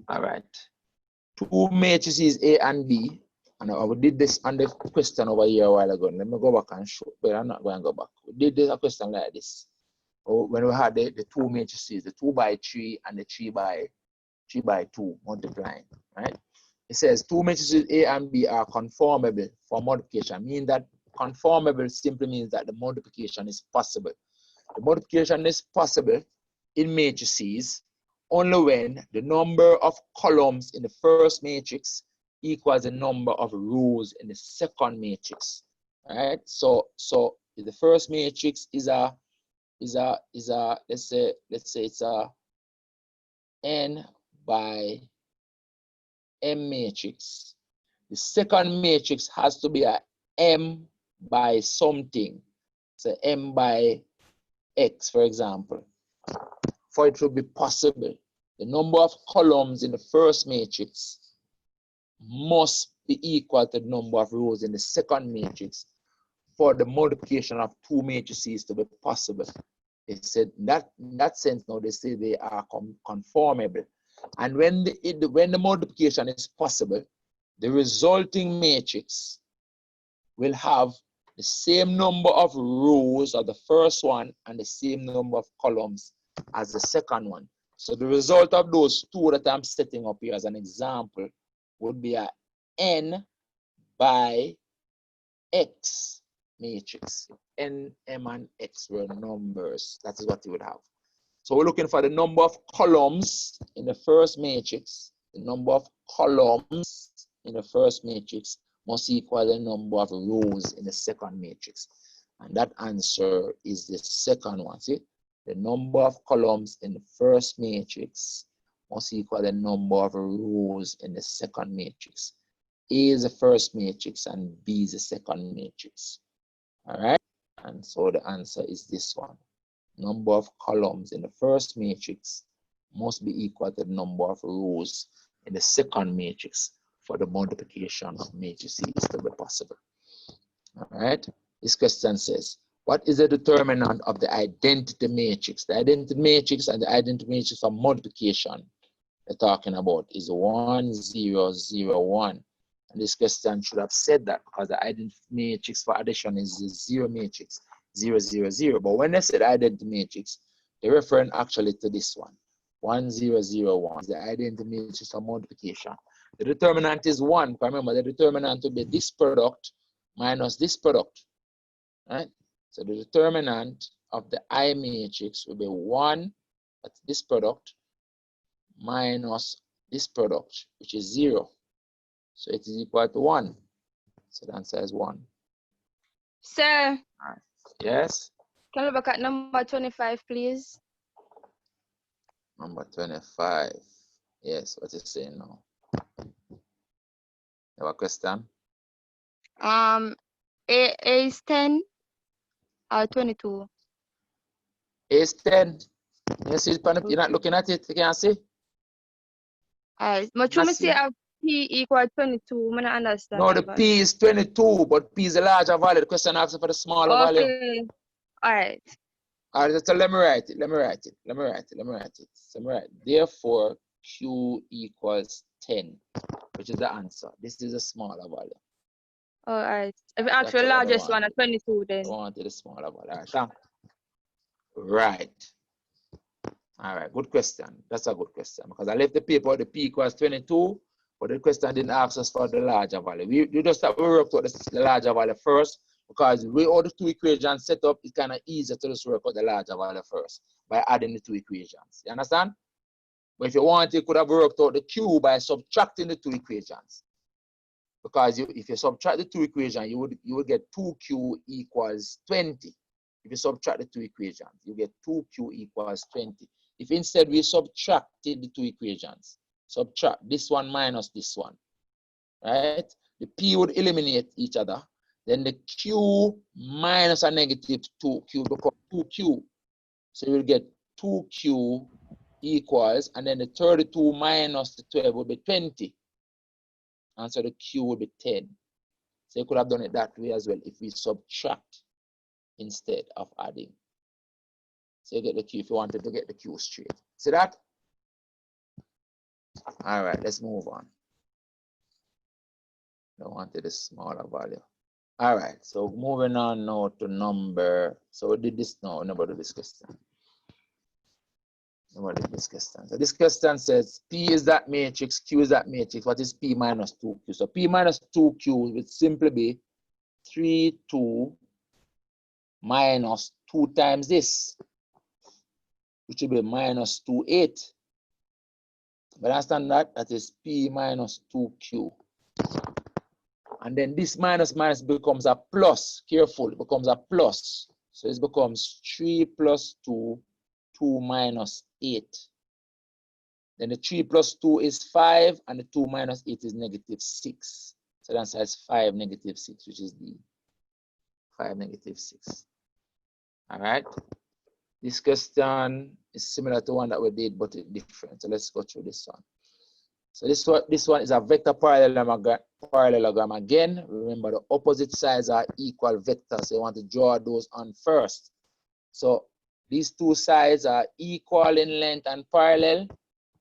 [SPEAKER 1] All right. 2 matrices A and B. And we did this on the question over here a while ago. Let me go back and show, but I'm not going to go back. We did this a question like this. When we had the 2 matrices, the 2 by 3 and the 3 by 2 multiplying, right? It says 2 matrices A and B are conformable for multiplication, meaning that conformable simply means that the multiplication is possible. The multiplication is possible in matrices only when the number of columns in the first matrix equals the number of rows in the second matrix. Right? So if the first matrix is a let's say it's a n by m matrix. The second matrix has to be a m by something. So m by x, for example. For it to be possible, the number of columns in the first matrix must be equal to the number of rows in the second matrix for the multiplication of 2 matrices to be possible. They said that in that sense now they say they are conformable. And when the multiplication is possible, the resulting matrix will have the same number of rows of the first one and the same number of columns as the second one. So the result of those two that I'm setting up here as an example would be a n by x matrix. N, m, and x were numbers. That is what you would have. So we're looking for the number of columns in the first matrix. The number of columns in the first matrix must equal the number of rows in the second matrix. And that answer is the second one. See? The number of columns in the first matrix must equal the number of rows in the second matrix. A is the first matrix and B is the second matrix. All right? And so the answer is this one. Number of columns in the first matrix must be equal to the number of rows in the second matrix for the multiplication of matrices to be possible. All right? This question says, what is the determinant of the identity matrix? The identity matrix and the identity matrix for multiplication we're talking about is 1, 0, 0, 1. And this question should have said that because the identity matrix for addition is the 0 matrix, 0, 0, 0. But when they said identity matrix, they're referring actually to this one. 1, 0, 0, 1 is the identity matrix for multiplication. The determinant is 1. Remember, the determinant will be this product minus this product. Right? So the determinant of the I matrix will be 1, that's this product, minus this product, which is 0. So it is equal to 1. So the answer is 1.
[SPEAKER 2] Sir,
[SPEAKER 1] Right. Yes?
[SPEAKER 2] can we look at number 25, please?
[SPEAKER 1] Number 25. Yes, what is saying now? You have a question?
[SPEAKER 2] A is 10 or 22?
[SPEAKER 1] A is 10. You see, you're not looking at it, you can't see?
[SPEAKER 2] But you may say a P equal 22. I don't understand.
[SPEAKER 1] No, the P is 22, but P is a larger value. The question asks for the smaller value.
[SPEAKER 2] Okay. All right.
[SPEAKER 1] All right, so let me write it. So therefore, Q equals 10, which is the answer. This is a smaller value.
[SPEAKER 2] All right. If you ask for the largest one at 22, then.
[SPEAKER 1] I wanted the smaller value. All right. Right. All right, good question. That's a good question because I left the paper the P equals 22, but the question didn't ask us for the larger value. We just have to work out the larger value first because the way all the two equations set up, it's kind of easier to just work out the larger value first by adding the two equations. You understand? But if you want, you could have worked out the Q by subtracting the two equations. Because if you subtract the two equations, you would get 2Q equals 20. If you subtract the two equations, you get 2Q equals 20. If instead we subtracted the two equations, subtract this one minus this one, right? The P would eliminate each other. Then the Q minus a negative 2Q becomes 2Q. So you will get 2Q equals, and then the 32 minus the 12 will be 20. And so the Q will be 10. So you could have done it that way as well if we subtract instead of adding. So you get the Q if you wanted to get the Q straight. See that? All right, let's move on. I wanted a smaller value. All right, so moving on now to number. So we did this now, number of this question. So this question says P is that matrix, Q is that matrix. What is P minus 2Q? So P minus 2Q would simply be 3, 2 minus 2 times this, which will be minus 2, 8. But understand that is P minus 2Q. And then this minus minus becomes a plus. Careful, it becomes a plus. So it becomes 3 plus 2, 2 minus 8. Then the 3 plus 2 is 5, and the 2 minus 8 is negative 6. So the answer is 5, negative 6, which is D. 5, negative 6. All right. This question is similar to one that we did, but it's different. So let's go through this one. So this one is a vector parallelogram again. Remember, the opposite sides are equal vectors. So you want to draw those on first. So these two sides are equal in length and parallel.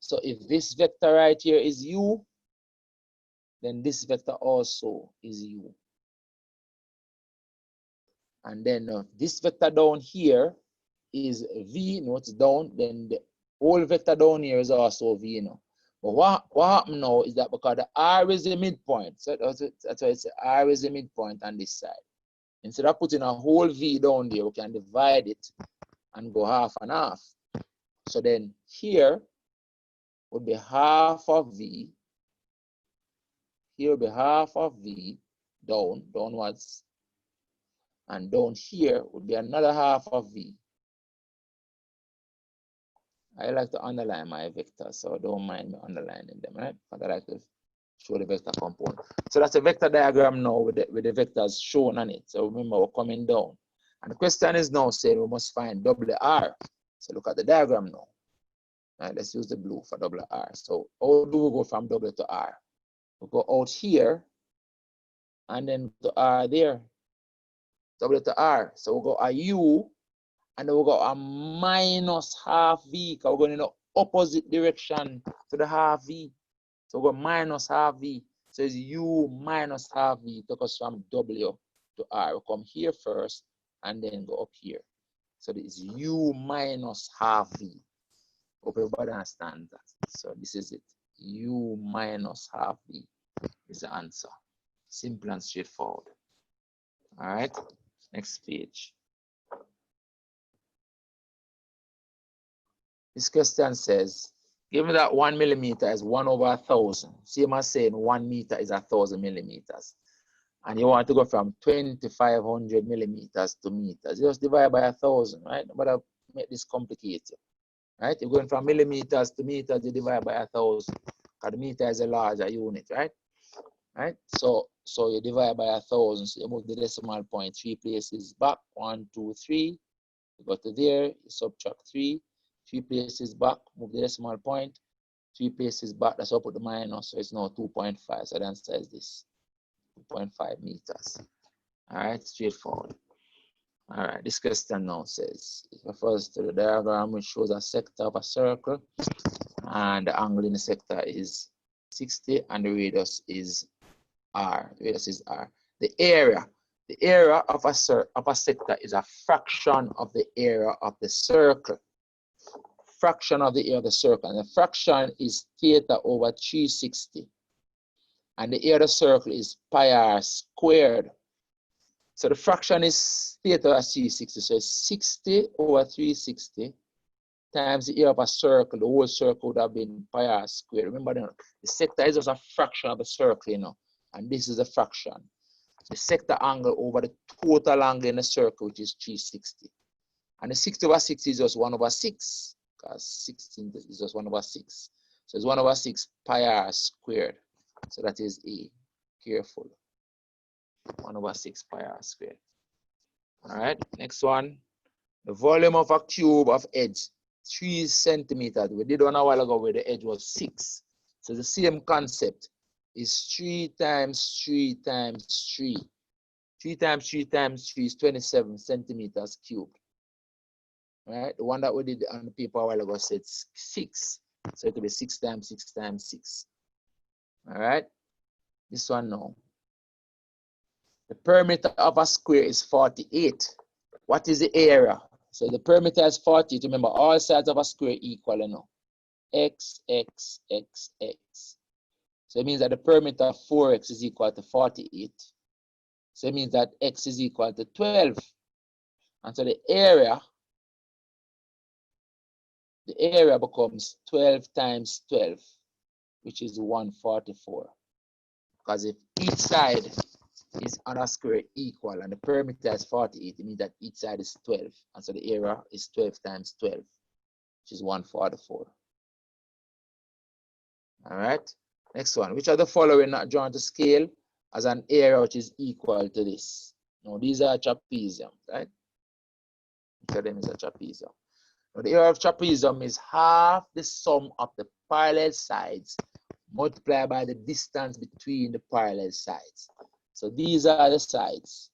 [SPEAKER 1] So if this vector right here is U, then this vector also is U. And then this vector down here is V, note down, then the whole vector down here is also V now. But what happened now is that because the R is the midpoint, so that's why it's R is the midpoint on this side. Instead of putting a whole V down there, we can divide it and go half and half. So then here would be half of V. Here will be half of V downwards. And down here would be another half of V. I like to underline my vectors, so don't mind me underlining them, right? But I like to show the vector component. So that's a vector diagram now with the vectors shown on it. So remember, we're coming down. And the question is now saying we must find WR. So look at the diagram now. All right, let's use the blue for WR. So how do we go from W to R? We go out here and then to R there. W to R. So we'll go a U and then we'll go a minus half V because we're going in the opposite direction to the half V. So we'll go minus half V. So it's U minus half V. It took us from W to R. We'll come here first and then go up here. So this is U minus half V. Hope everybody understands that. So this is it. U minus half V is the answer. Simple and straightforward. All right. Next page. This question says, given that 1 millimeter is 1 over 1,000, same as saying 1 meter is 1,000 millimeters, and you want to go from 2,500 millimeters to meters, you just divide by 1,000, right? But make this complicated, right? You're going from millimeters to meters, you divide by 1,000, because the meter is a larger unit, right? Right? So you divide by 1,000, so you move the decimal point 3 places back, 1, 2, 3, you go to there, you subtract 3, 3 places back, move the decimal point, 3 places back, that's up with the minus, so it's now 2.5, so the answer is this. 2.5 meters. All right, straightforward. All right, this question now says, it refers to the diagram which shows a sector of a circle, and the angle in the sector is 60, and the radius is R. The radius is R. The area of a sector is a fraction of the area of the circle. Fraction of the area of the circle, and the fraction is theta over 360. And the area of the circle is pi r squared. So the fraction is theta over 360. So it's 60 over 360 times the area of a circle. The whole circle would have been pi r squared. Remember, the sector is just a fraction of the circle, you know, and this is a fraction. The sector angle over the total angle in the circle, which is 360. And the 60 over 60 is just 1 over 6, because 16 is just 1 over 6. So it's 1 over 6 pi r squared. So that is A. Careful. 1 over 6 pi r squared. All right, next one. The volume of a cube of edge, 3 centimeters. We did one a while ago where the edge was 6. So the same concept is 3 times 3 times 3. 3 times 3 times 3 is 27 centimeters cubed. All right, the one that we did on the paper a while ago said 6. So it will be 6 times 6 times 6. All right, this one now. The perimeter of a square is 48. What is the area? So the perimeter is 48. Remember, all sides of a square equal, you know. X, X, X, X. So it means that the perimeter of 4x is equal to 48. So it means that x is equal to 12. And so the area becomes 12 times 12, which is 144. Because if each side is on a square equal and the perimeter is 48, it means that each side is 12. And so the area is 12 times 12, which is 144. All right. Next one. Which of the following not drawn to scale as an area which is equal to this? Now, these are trapezium, right? Each of them is a trapezium. Now, the area of trapezium is half the sum of the parallel sides multiplied by the distance between the parallel sides. So these are the sides.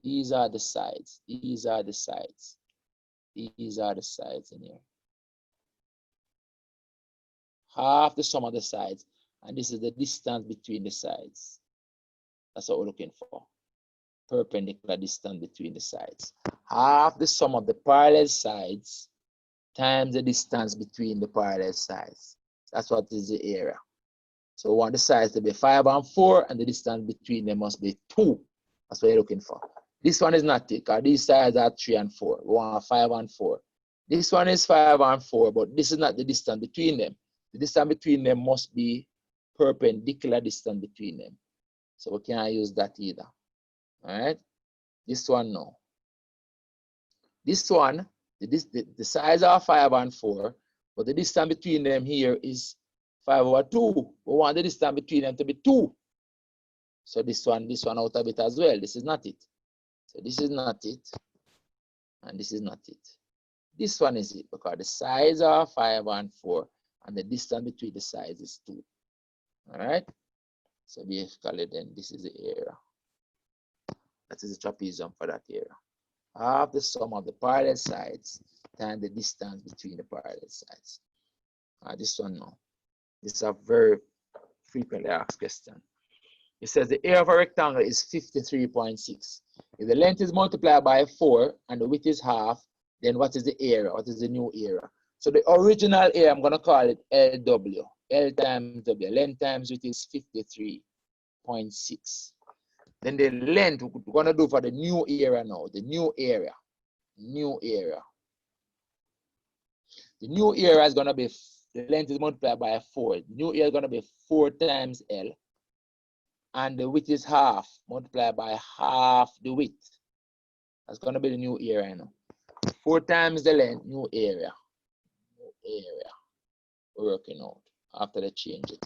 [SPEAKER 1] These are the sides. These are the sides. These are the sides in here. Half the sum of the sides. And this is the distance between the sides. That's what we're looking for. Perpendicular distance between the sides. Half the sum of the parallel sides times the distance between the parallel sides. That's what is the area. So we want the sides to be 5 and 4, and the distance between them must be 2. That's what you're looking for. This one is not it, because these sides are 3 and 4. We want 5 and 4. This one is 5 and 4, but this is not the distance between them. The distance between them must be perpendicular distance between them. So we can't use that either. All right? This one, no. This one, the sides are 5 and 4, but the distance between them here is 5 over 2. We want the distance between them to be 2. So this one out of it as well. This is not it. So this is not it. And this is not it. This one is it, because the sides are 5 and 4, and the distance between the sides is 2. All right? So basically then this is the area. That is the trapezium for that area. Half the sum of the parallel sides times the distance between the parallel sides. This one no. This is a very frequently asked question. It says the area of a rectangle is 53.6. If the length is multiplied by 4 and the width is half, then what is the area? What is the new area? So the original area, I'm going to call it LW. L times W. Length times width is 53.6. Then the length, we're going to do for the new area now. The new area. New area. The new area is going to be, the length is multiplied by 4. The new area is going to be 4 times L. and the width is half, multiply by half the width. That's going to be the new area now. 4 times the length, new area. New area. Working out after they change it.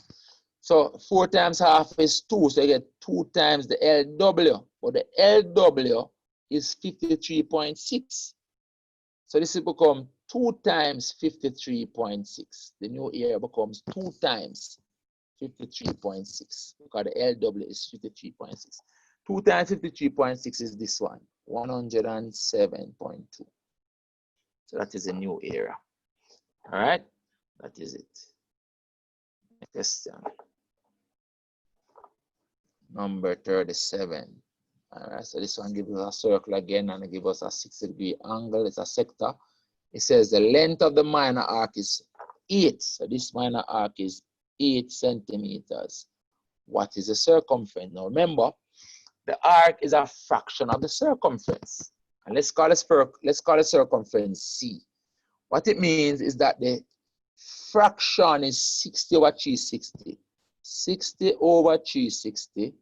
[SPEAKER 1] So 4 times half is 2, so you get 2 times the LW. But the LW is 53.6. So this will become 2 times 53.6. The new area becomes 2 times 53.6 because the LW is 53.6. 2 times 53.6 is this one, 107.2. So that is a new area. All right, that is it. Question number 37. All right, so this one gives us a circle again and it gives us a 60-degree angle. It's a sector. It says the length of the minor arc is 8. So this minor arc is 8 centimeters. What is the circumference? Now remember, the arc is a fraction of the circumference. And let's call the circumference C. What it means is that the fraction is 60 over 360. 60 over 360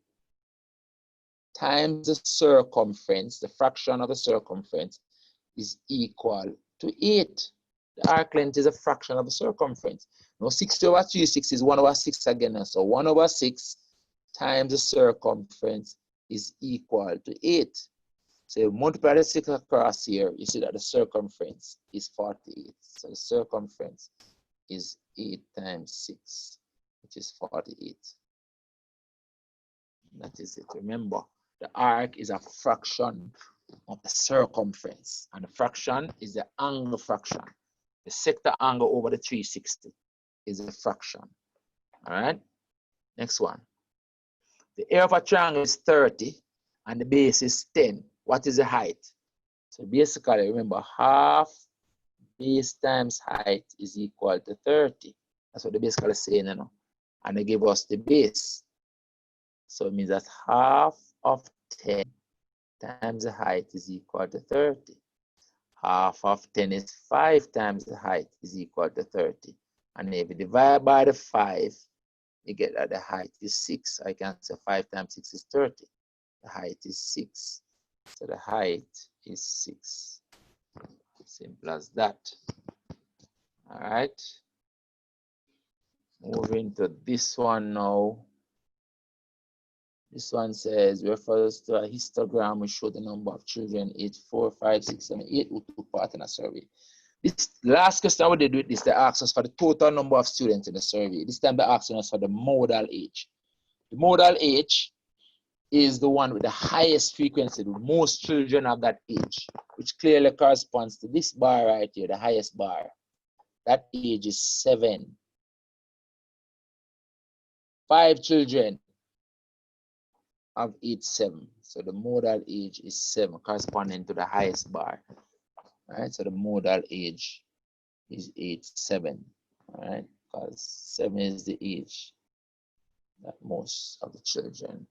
[SPEAKER 1] times the circumference, the fraction of the circumference, is equal to 8. The arc length is a fraction of the circumference. Now 60 over 360 is 1 over 6 again. So 1 over 6 times the circumference is equal to 8. So you multiply the 6 across here, you see that the circumference is 48. So the circumference is 8 times 6, which is 48. That is it. Remember, the arc is a fraction of the circumference, and the fraction is the angle fraction. The sector angle over the 360 is a fraction. All right. Next one. The area of a triangle is 30, and the base is 10. What is the height? So basically, remember, half base times height is equal to 30. That's what they basically saying, you know. And they give us the base. So it means that half of 10 times the height is equal to 30. Half of 10 is 5 times the height is equal to 30. And if you divide by the 5, you get that the height is 6. I can say 5 times 6 is 30. The height is 6. So the height is 6. Simple as that. All right. Moving to this one now. This one says, refers to a histogram which shows the number of children aged 4, 5, 6, 7, 8 who took part in a survey. This last question we did with this, they asked us for the total number of students in the survey. This time they're asking us for the modal age. The modal age is the one with the highest frequency, the most children of that age, which clearly corresponds to this bar right here, the highest bar. That age is 7. 5 children of age 7. So the modal age is 7, corresponding to the highest bar. All right, so the modal age is age 7. All right, because 7 is the age that most of the children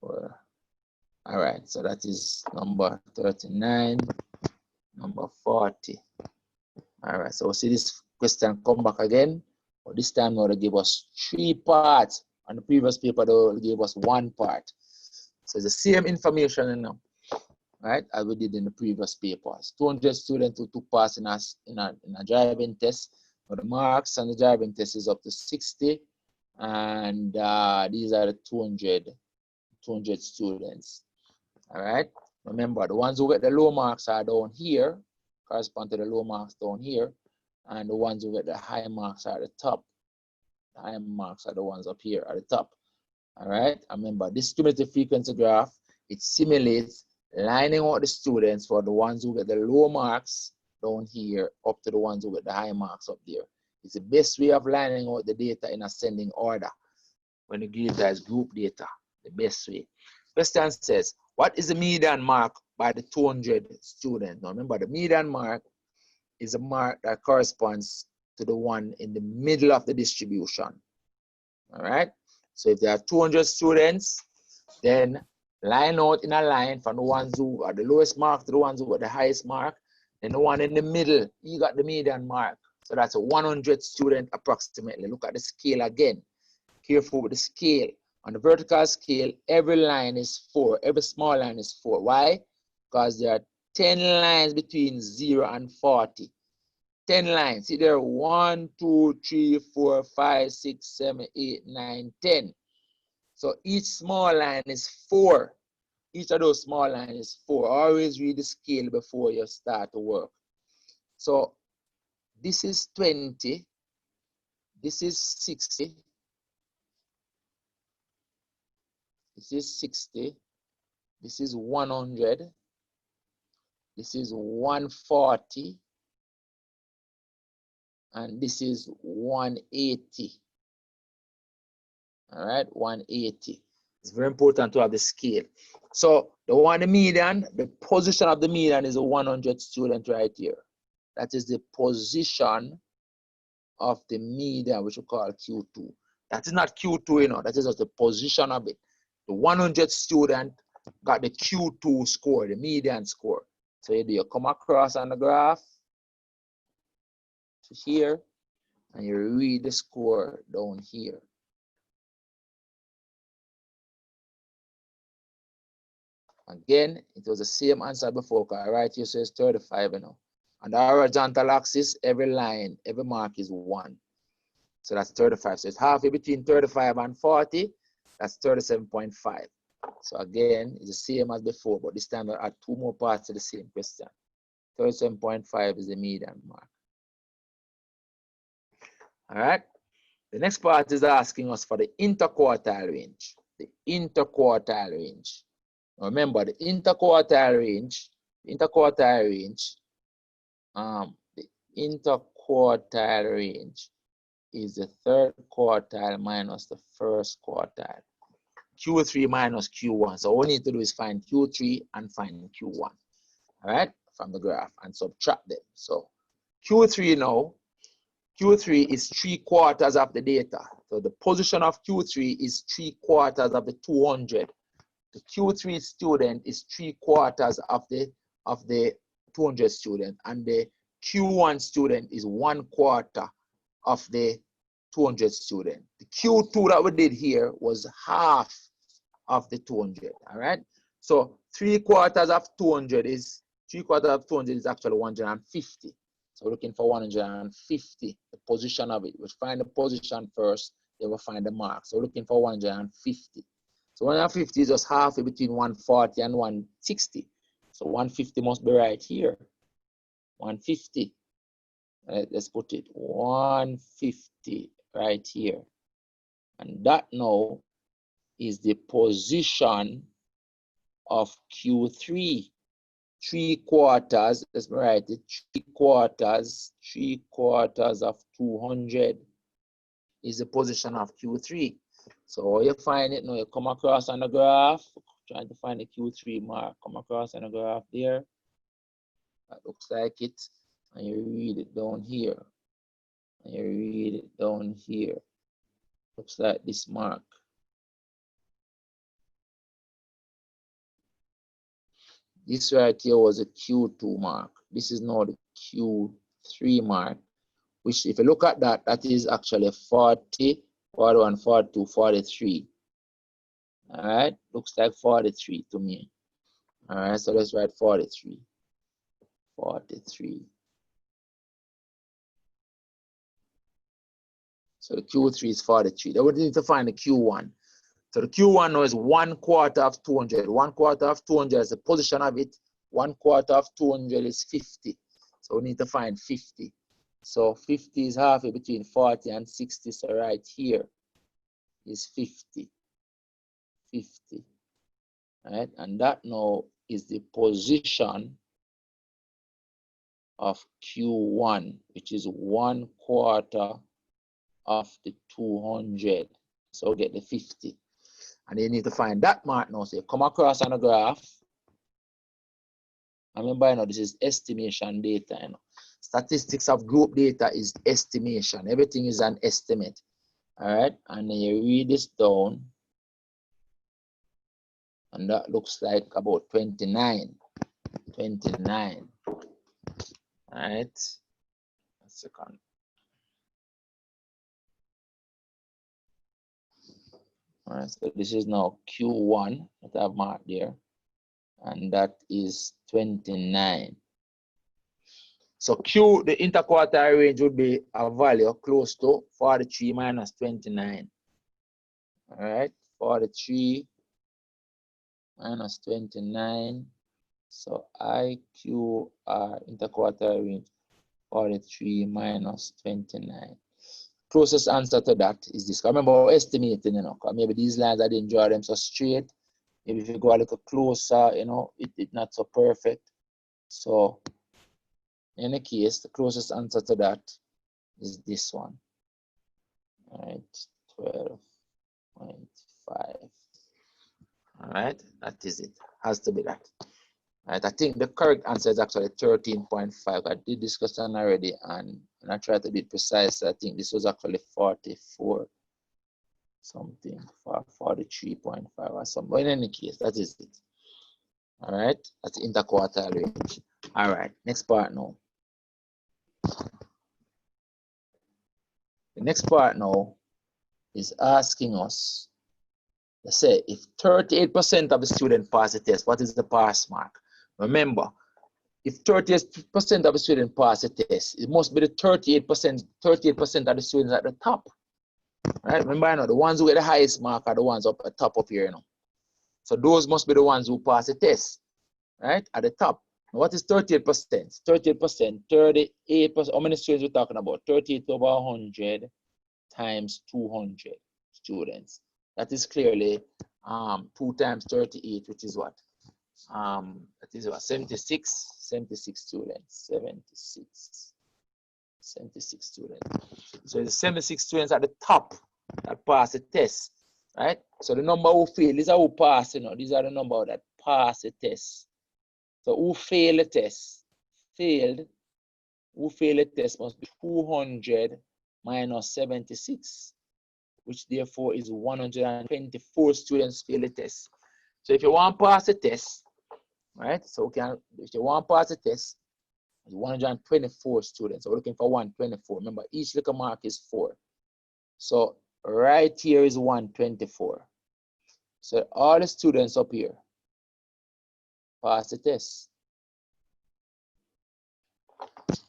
[SPEAKER 1] were. All right, so that is number 39, number 40. All right, so see this question come back again, but this time now they give us 3 parts. On the previous paper, they gave us 1 part. So it's the same information, you know, right, as we did in the previous papers. 200 students who took part in a driving test. But the marks on the driving test is up to 60, and these are the 200 students. All right. Remember, the ones who get the low marks are down here, correspond to the low marks down here, and the ones who get the high marks are at the top. The high marks are the ones up here at the top. All right. Remember, this cumulative frequency graph, it simulates lining out the students for the ones who get the low marks down here up to the ones who get the high marks up there. It's the best way of lining out the data in ascending order when you give that as group data, the best way. Question says, what is the median mark by the 200 students? Now remember, the median mark is a mark that corresponds to the one in the middle of the distribution. All right. So if there are 200 students, then line out in a line from the ones who are the lowest mark to the ones who got the highest mark. Then the one in the middle, you got the median mark. So that's a 100 student approximately. Look at the scale again. careful with the scale. On the vertical scale, every line is 4. Every small line is 4. Why? Because there are 10 lines between 0 and 40. 10 lines. See there, 1, 2, 3, 4, 5, 6, 7, 8, 9, 10. So each small line is 4. Each of those small lines is 4. Always read the scale before you start to work. So this is 20. This is 60. This is 60. This is 100. This is 140. And this is 180. All right, 180. It's very important to have the scale. So the median, the position of the median is a 100 student right here. That is the position of the median, which we call Q2. That is not Q2, you know, that is just the position of it. The 100 student got the Q2 score, the median score. So you come across on the graph to here, and you read the score down here. Again, it was the same answer before, because right here says 35, you know. On the horizontal axis, every line, every mark is 1. So that's 35. So it's halfway between 35 and 40. That's 37.5. So again, it's the same as before, but this time I add 2 more parts to the same question. 37.5 is the median mark. All right. The next part is asking us for the interquartile range. The interquartile range. Now remember, the interquartile range is the third quartile minus the first quartile. Q3 minus Q1. So all we need to do is find Q3 and find Q1. All right, from the graph and subtract them. So Q3 now, Q3 is 3/4 of the data. So the position of Q3 is 3/4 of the 200. The Q3 student is 3/4 of the 200 student, and the Q1 student is 1/4 of the 200 student. The Q2 that we did here was half of the 200. All right. So 3/4 of 200 is actually 150. So we're looking for 150, the position of it. We'll find the position first, then we'll find the mark. So we're looking for 150. So 150 is just halfway between 140 and 160. So 150 must be right here. 150. Let's put it 150 right here. And that now is the position of Q3. 3/4, let's write it, 3/4 of 200 is the position of Q3. So you find it now, you come across on the graph, trying to find the Q3 mark, come across on the graph there. That looks like it. And you read it down here. And you read it down here. Looks like this mark. This right here was a Q2 mark. This is now the Q3 mark, which if you look at that, that is actually 40, 41, 42, 43. All right, looks like 43 to me. All right, so let's write 43. 43. So the Q3 is 43. Then we need to find the Q1. So the Q1 now is 1/4 of 200. 1/4 of 200 is the position of it. 1/4 of 200 is 50. So we need to find 50. So 50 is halfway between 40 and 60. So right here is 50. 50. Right? And that now is the position of Q1, which is 1/4 of the 200. So get the 50. And you need to find that mark now. So you come across on a graph. Remember, you know, this is estimation data. You know, statistics of group data is estimation. Everything is an estimate. All right, and then you read this down, and that looks like about 29. 29. All right. A second. All right, so this is now Q1 that I've marked there, and that is 29. So Q, the interquartile range would be a value close to 43 minus 29. All right, 43 minus 29. So IQR interquartile range 43 minus 29. Closest answer to that is this. Remember, estimating, you know, maybe these lines I didn't draw them so straight. Maybe if you go a little closer, you know, it's not so perfect. So in any case, the closest answer to that is this one. All right, 12.5. All right, that is it. Has to be that. All right, I think the correct answer is actually 13.5. I did this question already, and I tried to be precise. I think this was actually 44 something, 43.5 or something. But in any case, that is it. All right, that's the interquartile range. All right, next part now. The next part now is asking us, let's say, if 38% of the students pass the test, what is the pass mark? Remember, if 38% of the students pass the test, it must be the 38% of the students at the top. Right? Remember, you know, the ones who get the highest mark are the ones up at the top of here, you know. So those must be the ones who pass the test, right? At the top. What is 38%? 38%, 38%. How many students we're talking about? 38 over 100 times 200 students. That is clearly 2 times 38, which is what? That is what? 76 students. 76 students. So the 76 students at the top that pass the test, right? So the number who fail, these are who pass, you know, these are the number that pass the test. So who fail the test? Who fail the test must be 200 minus 76, which therefore is 124 students fail the test. So if you want to pass the test, right? So if you want to pass the test, 124 students. So we're looking for 124. Remember, each little mark is 4. So right here is 124. So all the students up here pass the test.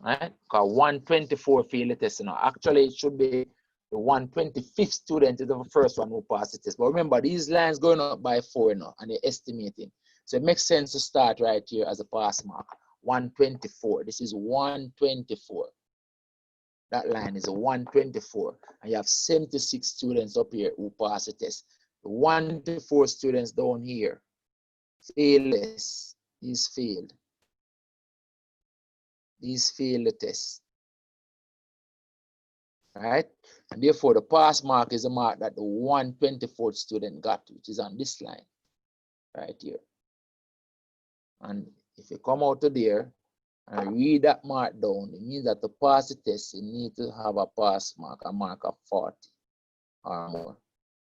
[SPEAKER 1] Right? Because 124 fail the test. You know, actually, it should be the 125th student is the first one who passed the test. But remember, these lines going up by 4 now, and they're estimating. So it makes sense to start right here as a pass mark. 124. This is 124. That line is a 124. And you have 76 students up here who pass the test. The 124 students down here fail this. These failed. These fail the test. Right? And therefore, the pass mark is a mark that the 124th student got, which is on this line right here. And if you come out to there and read that mark down, it means that to pass the test, you need to have a pass mark, a mark of 40 or more.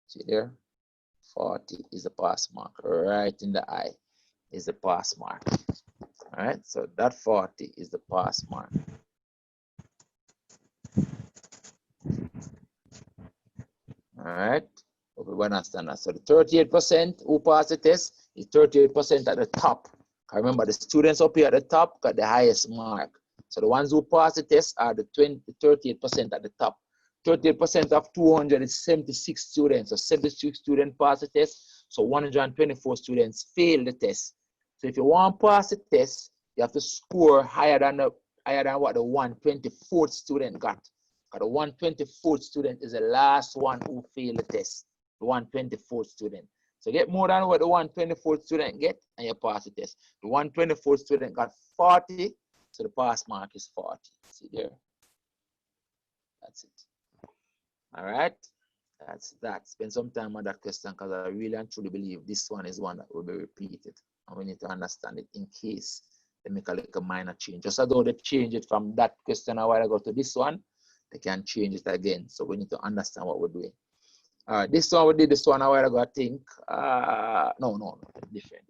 [SPEAKER 1] See there? 40 is the pass mark. Right in the eye is the pass mark. All right, so that 40 is the pass mark. All right, hope you understand that. So the 38% who pass the test is 38% at the top. Remember, the students up here at the top got the highest mark. So the ones who pass the test are the 38% at the top. 38% of 200 is 76 students. So 76 students pass the test. So 124 students fail the test. So if you want to pass the test, you have to score higher than what the 124th student got. Because the 124th student is the last one who failed the test. The 124th student. So get more than what the 124th student get, and you pass the test. The 124th student got 40, so the pass mark is 40. See there? That's it. All right. That's that. Spend some time on that question because I really and truly believe this one is one that will be repeated. And we need to understand it in case they make a little minor change. Just as though they change it from that question a while ago to this one, they can change it again. So we need to understand what we're doing. All right, this one we did this one a while ago, I think. No, different.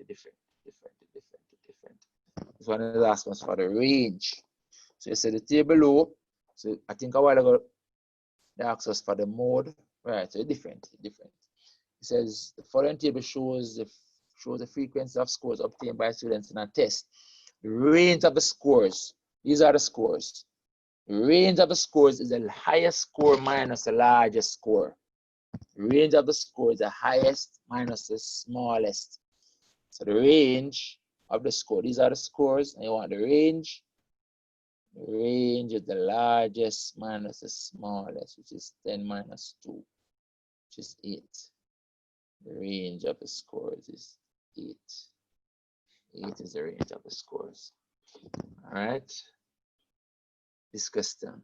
[SPEAKER 1] This one is asking us for the range. So you see the table below. So I think a while ago they asked us for the mode. Right, so different. It says the following table shows the frequency of scores obtained by students in a test. The range of the scores, these are the scores. The range of the scores is the highest score minus the largest score. The range of the score is the highest minus the smallest. So the range of the score, these are the scores, and you want the range. The range is the largest minus the smallest, which is 10 minus 2, which is 8. The range of the scores is 8. 8 is the range of the scores. All right. This question.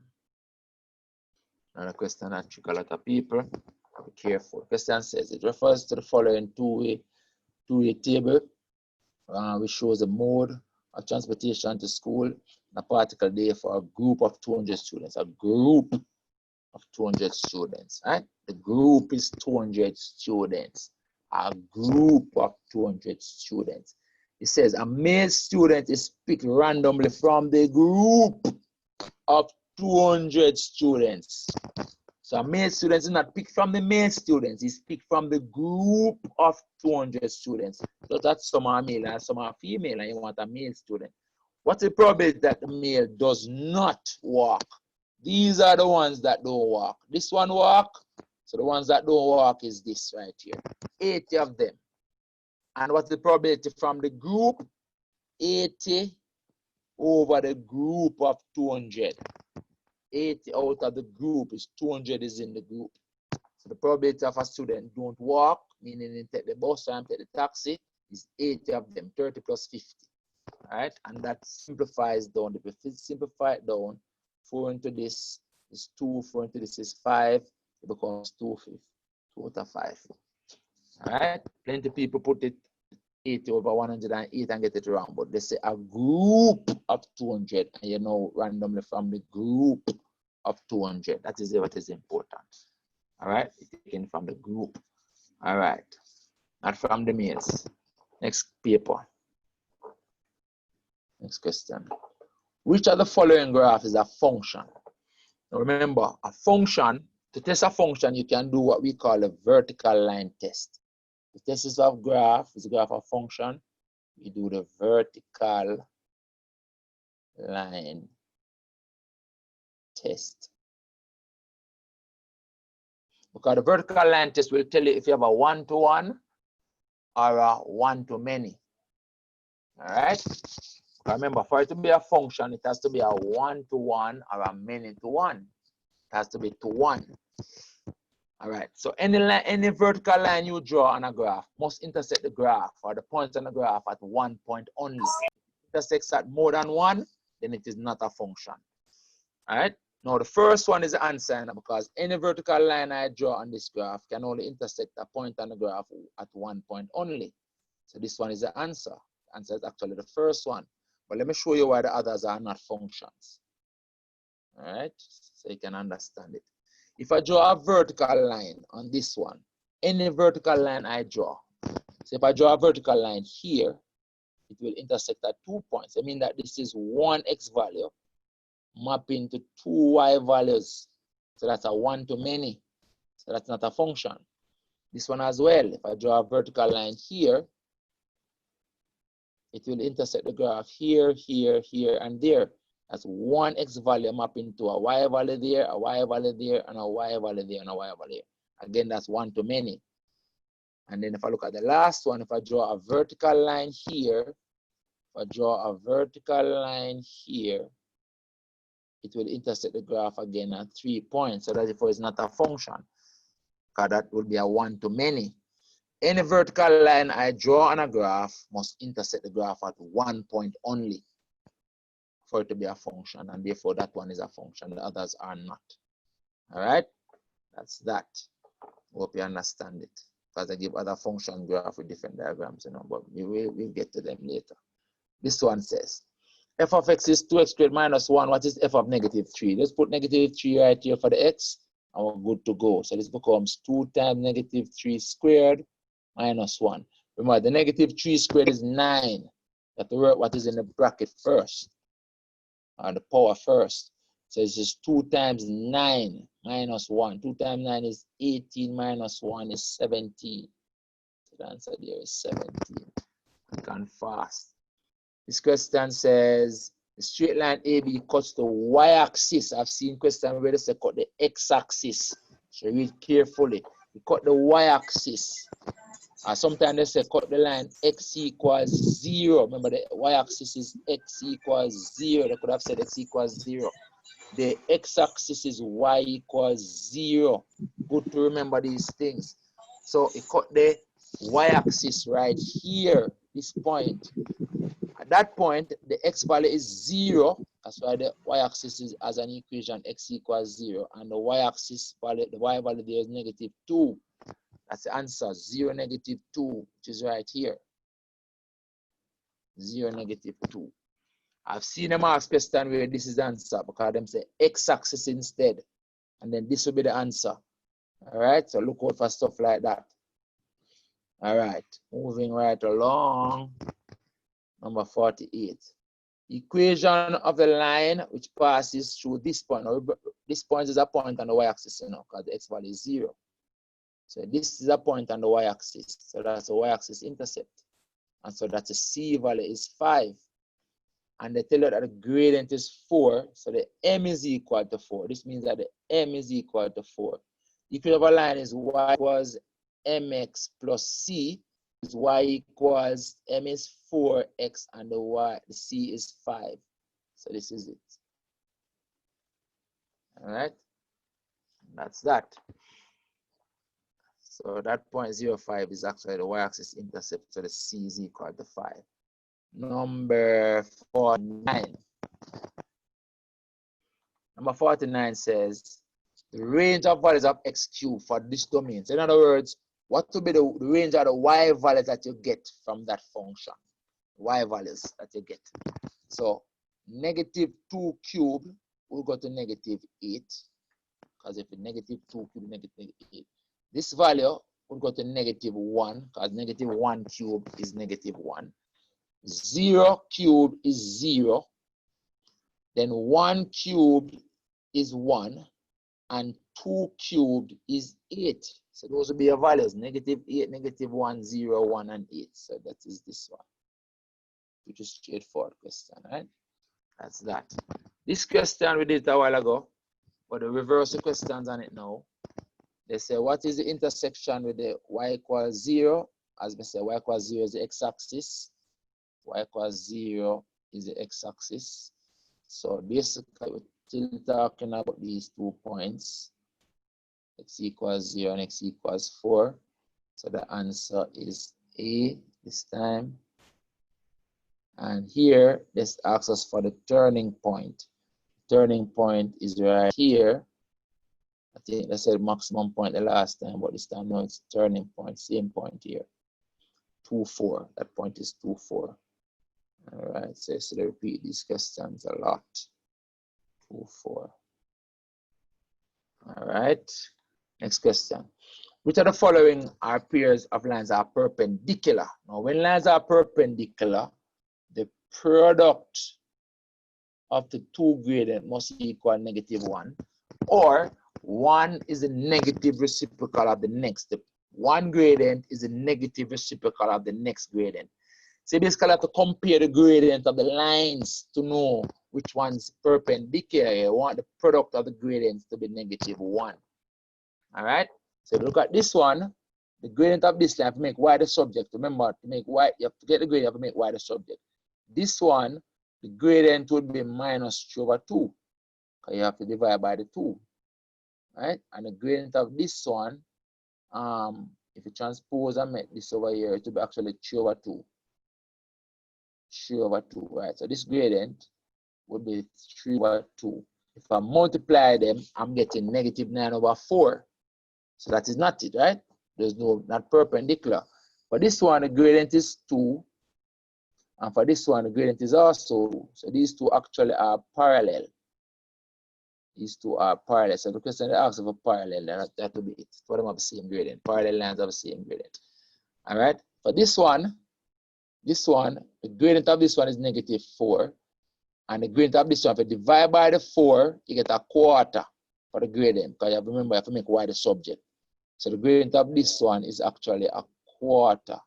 [SPEAKER 1] Another question that trick a lot of people. Be careful. Question says it refers to the following two-way table, which shows the mode of transportation to school on a particular day for a group of 200 students. A group of 200 students, right? The group is 200 students. A group of 200 students. It says a male student is picked randomly from the group of 200 students. So a male student is not picked from the male students, he's picked from the group of 200 students. So that's some are male and some are female, and you want a male student. What's the probability that the male does not walk? These are the ones that don't walk. This one walk, so the ones that don't walk is this right here. 80 of them. And what's the probability from the group? 80 over the group of 200. 80 out of the group is 200 is in the group. So the probability of a student don't walk, meaning they take the bus and take the taxi, is 80 of them, 30 plus 50. All right, and that simplifies down. If you simplify it down, 4 into this is 2, 4 into this is 5, it becomes 2 out of 5. All right, plenty of people put it 80 over 108 and get it wrong, but they say a group of 200, and you know randomly from the group of 200. That is what is important. All right, it's taken from the group. All right, not from the males. Next paper. Next question. Which of the following graph is a function? Now remember, a function, to test a function, you can do what we call a vertical line test. The test is of graph, is a graph of function. We do the vertical line test. Because the vertical line test will tell you if you have a one-to-one or a one-to-many. All right? Remember, for it to be a function, it has to be a one-to-one or a many-to-one. It has to be to one. All right, so any vertical line you draw on a graph must intersect the graph or the point on the graph at 1 point only. If it intersects at more than 1, then it is not a function. All right, now the first one is the answer, because any vertical line I draw on this graph can only intersect a point on the graph at 1 point only. So this one is the answer. The answer is actually the first one. But let me show you why the others are not functions. All right, so you can understand it. If I draw a vertical line on this one, any vertical line I draw, so if I draw a vertical line here, it will intersect at 2 points. I mean that this is one x value mapping to 2 y values. So that's a one-to-many. So that's not a function. This one as well, if I draw a vertical line here, it will intersect the graph here, here, here, and there. That's one x value mapping to a y value there, a y value there, and a y value there, and a y value there. Again, that's one-to-many. And then if I look at the last one, if I draw a vertical line here, if I draw a vertical line here, it will intersect the graph again at 3 points. So therefore, it's not a function, because that will be a one-to-many. Any vertical line I draw on a graph must intersect the graph at 1 point only for it to be a function, and therefore that one is a function, the others are not. All right, that's that. Hope you understand it, because I give other function graph with different diagrams, you know, but we'll get to them later. This one says f of x is 2x squared minus 1. What is f of negative 3? Let's put negative 3 right here for the x, and we're good to go. So this becomes 2 times negative 3 squared minus 1. Remember, the negative 3 squared is 9. You have to work what is in the bracket first, or the power first. So it's just 2 times 9 minus 1. 2 times 9 is 18 minus 1 is 17. So the answer there is 17. Gone fast. This question says the straight line AB cuts the y-axis. I've seen questions where they say cut the x-axis. So read carefully. We cut the y-axis. Sometimes they say cut the line x equals 0. Remember the y-axis is x equals 0. They could have said x equals 0. The x-axis is y equals 0. Good to remember these things. So it cut the y-axis right here, this point. At that point, the x value is 0. That's why the y-axis is as an equation x equals 0. And the y-axis value, the y value there is negative 2. That's the answer, 0, negative 2, which is right here. 0, negative 2. I've seen them ask question where this is the answer because them say x-axis instead. And then this will be the answer. All right, so look out for stuff like that. All right, moving right along. Number 48. Equation of the line which passes through this point. This point is a point on the y-axis, you know, because the x value is 0. So this is a point on the y-axis. So that's a y-axis intercept. And so that's a c value is 5. And they tell you that the gradient is 4. So the m is equal to 4. This means that the m is equal to 4. The equation of a line is y equals mx plus c. Is y equals m is 4x and the c is 5. So this is it. All right. That's that. So that point 0.05 is actually the y-axis intercept. So the c is equal to 5. Number 49. Number 49 says the range of values of x cubed for this domain. So in other words, what will be the range of the y values that you get from that function? Y values that you get. So negative 2 cubed will go to negative 8. Because if it's negative 2 cubed, negative 8. This value will go to negative 1. Because negative 1 cubed is negative 1. 0 cubed is 0. Then 1 cubed is 1. And 2 cubed is 8. So those will be your values, negative 8, negative 1, 0, 1, and 8. So that is this one, which is straightforward question, right? That's that. This question we did a while ago, but the reverse the questions on it now. They say, what is the intersection with the y equals 0? As we say, y equals 0 is the x-axis. Y equals 0 is the x-axis. So basically, we're still talking about these 2 points. X equals 0 and x equals 4. So the answer is A this time. And here, this asks us for the turning point. Turning point is right here. I think they said maximum point the last time, but this time no, it's turning point, same point here. 2, 4. That point is 2, 4. All right, so I repeat these questions a lot. 2, 4. All right. Next question. Which of the following are pairs of lines are perpendicular? Now, when lines are perpendicular, the product of the 2 gradient must equal negative 1, or 1 is a negative reciprocal of the next. The 1 gradient is a negative reciprocal of the next gradient. So you basically have to compare the gradient of the lines to know which one's perpendicular. You want the product of the gradients to be negative 1. All right. So look at this one. The gradient of this line, have to make y the subject. Remember, to make y, you have to get the gradient, you have to make y the subject. This one, the gradient would be minus 3 over 2. Because you have to divide by the 2. Right? And the gradient of this one, if you transpose and make this over here, it will be actually 3 over 2. 3 over 2, right? So this gradient would be 3 over 2. If I multiply them, I'm getting negative 9 over 4. So that is not it, right? There's no, not perpendicular. For this one, the gradient is 2. And for this one, the gradient is also 2. So these two actually are parallel. These two are parallel. So the question that asks for parallel, that will be it. For them have the same gradient. Parallel lines have the same gradient. All right? For this one, the gradient of this one is negative 4. And the gradient of this one, if you divide by the 4, you get a quarter for the gradient. Because you have, remember, you have to make y the subject. So the gradient of this one is actually a quarter.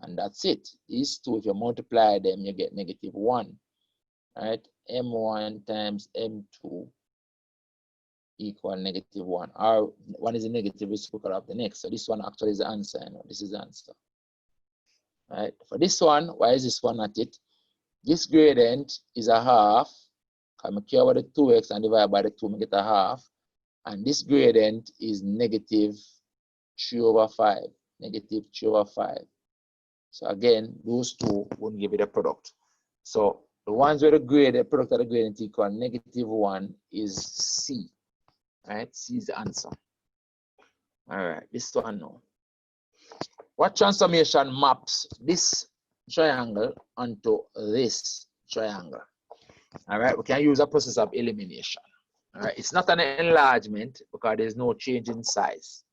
[SPEAKER 1] And that's it. These two, if you multiply them, you get -1. Right? M1 times M2 equal -1. Or one is a negative reciprocal of the next. So this one actually is the answer. You know? This is the answer. Right? For this one, why is this one not it? This gradient is a half. Come care over the 2x and divide by the 2, we get a half. And this gradient is -3/5. -3/5. So again, those two wouldn't give you the product. So the ones where the product of the gradient equal -1 is C. Right? C is the answer. All right, this one now. What transformation maps this triangle onto this triangle? All right, we can use a process of elimination. All right, it's not an enlargement because there's no change in size.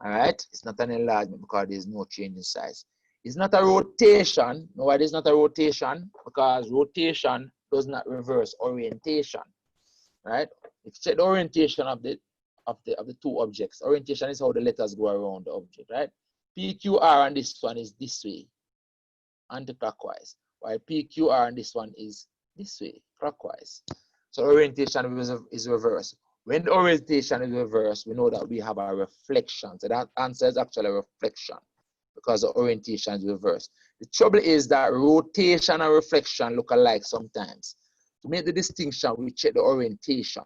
[SPEAKER 1] All right, it's not an enlargement because there's no change in size. It's not a rotation. No, it is not a rotation because rotation does not reverse orientation. Right? If you check the orientation of the two objects, orientation is how the letters go around the object, right? PQR on this one is this way, anti-clockwise, while PQR on this one is this way, clockwise. So orientation is reversed. When the orientation is reversed, we know that we have a reflection. So that answer is actually a reflection because the orientation is reversed. The trouble is that rotation and reflection look alike sometimes. To make the distinction, we check the orientation.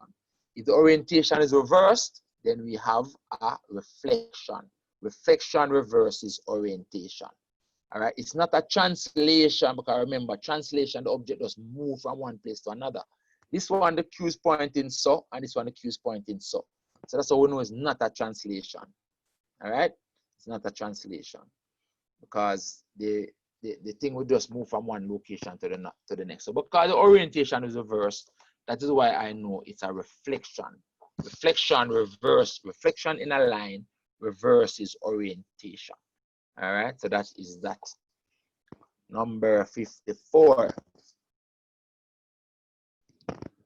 [SPEAKER 1] If the orientation is reversed, then we have a reflection. Reflection reverses orientation. All right, it's not a translation because remember, translation, the object does move from one place to another. This one, the Q is pointing so, and this one, the Q is pointing so. So that's how we know it's not a translation. All right, it's not a translation because the thing will just move from one location to the next. So because the orientation is reversed, that is why I know it's a reflection. Reflection reverse, reflection in a line reverses orientation. All right, so that is that. Number 54.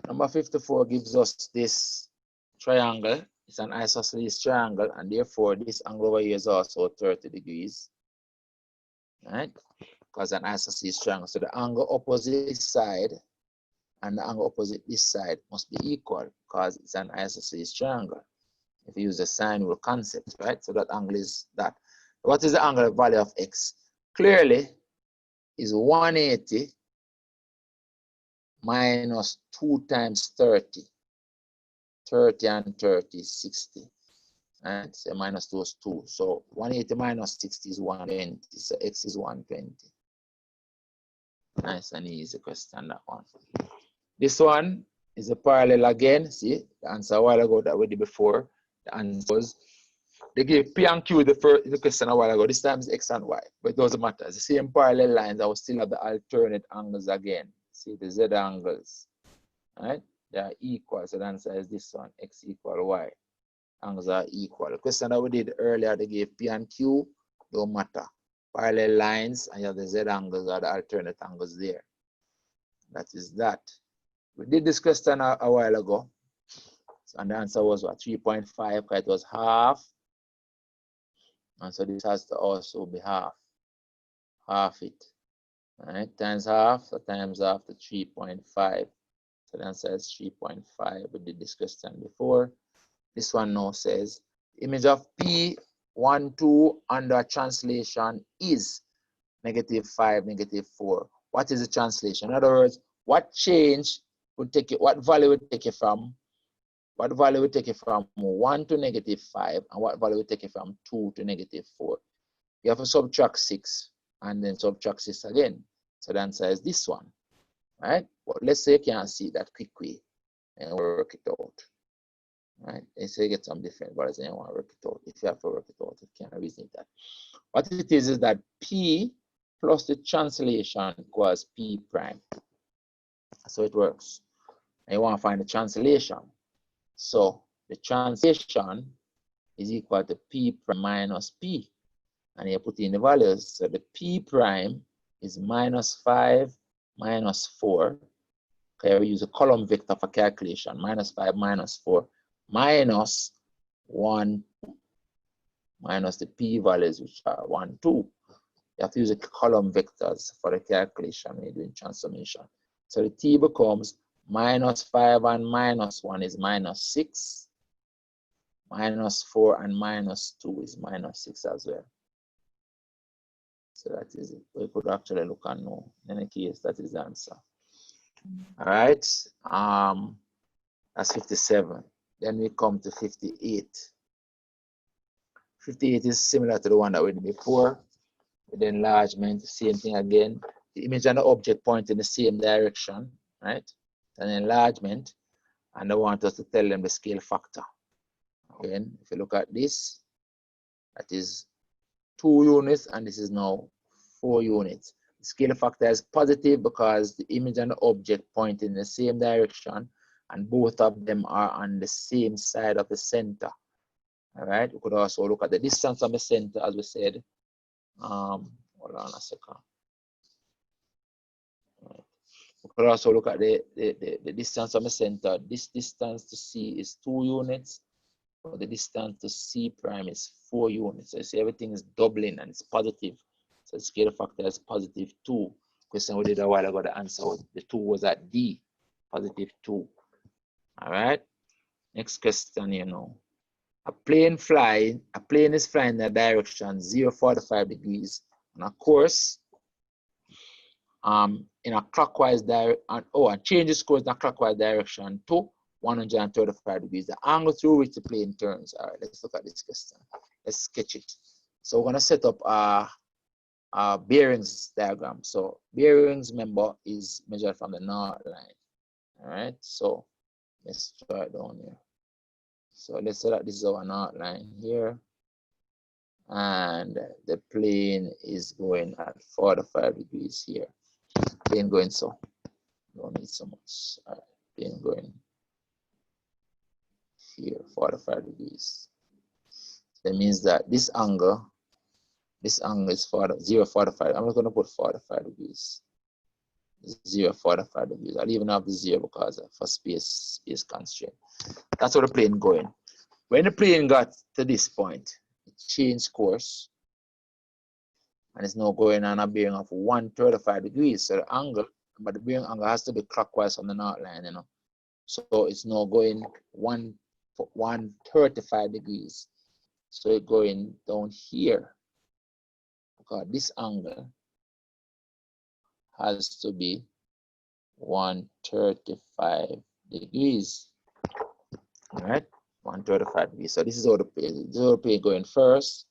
[SPEAKER 1] Number 54 gives us this triangle. It's an isosceles triangle, and therefore this angle over here is also 30 degrees. Right? Because an isosceles triangle. So the angle opposite this side and the angle opposite this side must be equal because it's an isosceles triangle. If you use the sine rule concept, right? So that angle is that. What is the angular value of x? Clearly, is 180 minus 2 times 30. 30 and 30 is 60. And so minus those 2. So 180 minus 60 is 120. So x is 120. Nice and easy question, that one. This one is a parallel again. See, the answer a while ago that we did before. The answer was, they gave P and Q the question a while ago. This time is X and Y, but it doesn't matter. It's the same parallel lines. I will still have the alternate angles again. See the Z angles, right? They are equal. So the answer is this one, X equal Y. Angles are equal. The question that we did earlier, they gave P and Q, don't matter. Parallel lines, and you have the Z angles or the alternate angles there. That is that. We did this question a while ago. And the answer was what? 3.5, because it was half. And so this has to also be half. Half it. All right, times half, so times half to 3.5. So the answer is 3.5. We did this question before. This one now says, image of P, 1, 2 under translation is -5, -4. What is the translation? In other words, what change would take it, what value would take it from? What value would take it from 1 to -5, and what value would take it from 2 to -4? You have to subtract 6 and then subtract 6 again. So the answer is this one, right? But let's say you can't see that quick way and work it out, right? Let's say you get some different values and you want to work it out. If you have to work it out, you can't reason that. What it is that P plus the translation equals P prime. So it works. And you want to find the translation. So the translation is equal to P prime minus P. And you put in the values. So the P prime is -5 minus 4. Okay, we use a column vector for calculation. -5, -4, -1, minus the p-values, which are 1, 2. You have to use the column vectors for the calculation when you're doing transformation. So the t becomes -5 and -1 is -6. -4 and -2 is -6 as well. So that is it. We could actually look and know. In any case, that is the answer. All right. That's 57. Then we come to 58. 58 is similar to the one that we did before. With the enlargement, same thing again. The image and the object point in the same direction, right? An enlargement, and they want us to tell them the scale factor. Again, if you look at this, that is 2 units, and this is now 4 units. The scale factor is positive because the image and the object point in the same direction, and both of them are on the same side of the center. All right, we could also look at the distance from the center, as we said. Hold on a second. Right. We could also look at the distance from the center. This distance to C is 2 units. So the distance to C prime is 4 units. So you see everything is doubling and it's positive. So the scale factor is +2. Question we did a while ago, the answer was the 2 was at D, +2. All right. Next question, you know. A plane is flying in a direction 0.45 degrees on a course in a clockwise direction, and changes course in a clockwise direction to 135 degrees. The angle through which the plane turns. All right, let's look at this question. Let's sketch it. So we're going to set up a bearings diagram. So bearings, remember, is measured from the north line. All right, so let's draw it down here. So let's say that this is our north line here, and the plane is going at 45 degrees here. Plane going so. Don't need so much. All right, plane going here, 45 degrees. That means that this angle is 0.45. I'm not going to put 45 degrees. 0.45 degrees. I'll even have the 0 because for space constraint. That's where the plane going. When the plane got to this point, it changed course, and it's now going on a bearing of 135 degrees. So the angle, but the bearing angle has to be clockwise on the north line, you know. So it's now going 135 degrees. So it's going down here, because this angle has to be 135 degrees. All right, 135 degrees. So this is how the plane going first,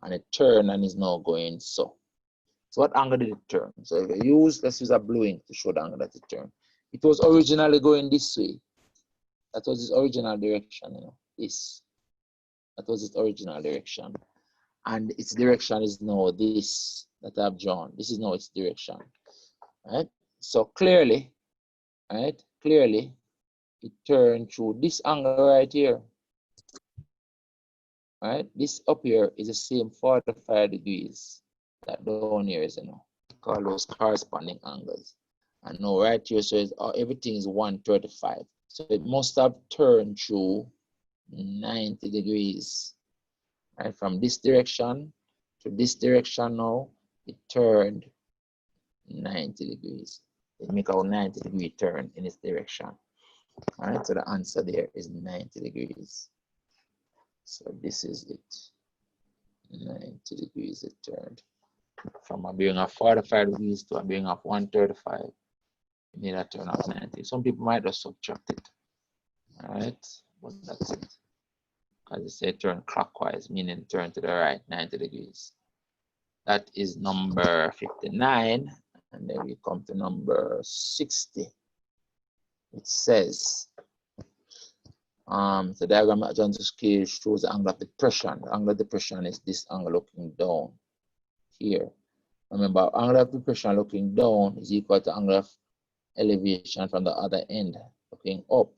[SPEAKER 1] and it turned and is now going so. So what angle did it turn? So if you let's use a blue ink to show the angle that it turned. It was originally going this way. That was its original direction, you know, this. That was its original direction. And its direction is now this that I've drawn. This is now its direction. Right? So clearly, right? Clearly, it turned through this angle right here. Right? This up here is the same 45 degrees that down here is, you know, call those corresponding angles. And now right here, so everything is 135. So it must have turned through 90 degrees. Right? From this direction to this direction now, it turned 90 degrees. It make a 90-degree turn in its direction. All right, so the answer there is 90 degrees. So this is it. 90 degrees it turned. From a bearing of 45 degrees to a bearing of 135. You need a turn of 90. Some people might just subtract it. All right, but that's it. Because they say turn clockwise, meaning turn to the right 90 degrees. That is number 59. And then we come to number 60. It says, the diagram at horizontal scale shows the angle of depression. The angle of depression is this angle looking down here. Remember, angle of depression looking down is equal to angle of elevation from the other end looking up.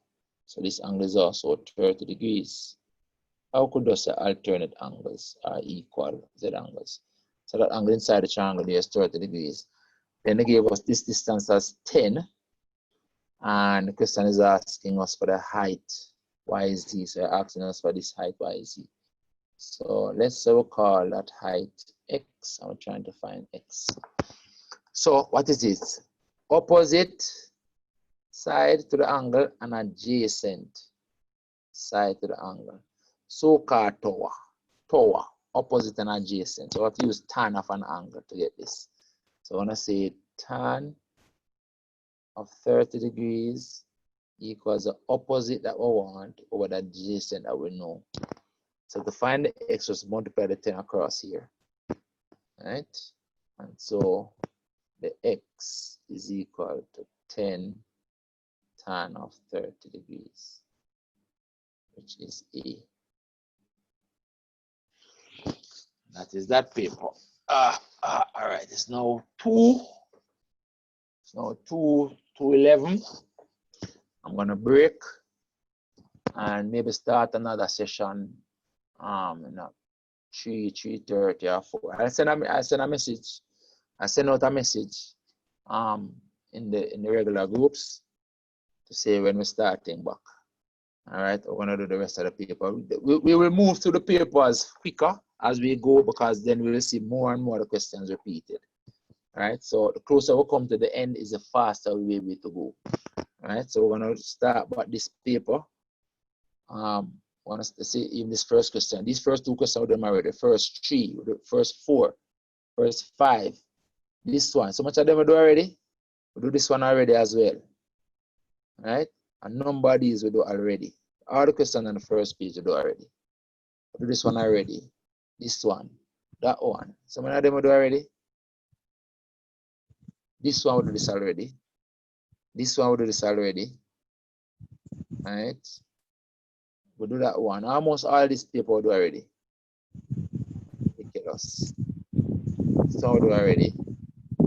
[SPEAKER 1] So this angle is also 30 degrees. How could those alternate angles are equal z angles? So that angle inside the triangle there is 30 degrees. Then they gave us this distance as 10. And the question is asking us for the height, YZ. So you're asking us for this height, YZ. So let's say we call that height X. I'm trying to find X. So what is it? Opposite side to the angle and adjacent side to the angle. So-called tower, opposite and adjacent. So we have to use tan of an angle to get this. So I'm going to say tan of 30 degrees equals the opposite that we want over the adjacent that we know. So to find the X, just multiply the 10 across here. Right? And so the X is equal to 10 tan of 30 degrees, which is A. That is that paper. All right, it's now 2. It's now 2:11. I'm gonna break and maybe start another session. You know, 3:30 or 4. I send a message. I send out a message in the regular groups to say when we're starting back. All right, we're gonna do the rest of the paper. We will move through the papers quicker as we go, because then we'll see more and more of the questions repeated. All right, so the closer we come to the end is the faster we'll be able to go. All right, so we're gonna start about this paper. Want to see even this first question. These first 2 questions we done already. The first 3, the first 4, first 5. This one, so much of them we do already. We do this one already as well. All right, a number of these we do already. All the questions on the first page we do already. We do this one already. This one, that one. Some of them we do already. This one we do this already. This one we do this already. All right. We do that one. Almost all this paper we do already. Ridiculous. This one we do already.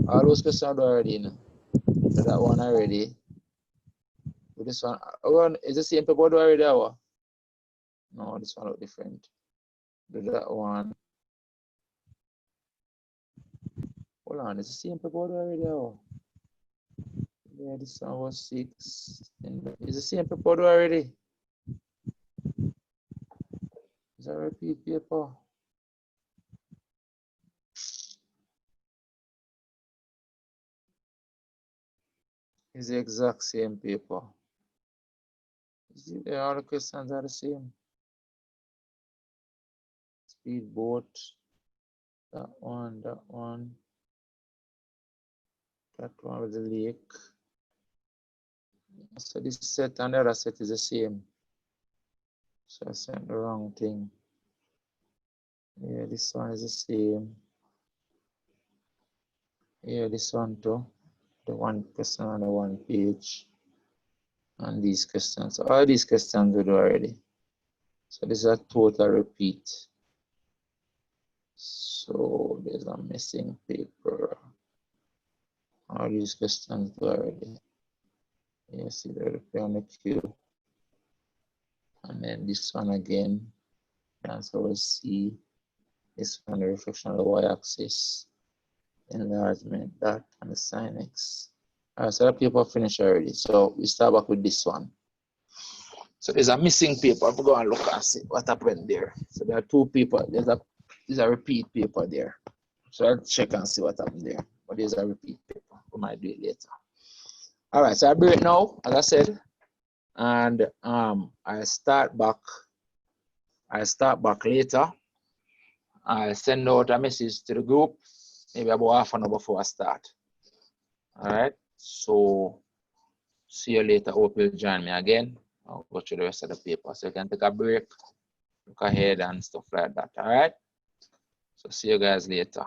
[SPEAKER 1] All those questions we do already. You know. Do that one already. Do this one. Is the same paper we do already? Or? No, this one look different. Do that one. Hold on, it's the same paper we do already? Or? Yeah, this one was 6. Is the same paper we do already? Is that a repeat paper? It's the exact same paper. All the questions are the same. Speedboat. That one, that one. That one with the lake. So this set and the other set is the same. So I sent the wrong thing. Yeah, this one is the same. Yeah, this one too. The one question on the one page. And these questions. So all these questions we do already. So this is a total repeat. So there's a missing paper. All these questions do already. You see the repeat on the queue. And then this one again. Answer was C. This one, the reflection of the y-axis. Enlargement, that, and the sin x. All right, so the paper finished already. So we start back with this one. So there's a missing paper. I'll go and look and see what happened there. So there are 2 papers. There's a repeat paper there. So I'll check and see what happened there. But there's a repeat paper. We might do it later. All right, so I'll do it now, as I said. And I start back later. I'll send out a message to the group, maybe about half an hour before I start. All right, so see you later. Hope you'll join me again. I'll go through the rest of the paper. So you can take a break, look ahead and stuff like that. All right, so see you guys later.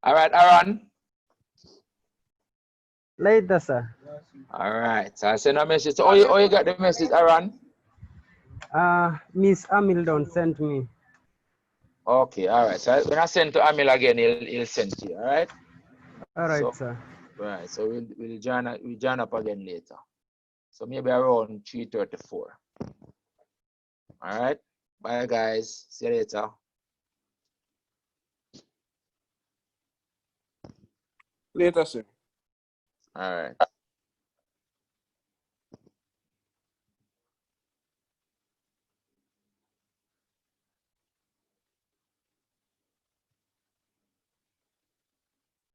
[SPEAKER 1] All right, Aaron.
[SPEAKER 3] Later, sir.
[SPEAKER 1] All right, so I send a message. So, you got the message, Aaron?
[SPEAKER 3] Miss Hamilton sent me.
[SPEAKER 1] Okay, all right. So when I send to Amil again, he'll send to you. All right.
[SPEAKER 3] All right,
[SPEAKER 1] so,
[SPEAKER 3] sir.
[SPEAKER 1] Right. So we'll join up again later. So maybe around 3:34. All right. Bye, guys. See you later.
[SPEAKER 4] Later, sir.
[SPEAKER 1] All right.